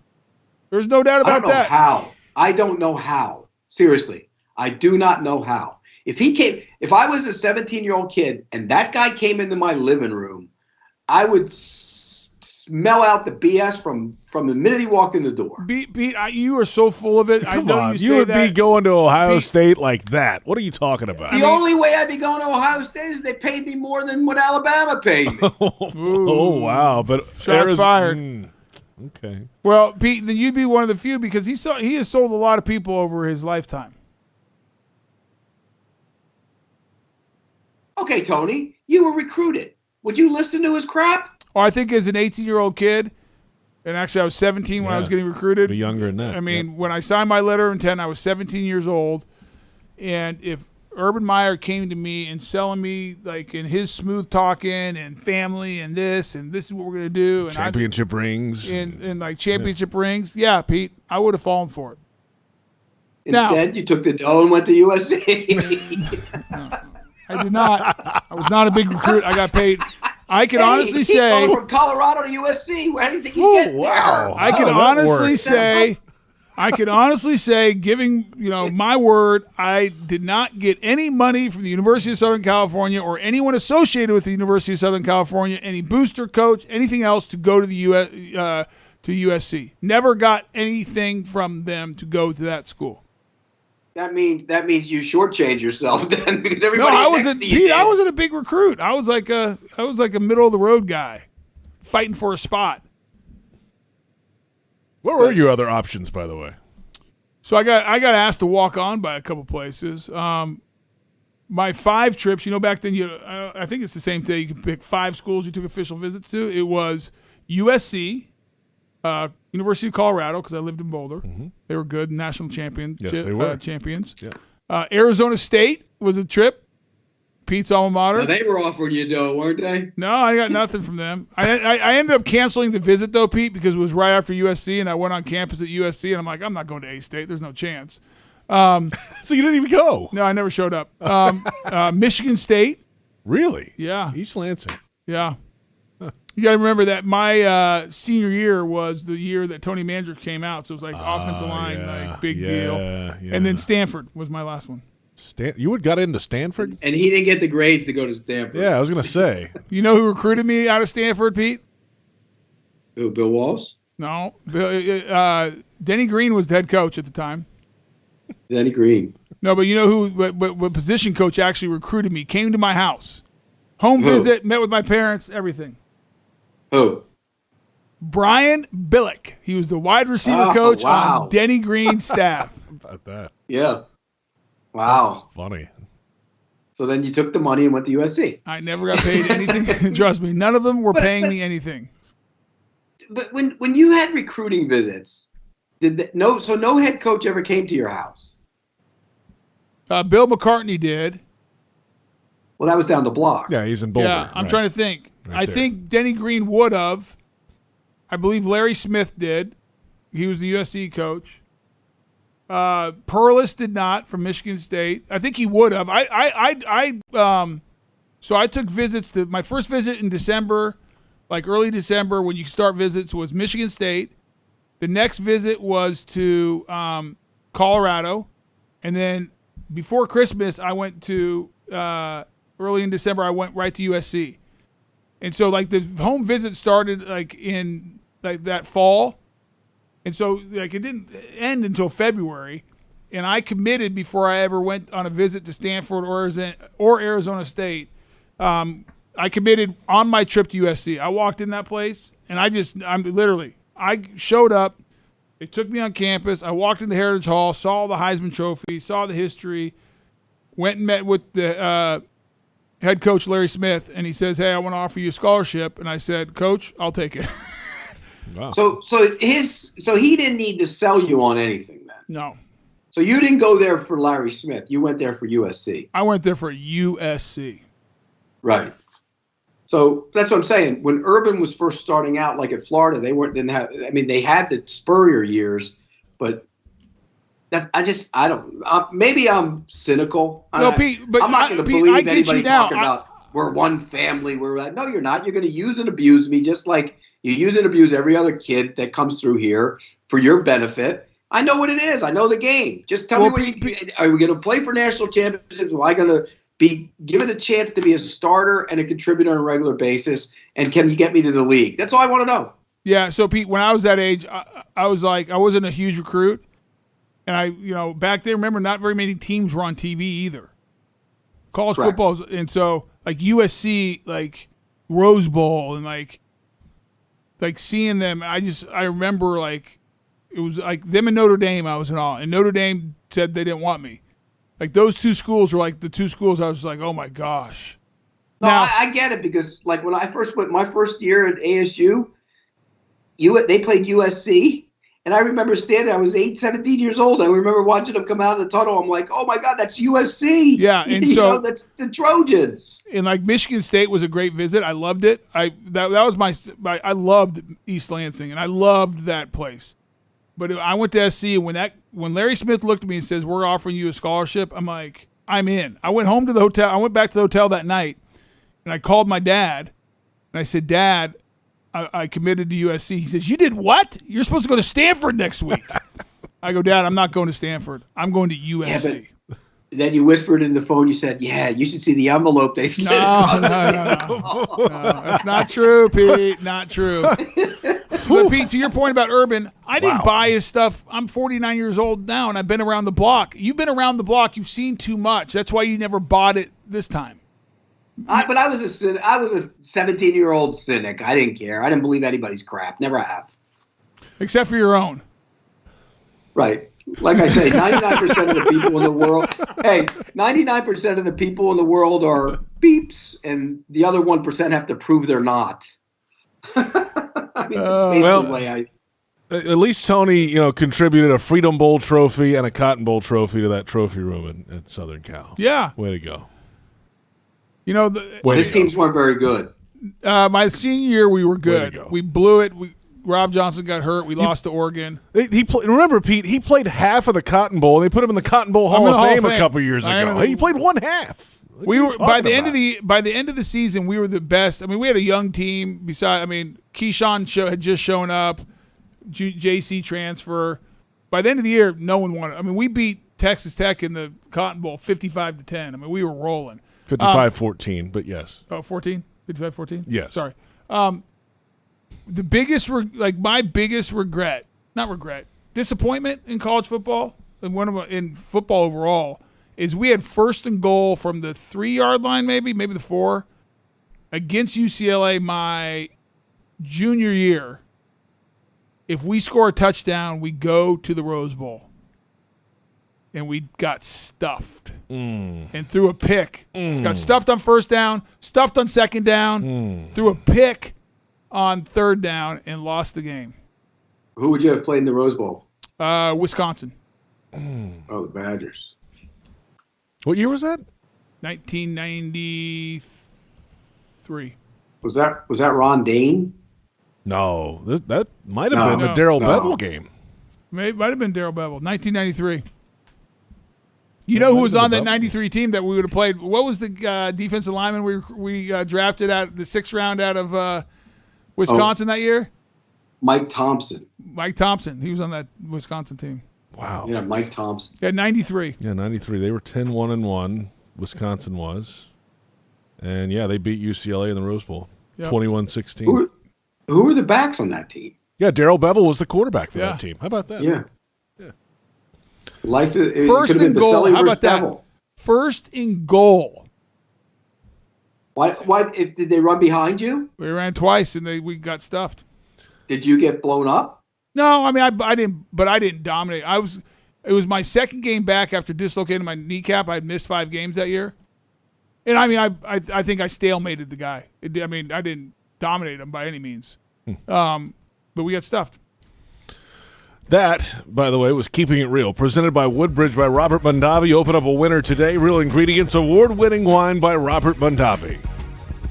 There's no doubt about that. I don't know how. Seriously, I do not know how. If I was a 17-year-old kid and that guy came into my living room, I would smell out the BS from the minute he walked in the door. Pete, you are so full of it. Come on, you would be going to Ohio State like that. What are you talking about? The only way I'd be going to Ohio State is if they paid me more than what Alabama paid me. Oh, wow. But shots fired. Okay. Well, Pete, then you'd be one of the few because he has sold a lot of people over his lifetime. Okay, Tony, you were recruited. Would you listen to his crap? Oh, I think as an 18-year-old kid, and actually I was 17 when I was getting recruited. Be younger than that. I mean, when I signed my letter of intent, I was 17 years old. And if Urban Meyer came to me and selling me, like, in his smooth talking and family and this is what we're going to do. And championship rings. And like championship rings. Yeah, Pete, I would have fallen for it. Instead, you took the dough and went to USC. I did not. I was not a big recruit. I got paid. I can honestly say from Colorado to USC. Where do you think he's getting there? I can honestly say, giving my word, I did not get any money from the University of Southern California or anyone associated with the University of Southern California, any booster coach, anything else to go to the to USC. Never got anything from them to go to that school. That means you shortchange yourself then, because everybody. No, I wasn't a big recruit. I was like a middle of the road guy, fighting for a spot. What were your other options, by the way? So I got asked to walk on by a couple places. My 5 trips, back then I think it's the same day. You can pick 5 schools you took official visits to. It was USC. University of Colorado, because I lived in Boulder. Mm-hmm. They were good, national champions. Yes, they were. Champions. Yeah. Arizona State was a trip. Pete's alma mater. Now, they were offering you dough, weren't they? No, I got nothing from them. I ended up canceling the visit, though, Pete, because it was right after USC, and I went on campus at USC, and I'm like, I'm not going to A-State. There's no chance. So you didn't even go? No, I never showed up. Michigan State. Really? Yeah. East Lansing. Yeah. You got to remember that my senior year was the year that Tony Mandrick came out, so it was like offensive line, like big deal. Yeah. And then Stanford was my last one. You got into Stanford? And he didn't get the grades to go to Stanford. Yeah, I was going to say. You know who recruited me out of Stanford, Pete? Who, Bill Walsh? No. Denny Green was the head coach at the time. Denny Green. No, but you know who, what position coach actually recruited me, came to my house. Home visit, met with my parents, everything. Who? Brian Billick. He was the wide receiver coach on Denny Green's staff. How about that? Yeah. Wow. Funny. So then you took the money and went to USC. I never got paid anything. Trust me, none of them were paying me anything. But when you had recruiting visits, no head coach ever came to your house? Bill McCartney did. Well, that was down the block. Yeah, he's in Boulder. Yeah, I'm trying to think. Right I there. think Denny Green would have. I believe Larry Smith did. He was the USC coach. Perlis did not from Michigan State. I think he would have. So I took visits to my first visit in December, like early December when you start visits, was Michigan State. The next visit was to Colorado, and then before Christmas I went to early in December I went right to USC. And so like the home visit started like in like that fall. And so like it didn't end until February. And I committed before I ever went on a visit to Stanford or Arizona State. I committed on my trip to USC. I walked in that place and I showed up. They took me on campus. I walked into Heritage Hall, saw the Heisman Trophy, saw the history, went and met with the head coach, Larry Smith, and he says, "Hey, I want to offer you a scholarship." And I said, "Coach, I'll take it." Wow. So he didn't need to sell you on anything then? No. So you didn't go there for Larry Smith. You went there for USC. I went there for USC. Right. So that's what I'm saying. When Urban was first starting out, like at Florida, they had the Spurrier years, but maybe I'm cynical. No, Pete, but I'm not going to Pete, believe anybody talking about we're one family. No, you're not. You're going to use and abuse me just like you use and abuse every other kid that comes through here for your benefit. I know what it is. I know the game. Just tell me are we going to play for national championships? Am I going to be given a chance to be a starter and a contributor on a regular basis? And can you get me to the league? That's all I want to know. Yeah. So Pete, when I was that age, I was like, I wasn't a huge recruit. And back then, remember, not very many teams were on TV either. College football, and so like USC, like Rose Bowl, and like seeing them, I remember like it was like them and Notre Dame. I was in awe, and Notre Dame said they didn't want me. Like those two schools were like the two schools I was like, oh my gosh. No, I get it because like when I first went my first year at ASU, they played USC. And I remember standing, I was 17 years old. I remember watching them come out of the tunnel. I'm like, oh my God, that's USC. Yeah. And so that's the Trojans. And like Michigan State was a great visit. I loved it. That was I loved East Lansing and I loved that place. But I went to SC and when Larry Smith looked at me and says, we're offering you a scholarship, I'm like, I'm in. I went home to the hotel. I went back to the hotel that night and I called my dad and I said, Dad, I committed to USC. He says, you did what? You're supposed to go to Stanford next week. I go, Dad, I'm not going to Stanford. I'm going to USC. Yeah, then you whispered in the phone, you said, yeah, you should see the envelope they slid. No, that's not true, Pete. Not true. But Pete, to your point about Urban, I didn't buy his stuff. I'm 49 years old now, and I've been around the block. You've been around the block. You've seen too much. That's why you never bought it this time. But I was a 17-year-old cynic. I didn't care. I didn't believe anybody's crap. Never have. Except for your own. Right. Like I say, 99% of the people in the world. Hey, 99% of the people in the world are beeps, and the other 1% have to prove they're not. I mean, that's basically the way I. At least Tony, contributed a Freedom Bowl trophy and a Cotton Bowl trophy to that trophy room at Southern Cal. Yeah. Way to go. His teams weren't very good. My senior year, we were good. We blew it. Rob Johnson got hurt. We lost to Oregon. Remember, Pete, he played half of the Cotton Bowl. They put him in the Cotton Bowl Hall of Fame a couple years ago. He played one half. We were by the end of the season, we were the best. I mean, we had a young team. Keyshawn had just shown up. JC transfer. By the end of the year, no one wanted. I mean, we beat Texas Tech in the Cotton Bowl 55-10. I mean, we were rolling. 55-14, but yes. Oh, 14? 55-14? Yes. Sorry. The biggest, my biggest disappointment in college football, and in football overall, is we had first and goal from the 3-yard line, maybe the 4, against UCLA my junior year, if we score a touchdown, we go to the Rose Bowl. And we got stuffed and threw a pick. Got stuffed on first down, stuffed on second down, threw a pick on third down, and lost the game. Who would you have played in the Rose Bowl? Wisconsin. Oh, the Badgers. What year was that? 1993. Was that Ron Dane? No, that might have been the Darrell Bevel game. Might have been Darrell Bevel. 1993. You know who was on that 93 team that we would have played? What was the defensive lineman we drafted at the 6th round out of Wisconsin that year? Mike Thompson. Mike Thompson. He was on that Wisconsin team. Wow. Yeah, Mike Thompson. Yeah, 93. Yeah, 93. They were 10-1-1. Wisconsin was. And, yeah, they beat UCLA in the Rose Bowl. Yep. 21-16. Who were the backs on that team? Yeah, Darrell Bevel was the quarterback for that team. How about that? Yeah. Yeah. First in goal. How about that? Bevel. First in goal. Why did they run behind you? We ran twice, and we got stuffed. Did you get blown up? No, I mean I didn't, but I didn't dominate. It was my second game back after dislocating my kneecap. I'd missed 5 games that year, and I mean I think I stalemated the guy. I didn't dominate him by any means, but we got stuffed. That, by the way, was Keeping It Real, presented by Woodbridge by Robert Mondavi. Open up a winner today. Real Ingredients, award-winning wine by Robert Mondavi.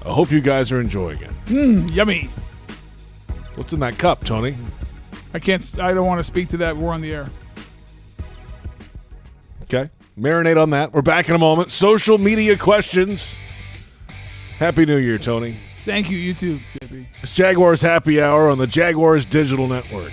I hope you guys are enjoying it. Yummy. What's in that cup, Tony? I don't want to speak to that. We're on the air. Okay. Marinate on that. We're back in a moment. Social media questions. Happy New Year, Tony. Thank you. You too, JP. It's Jaguars Happy Hour on the Jaguars Digital Network.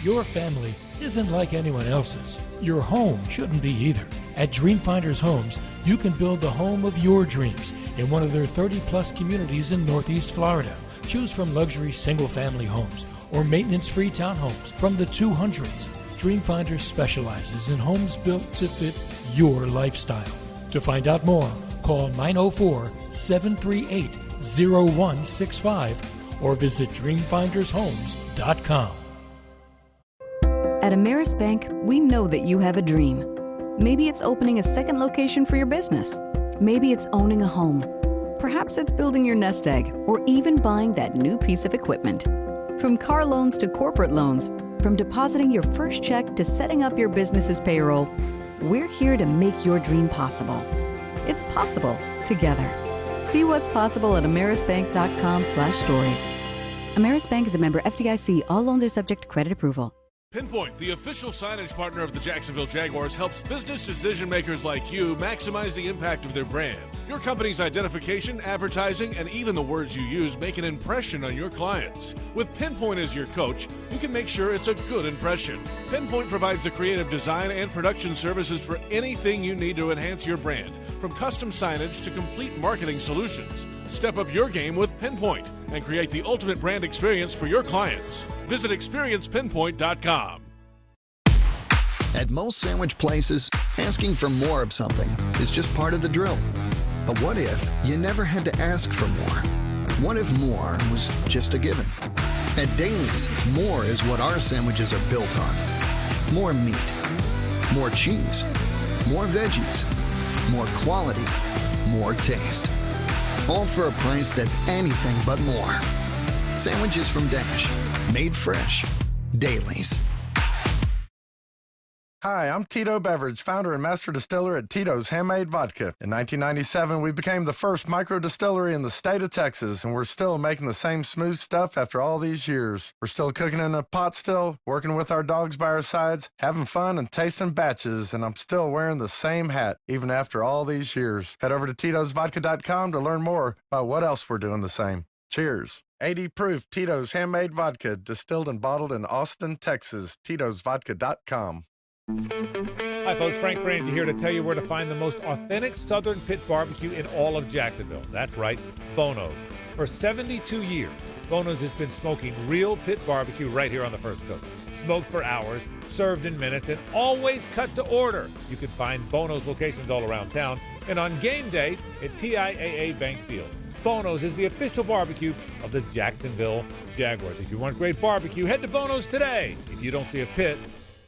Your family isn't like anyone else's. Your home shouldn't be either. At Dreamfinders Homes, you can build the home of your dreams in one of their 30-plus communities in Northeast Florida. Choose from luxury single-family homes or maintenance-free townhomes from the 200s. Dreamfinders specializes in homes built to fit your lifestyle. To find out more, call 904-738-0165 or visit dreamfindershomes.com. At Ameris Bank, we know that you have a dream. Maybe it's opening a second location for your business. Maybe it's owning a home. Perhaps it's building your nest egg or even buying that new piece of equipment. From car loans to corporate loans, from depositing your first check to setting up your business's payroll, we're here to make your dream possible. It's possible together. See what's possible at amerisbank.com/stories. Ameris Bank is a member FDIC. All loans are subject to credit approval. Pinpoint, the official signage partner of the Jacksonville Jaguars, helps business decision makers like you maximize the impact of their brand. Your company's identification, advertising, and even the words you use make an impression on your clients. With Pinpoint as your coach, you can make sure it's a good impression. Pinpoint provides the creative design and production services for anything you need to enhance your brand, from custom signage to complete marketing solutions. Step up your game with Pinpoint and create the ultimate brand experience for your clients. Visit experiencepinpoint.com. At most sandwich places, asking for more of something is just part of the drill. But what if you never had to ask for more? What if more was just a given? At Daly's, more is what our sandwiches are built on. More meat, more cheese, more veggies, more quality, more taste. All for a price that's anything but more. Sandwiches from Dash, made fresh. Daly's. Hi, I'm Tito Beverage, founder and master distiller at Tito's Handmade Vodka. In 1997, we became the first micro distillery in the state of Texas, and we're still making the same smooth stuff after all these years. We're still cooking in a pot still, working with our dogs by our sides, having fun and tasting batches, and I'm still wearing the same hat, even after all these years. Head over to Tito'sVodka.com to learn more about what else we're doing the same. Cheers. 80 proof Tito's Handmade Vodka, distilled and bottled in Austin, Texas. Tito'sVodka.com. Hi folks, Frank Frangie here to tell you where to find the most authentic Southern Pit barbecue in all of Jacksonville. That's right, Bono's. For 72 years, Bono's has been smoking real pit barbecue right here on the First Coast. Smoked for hours, served in minutes, and always cut to order. You can find Bono's locations all around town, and on game day at TIAA Bank Field. Bono's is the official barbecue of the Jacksonville Jaguars. If you want great barbecue, head to Bono's today. If you don't see a pit,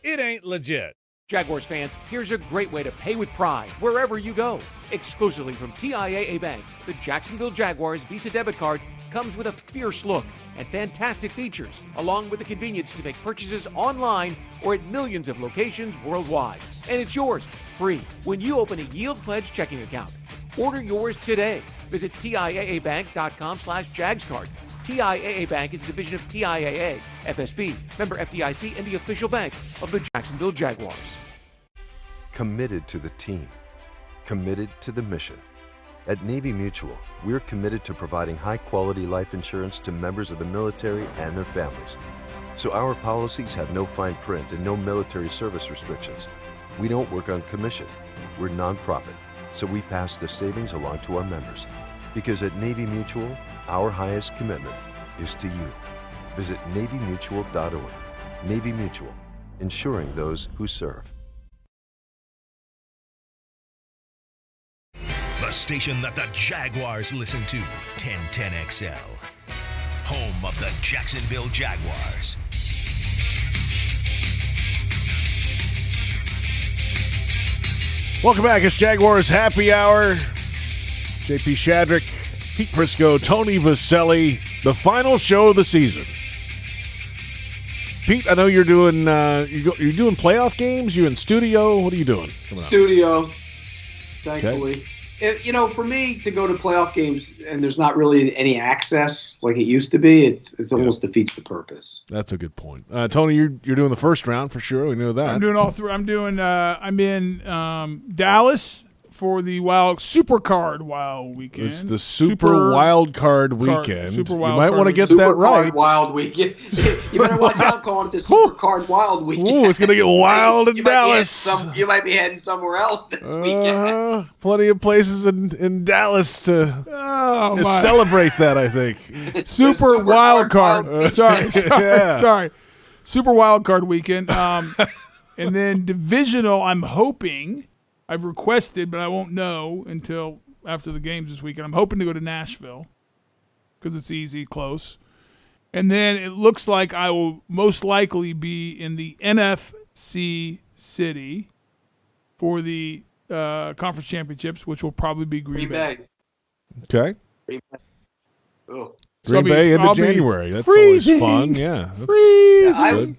it ain't legit. Jaguars fans, here's a great way to pay with pride wherever you go. Exclusively from TIAA Bank, the Jacksonville Jaguars Visa debit card comes with a fierce look and fantastic features, along with the convenience to make purchases online or at millions of locations worldwide. And it's yours, free, when you open a Yield Pledge checking account. Order yours today. Visit TIAABank.com/JagsCard. TIAA Bank is a division of TIAA, FSB, member FDIC, and the official bank of the Jacksonville Jaguars. Committed to the team. Committed to the mission. At Navy Mutual, we're committed to providing high-quality life insurance to members of the military and their families. So our policies have no fine print and no military service restrictions. We don't work on commission. We're nonprofit, so we pass the savings along to our members. Because at Navy Mutual, our highest commitment is to you. Visit NavyMutual.org. Navy Mutual, insuring those who serve. The station that the Jaguars listen to, 1010XL. Home of the Jacksonville Jaguars. Welcome back. It's Jaguars Happy Hour. JP Shadrick, Pete Prisco, Tony Boselli. The final show of the season. Pete, I know you're doing you're doing playoff games. You in studio? What are you doing? Studio, thankfully. Okay. You know, for me to go to playoff games and there's not really any access like it used to be, it almost defeats the purpose. That's a good point. Tony, you're doing the first round for sure. We know that. I'm doing all three. I'm in Dallas for the Super Card Wild Weekend. It's the Super Wild Card Weekend. Super Wild you might Card want to get Super that right. Card Wild Weekend. You better watch out calling it the Super Card Wild Weekend. Ooh, it's going to get wild in Dallas. You might be heading somewhere else this weekend. Plenty of places in Dallas to celebrate that, I think. Super Wild Card. Sorry. Yeah. Sorry. Super Wild Card Weekend. And then divisional, I'm hoping. I've requested, but I won't know until after the games this weekend. I'm hoping to go to Nashville because it's easy, close. And then it looks like I will most likely be in the NFC City for the conference championships, which will probably be Green Bay. Okay. Green Bay. Oh. Green Bay into January. That's always fun. Yeah.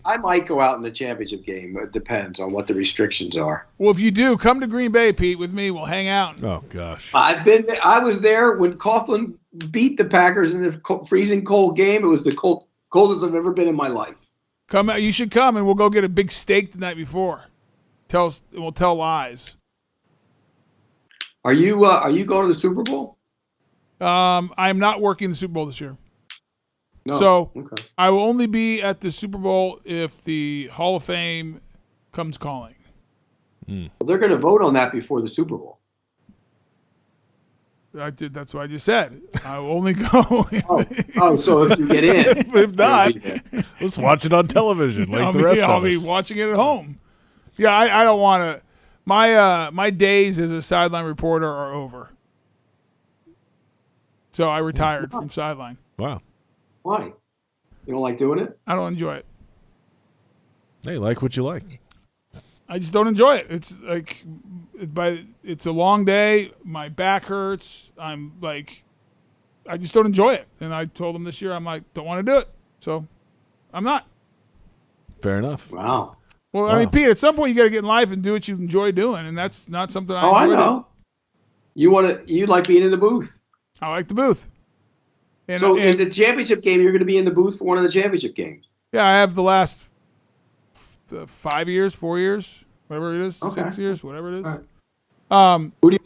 I might go out in the championship game. It depends on what the restrictions are. Well, if you do, come to Green Bay, Pete, with me. We'll hang out. Oh, gosh. I've been there. I was there when Coughlin beat the Packers in the freezing cold game. It was the coldest I've ever been in my life. Come out. You should come, and we'll go get a big steak the night before. We'll tell lies. Are you going to the Super Bowl? I'm not working the Super Bowl this year. No. So okay. I will only be at the Super Bowl if the Hall of Fame comes calling. Well, they're going to vote on that before the Super Bowl. That's what I just said. I will only go. So if you get in. If not, let's watch it on television like the rest of us. I'll be watching it at home. Yeah, I don't want to. My days as a sideline reporter are over. So I retired from sideline. Wow. Why? You don't like doing it? I don't enjoy it. Hey, like what you like. I just don't enjoy it. It's like, it's a long day. My back hurts. I just don't enjoy it. And I told them this year, I'm like, don't want to do it. So I'm not. Fair enough. Wow. Well, I mean, Pete, at some point you got to get in life and do what you enjoy doing. And that's not something I enjoy. I know. You like being in the booth. I like the booth. And, so in the championship game, you're going to be in the booth for one of the championship games. Yeah, I have the last 5 years, 4 years, whatever it is, Okay. 6 years, whatever it is. Right. Who do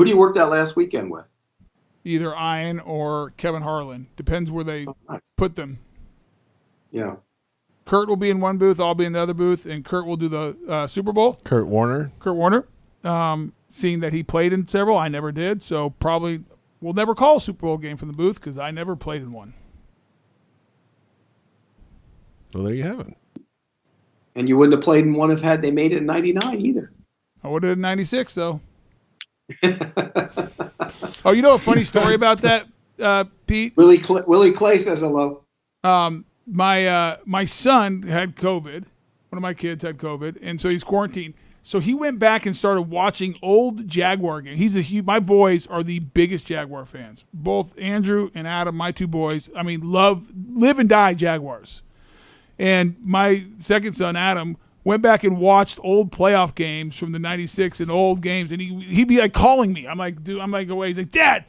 you work that last weekend with? Either Ian or Kevin Harlan. Depends where they put them. Yeah. Kurt will be in one booth, I'll be in the other booth, and Kurt will do the Super Bowl. Kurt Warner. Seeing that he played in several, I never did, so probably we'll never call a Super Bowl game from the booth because I never played in one. Well, there you have it. And you wouldn't have played in one if they made it in '99 either. I would have in '96 though. Oh, you know a funny story about that, Pete? Willie Clay says hello. My son had COVID. One of my kids had COVID, and so he's quarantined. So he went back and started watching old Jaguar games. My boys are the biggest Jaguar fans. Both Andrew and Adam, my two boys, I mean, live and die Jaguars. And my second son, Adam, went back and watched old playoff games from the 96 and old games, and he'd be like calling me. I'm like, dude, away. He's like, Dad,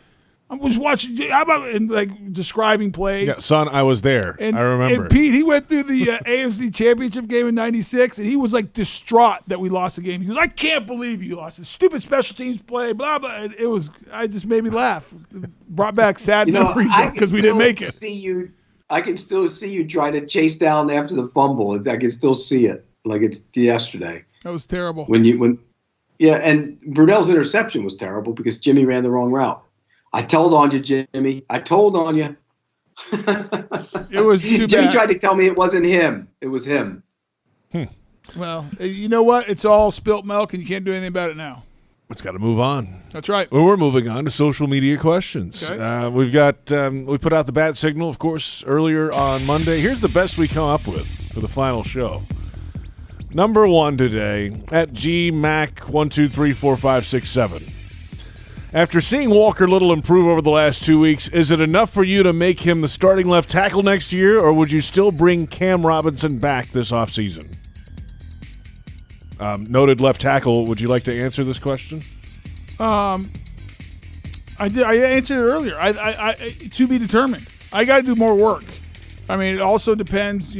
I was watching, and like describing plays. Yeah, son, I was there. I remember. And Pete, he went through the AFC Championship game in '96, and he was like distraught that we lost the game. He goes, "I can't believe you lost. The stupid special teams play, blah blah." And I just made me laugh. It brought back sad memories because we didn't make it. I can still see you trying to chase down after the fumble. I can still see it like it's yesterday. That was terrible. Yeah, and Brunell's interception was terrible because Jimmy ran the wrong route. I told on you, Jimmy. I told on you. It was too Jimmy bad. tried to tell me it wasn't him. It was him. Well, you know what? It's all spilt milk, and you can't do anything about it now. It's got to move on. That's right. Well, we're moving on to social media questions. Okay. We've got we put out the bat signal, of course, earlier on Monday. Here's the best we come up with for the final show. Number one today at GMac12345667. After seeing Walker Little improve over the last 2 weeks, is it enough for you to make him the starting left tackle next year, or would you still bring Cam Robinson back this offseason? Noted left tackle, would you like to answer this question? I answered it earlier. I to be determined. I got to do more work. I mean, it also depends,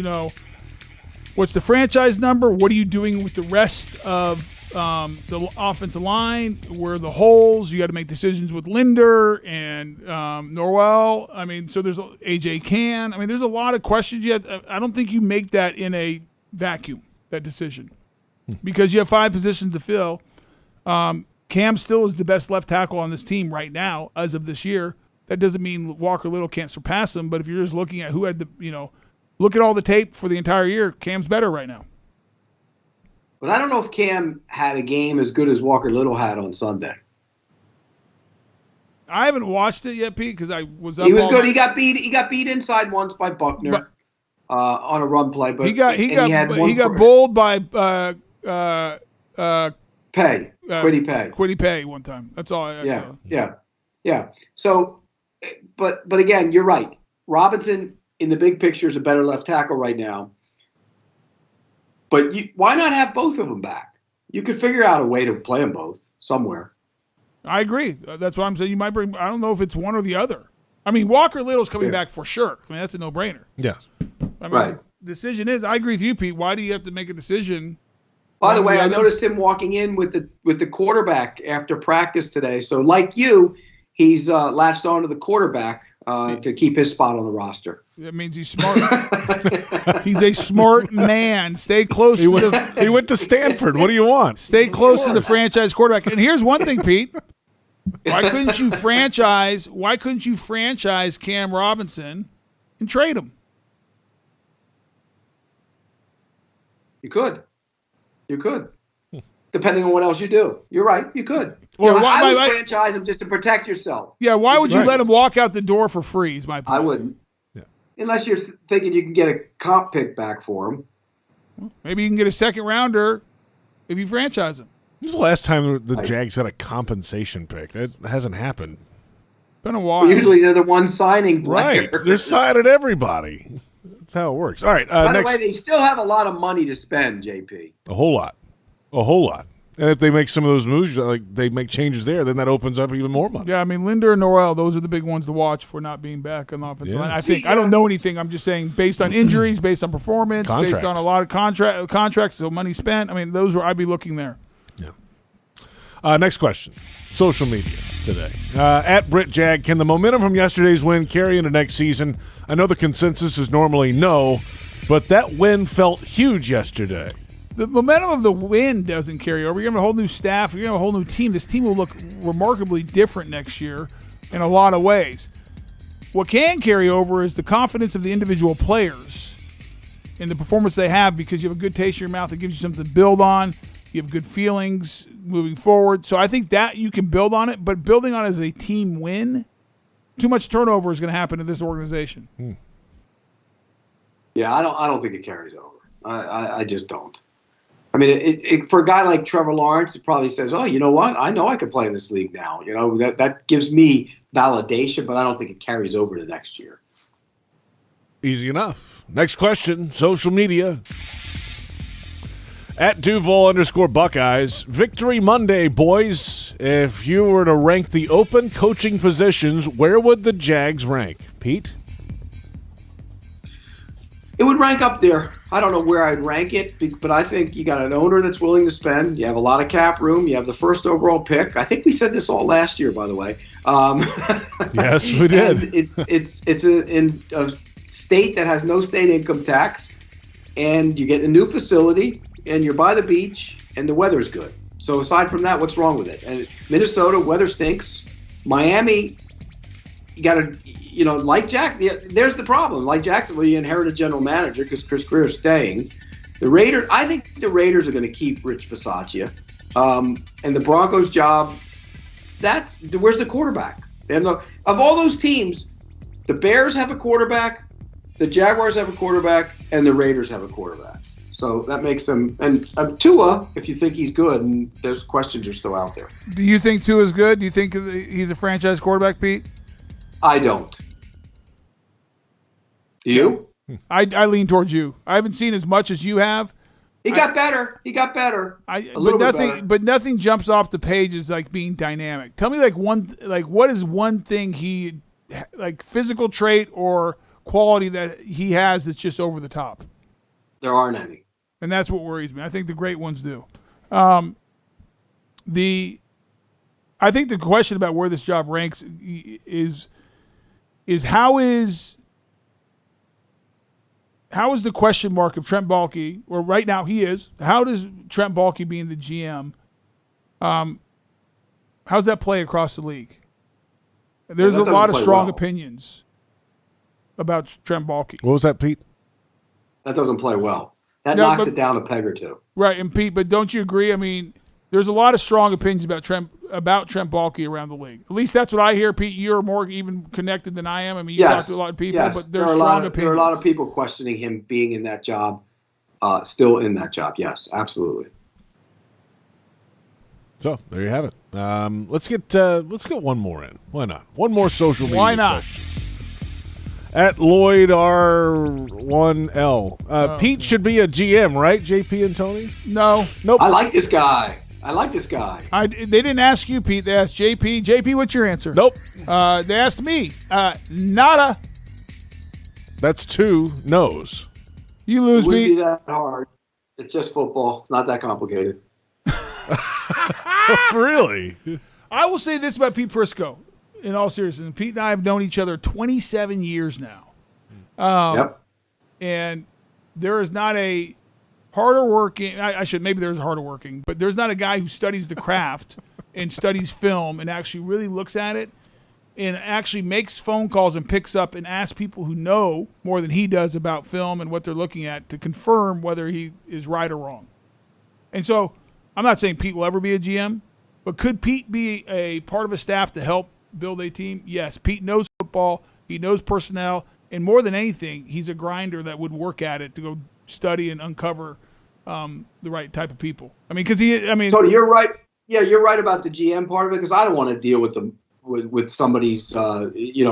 what's the franchise number? What are you doing with the rest of the offensive line? Where are the holes? You got to make decisions with Linder and Norwell. I mean, so there's AJ Can. I mean, there's a lot of questions yet. I don't think you make that in a vacuum, that decision, because you have 5 positions to fill. Cam still is the best left tackle on this team right now as of this year. That doesn't mean Walker Little can't surpass him, but if you're just looking at who had the, look at all the tape for the entire year, Cam's better right now. But I don't know if Cam had a game as good as Walker Little had on Sunday. I haven't watched it yet, Pete, because I was up. He was good. He got beat inside once by Buckner on a run play. But he got bowled by Quiddy Pay one time. That's all. Yeah. So, but again, you're right. Robinson in the big picture is a better left tackle right now. But why not have both of them back? You could figure out a way to play them both somewhere. I agree. That's why I'm saying you might bring. I don't know if it's one or the other. I mean, Walker Little's coming back for sure. I mean, that's a no-brainer. Yes. I mean, the decision is. I agree with you, Pete. Why do you have to make a decision? By the way, I noticed him walking in with the quarterback after practice today. So, like you, he's latched onto the quarterback to keep his spot on the roster. That means he's smart. He's a smart man. Stay close. He went to Stanford. What do you want? Stay close to the franchise quarterback. And here's one thing, Pete. Why couldn't you franchise Cam Robinson and trade him? You could. Depending on what else you do. You're right. You could. Well, I would franchise him just to protect yourself. Yeah, why would you let him walk out the door for free is my point. I wouldn't. Yeah. Unless you're thinking you can get a comp pick back for him. Maybe you can get a second rounder if you franchise him. This is the last time the Jags had a compensation pick. That hasn't happened. Been a while. Well, usually they're the one signing player. Right. They're signing everybody. That's how it works. All right. By the way, they still have a lot of money to spend, JP. A whole lot. And if they make some of those moves, like they make changes there, then that opens up even more money. Yeah, I mean, Linder and Norwell, those are the big ones to watch for not being back on the offensive line. I don't know anything. I'm just saying based on injuries, based on performance, based on a lot of contracts, so money spent. I mean, I'd be looking there. Yeah. Next question. Social media today. At Brit Jag, can the momentum from yesterday's win carry into next season? I know the consensus is normally no, but that win felt huge yesterday. The momentum of the win doesn't carry over. You're going to have a whole new staff. You're going to have a whole new team. This team will look remarkably different next year in a lot of ways. What can carry over is the confidence of the individual players in the performance they have because you have a good taste in your mouth. It gives you something to build on. You have good feelings moving forward. So I think that you can build on it, but building on it as a team win, too much turnover is going to happen in this organization. Yeah, I don't think it carries over. I just don't. I mean, for a guy like Trevor Lawrence, it probably says, "Oh, you know what? I know I can play in this league now." You know, that gives me validation, but I don't think it carries over to next year. Easy enough. Next question, social media. At Duval_Buckeyes. Victory Monday, boys. If you were to rank the open coaching positions, where would the Jags rank? Pete? It would rank up there. I don't know where I'd rank it, but I think you got an owner that's willing to spend. You have a lot of cap room. You have the first overall pick. I think we said this all last year, by the way. Yes, we did. It's in a state that has no state income tax, and you get a new facility, and you're by the beach, and the weather's good. So aside from that, what's wrong with it? And Minnesota, weather stinks. Miami, you got to, like there's the problem. Like Jacksonville, you inherit a general manager because Chris Greer's staying. The Raiders, I think the Raiders are going to keep Rich Bisaccia. And the Broncos' job, where's the quarterback? Of all those teams, the Bears have a quarterback, the Jaguars have a quarterback, and the Raiders have a quarterback. So that makes them, and Tua, if you think he's good, and those questions are still out there. Do you think Tua is good? Do you think he's a franchise quarterback, Pete? I don't. Do you? I lean towards you. I haven't seen as much as you have. He got better. But nothing jumps off the page as like being dynamic. Tell me what is one thing he, like physical trait or quality that he has that's just over the top? There aren't any. And that's what worries me. I think the great ones do. I think the question about where this job ranks is how is the question mark of Trent Baalke, or right now he is, how does Trent Baalke being the GM, how's that play across the league? There's a lot of strong opinions about Trent Baalke. What was that, Pete? That doesn't play well. That knocks it down a peg or two. Right, and Pete, but don't you agree? I mean, there's a lot of strong opinions about Trent Baalke around the league. At least that's what I hear. Pete, you're more even connected than I am. I mean, you talk to a lot of people, but there's strong opinions. There are a lot of people questioning him being in that job, still in that job. Yes, absolutely. So there you have it. Let's get one more in. Why not? One more social media Why not? question. At Lloyd R1L. Pete should be a GM, right? JP and Tony? No. Nope. I like this guy. They didn't ask you, Pete. They asked JP. JP, what's your answer? Nope. They asked me. Nada. That's 2 no's. You lose, It wouldn't Pete. be that hard. It's just football. It's not that complicated. Really? I will say this about Pete Prisco. In all seriousness, Pete and I have known each other 27 years now. Yep. And there is not a harder working, maybe there's harder working, but there's not a guy who studies the craft and studies film and actually really looks at it and actually makes phone calls and picks up and asks people who know more than he does about film and what they're looking at to confirm whether he is right or wrong. And so I'm not saying Pete will ever be a GM, but could Pete be a part of a staff to help build a team? Yes. Pete knows football. He knows personnel. And more than anything, he's a grinder that would work at it to go study and uncover the right type of people. I mean, Tony, you're right. Yeah, you're right about the GM part of it, because I don't want to deal with with somebody's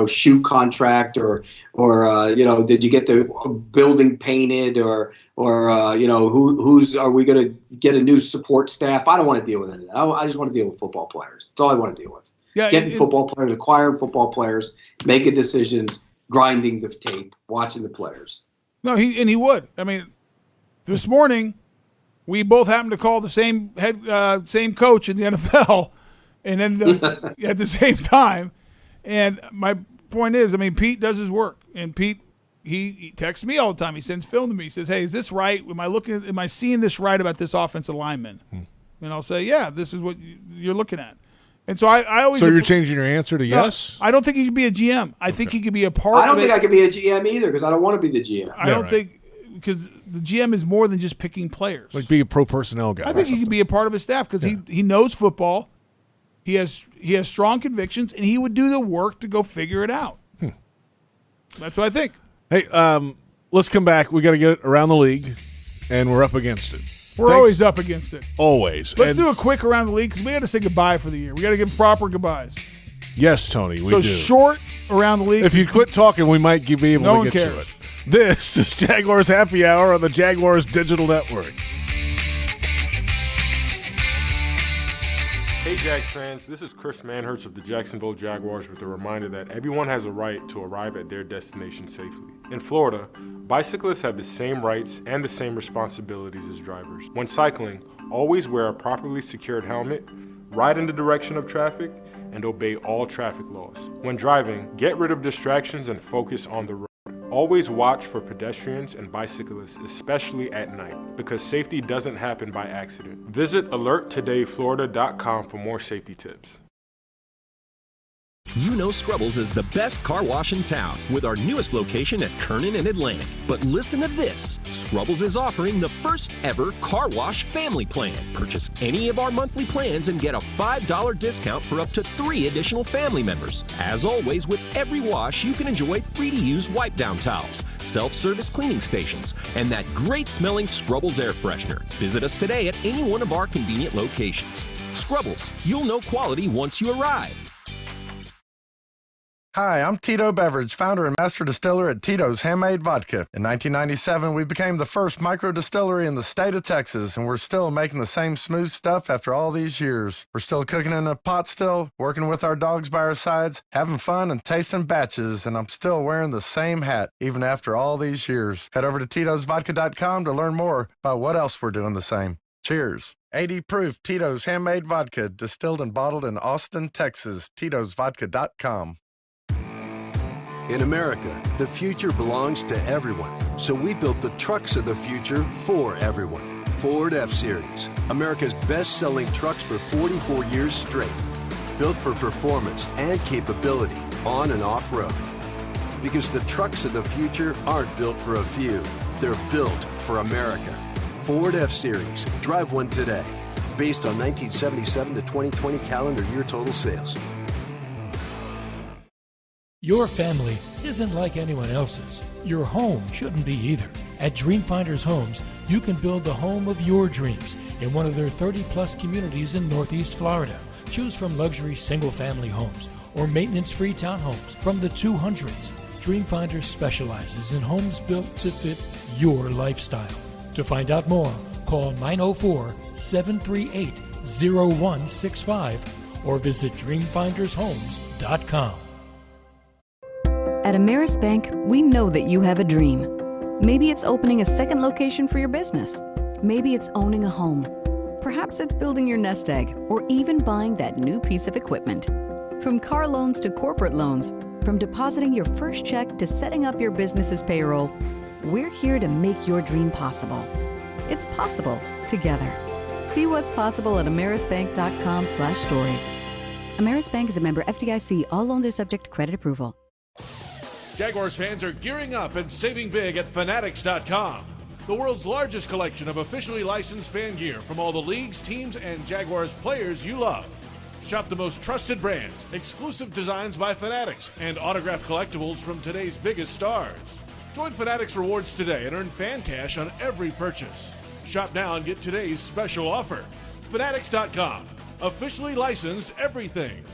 shoe contract or did you get the building painted or who's are we going to get a new support staff? I don't want to deal with any of that. I just want to deal with football players. That's all I want to deal with. Yeah, getting football players, acquiring football players, making decisions, grinding the tape, watching the players. No, he would. I mean, this morning we both happened to call the same same coach in the NFL, and ended up at the same time. And my point is, I mean, Pete does his work, and Pete he texts me all the time. He sends film to me. He says, "Hey, is this right? Am I seeing this right about this offensive lineman?" And I'll say, "Yeah, this is what you're looking at." And so I always. So you're changing your answer to yes? I don't think he could be a GM. I think he could be a part. I don't think I could be a GM either, because I don't want to be the GM. I don't think because the GM is more than just picking players. Like be a pro personnel guy. I think he can be a part of his staff because he knows football. He has strong convictions, and he would do the work to go figure it out. That's what I think. Hey, let's come back. We got to get it around the league, and we're up against it. We're always up against it. Always. Let's do a quick around the league because we got to say goodbye for the year. We got to give proper goodbyes. Yes, Tony, we do. Short around the league. If you quit talking, we might be able to get to it. This is Jaguars Happy Hour on the Jaguars Digital Network. Hey Jags fans, this is Chris Manhurst of the Jacksonville Jaguars with a reminder that everyone has a right to arrive at their destination safely. In Florida, bicyclists have the same rights and the same responsibilities as drivers. When cycling, always wear a properly secured helmet, ride in the direction of traffic, and obey all traffic laws. When driving, get rid of distractions and focus on the road. Always watch for pedestrians and bicyclists, especially at night, because safety doesn't happen by accident. Visit alerttodayflorida.com for more safety tips. You know Scrubbles is the best car wash in town with our newest location at Kernan and Atlantic. But listen to this. Scrubbles is offering the first ever car wash family plan. Purchase any of our monthly plans and get a $5 discount for up to 3 additional family members. As always, with every wash, you can enjoy free-to-use wipe-down towels, self-service cleaning stations, and that great-smelling Scrubbles air freshener. Visit us today at any one of our convenient locations. Scrubbles, you'll know quality once you arrive. Hi, I'm Tito Beverage, founder and master distiller at Tito's Handmade Vodka. In 1997, we became the first micro distillery in the state of Texas, and we're still making the same smooth stuff after all these years. We're still cooking in a pot still, working with our dogs by our sides, having fun and tasting batches, and I'm still wearing the same hat even after all these years. Head over to Tito'sVodka.com to learn more about what else we're doing the same. Cheers. 80 proof Tito's Handmade Vodka, distilled and bottled in Austin, Texas. Tito'sVodka.com. In America, the future belongs to everyone. So we built the trucks of the future for everyone. Ford F-Series, America's best-selling trucks for 44 years straight. Built for performance and capability on and off-road. Because the trucks of the future aren't built for a few. They're built for America. Ford F-Series. Drive one today. Based on 1977 to 2020 calendar year total sales. Your family isn't like anyone else's. Your home shouldn't be either. At Dreamfinders Homes, you can build the home of your dreams in one of their 30-plus communities in Northeast Florida. Choose from luxury single-family homes or maintenance-free townhomes from the 200s. Dreamfinders specializes in homes built to fit your lifestyle. To find out more, call 904-738-0165 or visit dreamfindershomes.com. At Ameris Bank, we know that you have a dream. Maybe it's opening a second location for your business. Maybe it's owning a home. Perhaps it's building your nest egg or even buying that new piece of equipment. From car loans to corporate loans, from depositing your first check to setting up your business's payroll, we're here to make your dream possible. It's possible together. See what's possible at amerisbank.com/stories. Ameris Bank is a member FDIC. All loans are subject to credit approval. Jaguars fans are gearing up and saving big at Fanatics.com. The world's largest collection of officially licensed fan gear from all the leagues, teams, and Jaguars players you love. Shop the most trusted brands, exclusive designs by Fanatics, and autographed collectibles from today's biggest stars. Join Fanatics Rewards today and earn fan cash on every purchase. Shop now and get today's special offer. Fanatics.com. Officially licensed everything.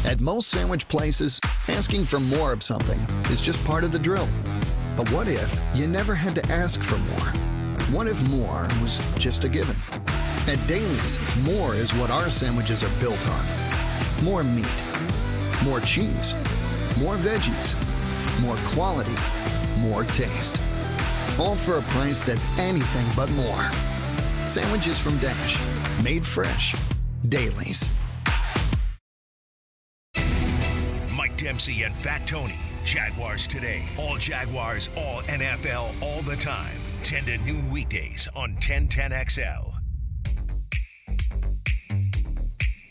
At most sandwich places, asking for more of something is just part of the drill. But what if you never had to ask for more? What if more was just a given? At Daly's, more is what our sandwiches are built on. More meat, more cheese, more veggies, more quality, more taste. All for a price that's anything but more. Sandwiches from Dash, made fresh. Daly's. Dempsey and Fat Tony. Jaguars Today. All Jaguars, all NFL, all the time. 10 to noon weekdays on 1010XL.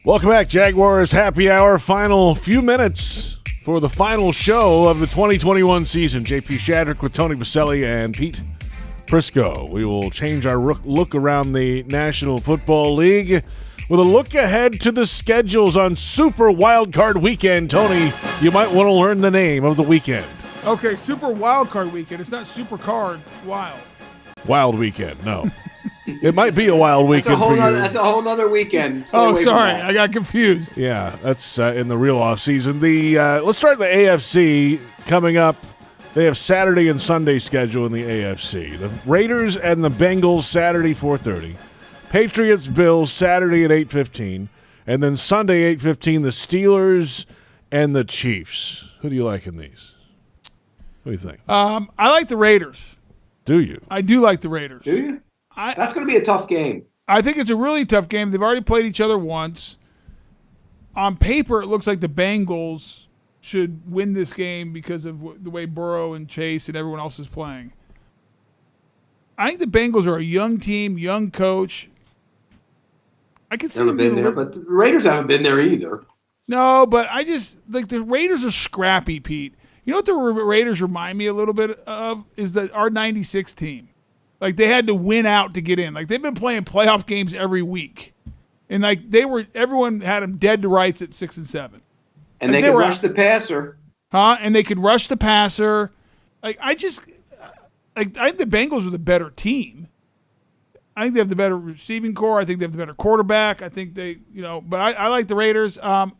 Welcome back, Jaguars Happy Hour. Final few minutes for the final show of the 2021 season. JP Shadrick with Tony Boselli and Pete Prisco. We will change our look around the National Football League with a look ahead to the schedules on Super Wildcard Weekend. Tony, you might want to learn the name of the weekend. Okay, Super Wildcard Weekend. It's not Super Card Wild. Wild Weekend, no. It might be a wild weekend for you. That's a whole nother weekend. Stay away from sorry. that. I got confused. Yeah, that's in the real offseason. Let's start the AFC coming up. They have Saturday and Sunday schedule in the AFC. The Raiders and the Bengals Saturday 4:30. Patriots Bills Saturday at 8:15. And then Sunday 8:15 the Steelers and the Chiefs. Who do you like in these? What do you think? I like the Raiders. Do you? I do like the Raiders. Do you? That's going to be a tough game. I think it's a really tough game. They've already played each other once. On paper, it looks like the Bengals should win this game because of the way Burrow and Chase and everyone else is playing. I think the Bengals are a young team, young coach. I can see Never been there, but the Raiders haven't been there either. No, but I just like the Raiders are scrappy, Pete. You know what the Raiders remind me a little bit of is that our '96 team. Like they had to win out to get in. Like they've been playing playoff games every week, and like everyone had them dead to rights at 6 and 7. And like they could rush the passer, And they could rush the passer. Like I think the Bengals are the better team. I think they have the better receiving core. I think they have the better quarterback. I think they, but I like the Raiders. I'm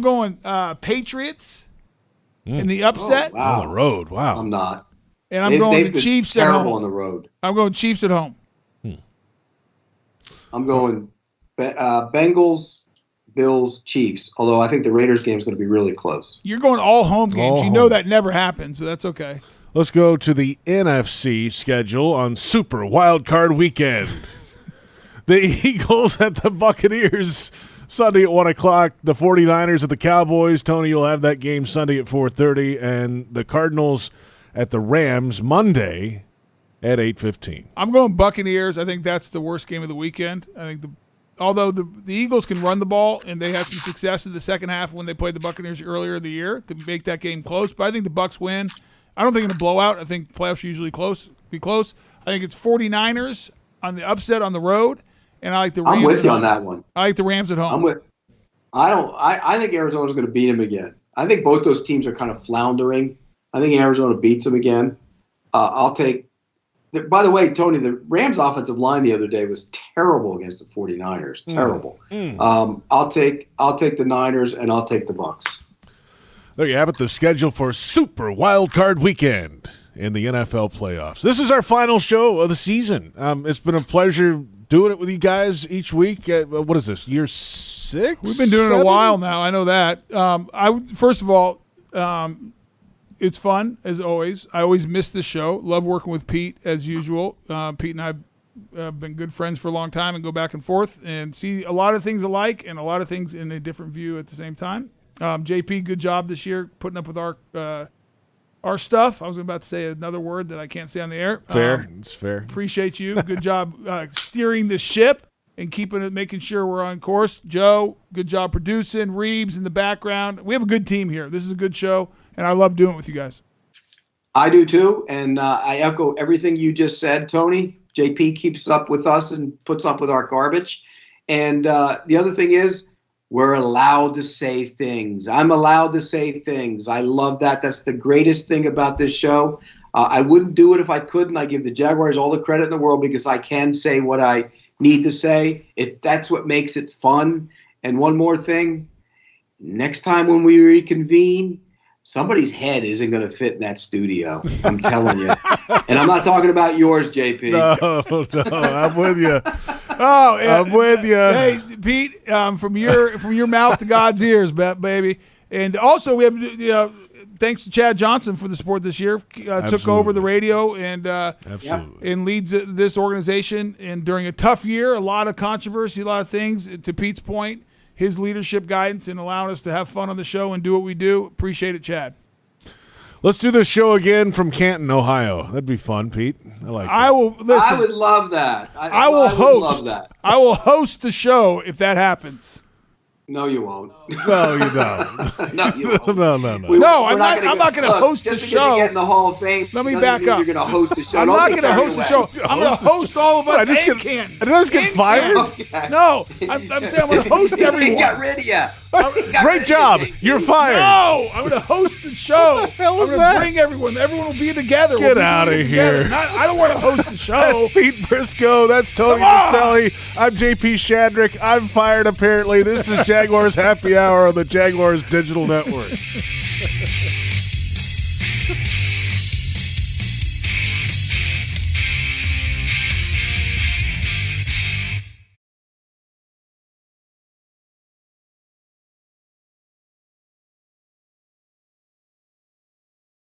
going Patriots in the upset. Oh, wow. On the road. Wow. I'm not. And I'm going the Chiefs at home. Terrible on the road. I'm going Chiefs at home. I'm going Bengals, Bills, Chiefs. Although I think the Raiders game is going to be really close. You're going all home games. You know that never happens, but that's okay. Let's go to the NFC schedule on Super Wildcard Weekend. The Eagles at the Buccaneers Sunday at 1 o'clock. The 49ers at the Cowboys. Tony, you'll have that game Sunday at 4:30. And the Cardinals at the Rams Monday at 8:15. I'm going Buccaneers. I think that's the worst game of the weekend. I think although the Eagles can run the ball and they had some success in the second half when they played the Buccaneers earlier in the year to make that game close, but I think the Bucs win. I don't think in a blowout. I think playoffs are usually be close. I think it's 49ers on the upset on the road, and I like the Rams. I'm with you on that one. I like the Rams at home. I think Arizona's going to beat them again. I think both those teams are kind of floundering. I think Arizona beats them again. I'll take. By the way, Tony, the Rams' offensive line the other day was terrible against the 49ers. Terrible. I'll take the Niners and I'll take the Bucs. There you have it, the schedule for Super Wildcard Weekend in the NFL playoffs. This is our final show of the season. It's been a pleasure doing it with you guys each week. What is this, year 6? We've been doing it a while now. I know that. First of all, it's fun, as always. I always miss the show. Love working with Pete, as usual. Pete and I have been good friends for a long time and go back and forth and see a lot of things alike and a lot of things in a different view at the same time. JP, good job this year putting up with our stuff. I was about to say another word that I can't say on the air. Fair. It's fair. Appreciate you. Good job steering the ship and making sure we're on course. Joe, good job producing. Reeves in the background. We have a good team here. This is a good show, and I love doing it with you guys. I do too, and I echo everything you just said, Tony. JP keeps up with us and puts up with our garbage. And the other thing is, we're allowed to say things. I'm allowed to say things. I love that. That's the greatest thing about this show. I wouldn't do it if I couldn't. I give the Jaguars all the credit in the world because I can say what I need to say. That's what makes it fun. And one more thing. Next time when we reconvene, somebody's head isn't going to fit in that studio. I'm telling you. And I'm not talking about yours, JP. No, I'm with you. Oh, I'm with you. Hey, Pete, from your mouth to God's ears, baby. And also, we have thanks to Chad Johnson for the support this year. Took over the radio and leads this organization. And during a tough year, a lot of controversy, a lot of things. To Pete's point, his leadership guidance and allowing us to have fun on the show and do what we do. Appreciate it, Chad. Let's do this show again from Canton, Ohio. That'd be fun, Pete. I like that. I would love that. I will host. Love that. I will host the show if that happens. No, you won't. No, you don't. No, you won't. No. I'm not going to host the just show. Just get in the Hall of Fame. Let me back up. You're going to host the show. I'm Don't not get going to carried host the away. show. I'm going to host all of us. Did I just get fired? No, I'm saying I'm going to host everyone. He got rid of you. Great job. You're fired. No, I'm going to host the show. What the hell I'm is going that? to bring everyone. Everyone will be together. Get out of here. I don't want to host the show. That's Pete Prisco. That's Tony Boselli. I'm JP Shadrick. I'm fired, apparently. This is Jaguars Happy Hour on the Jaguars Digital Network.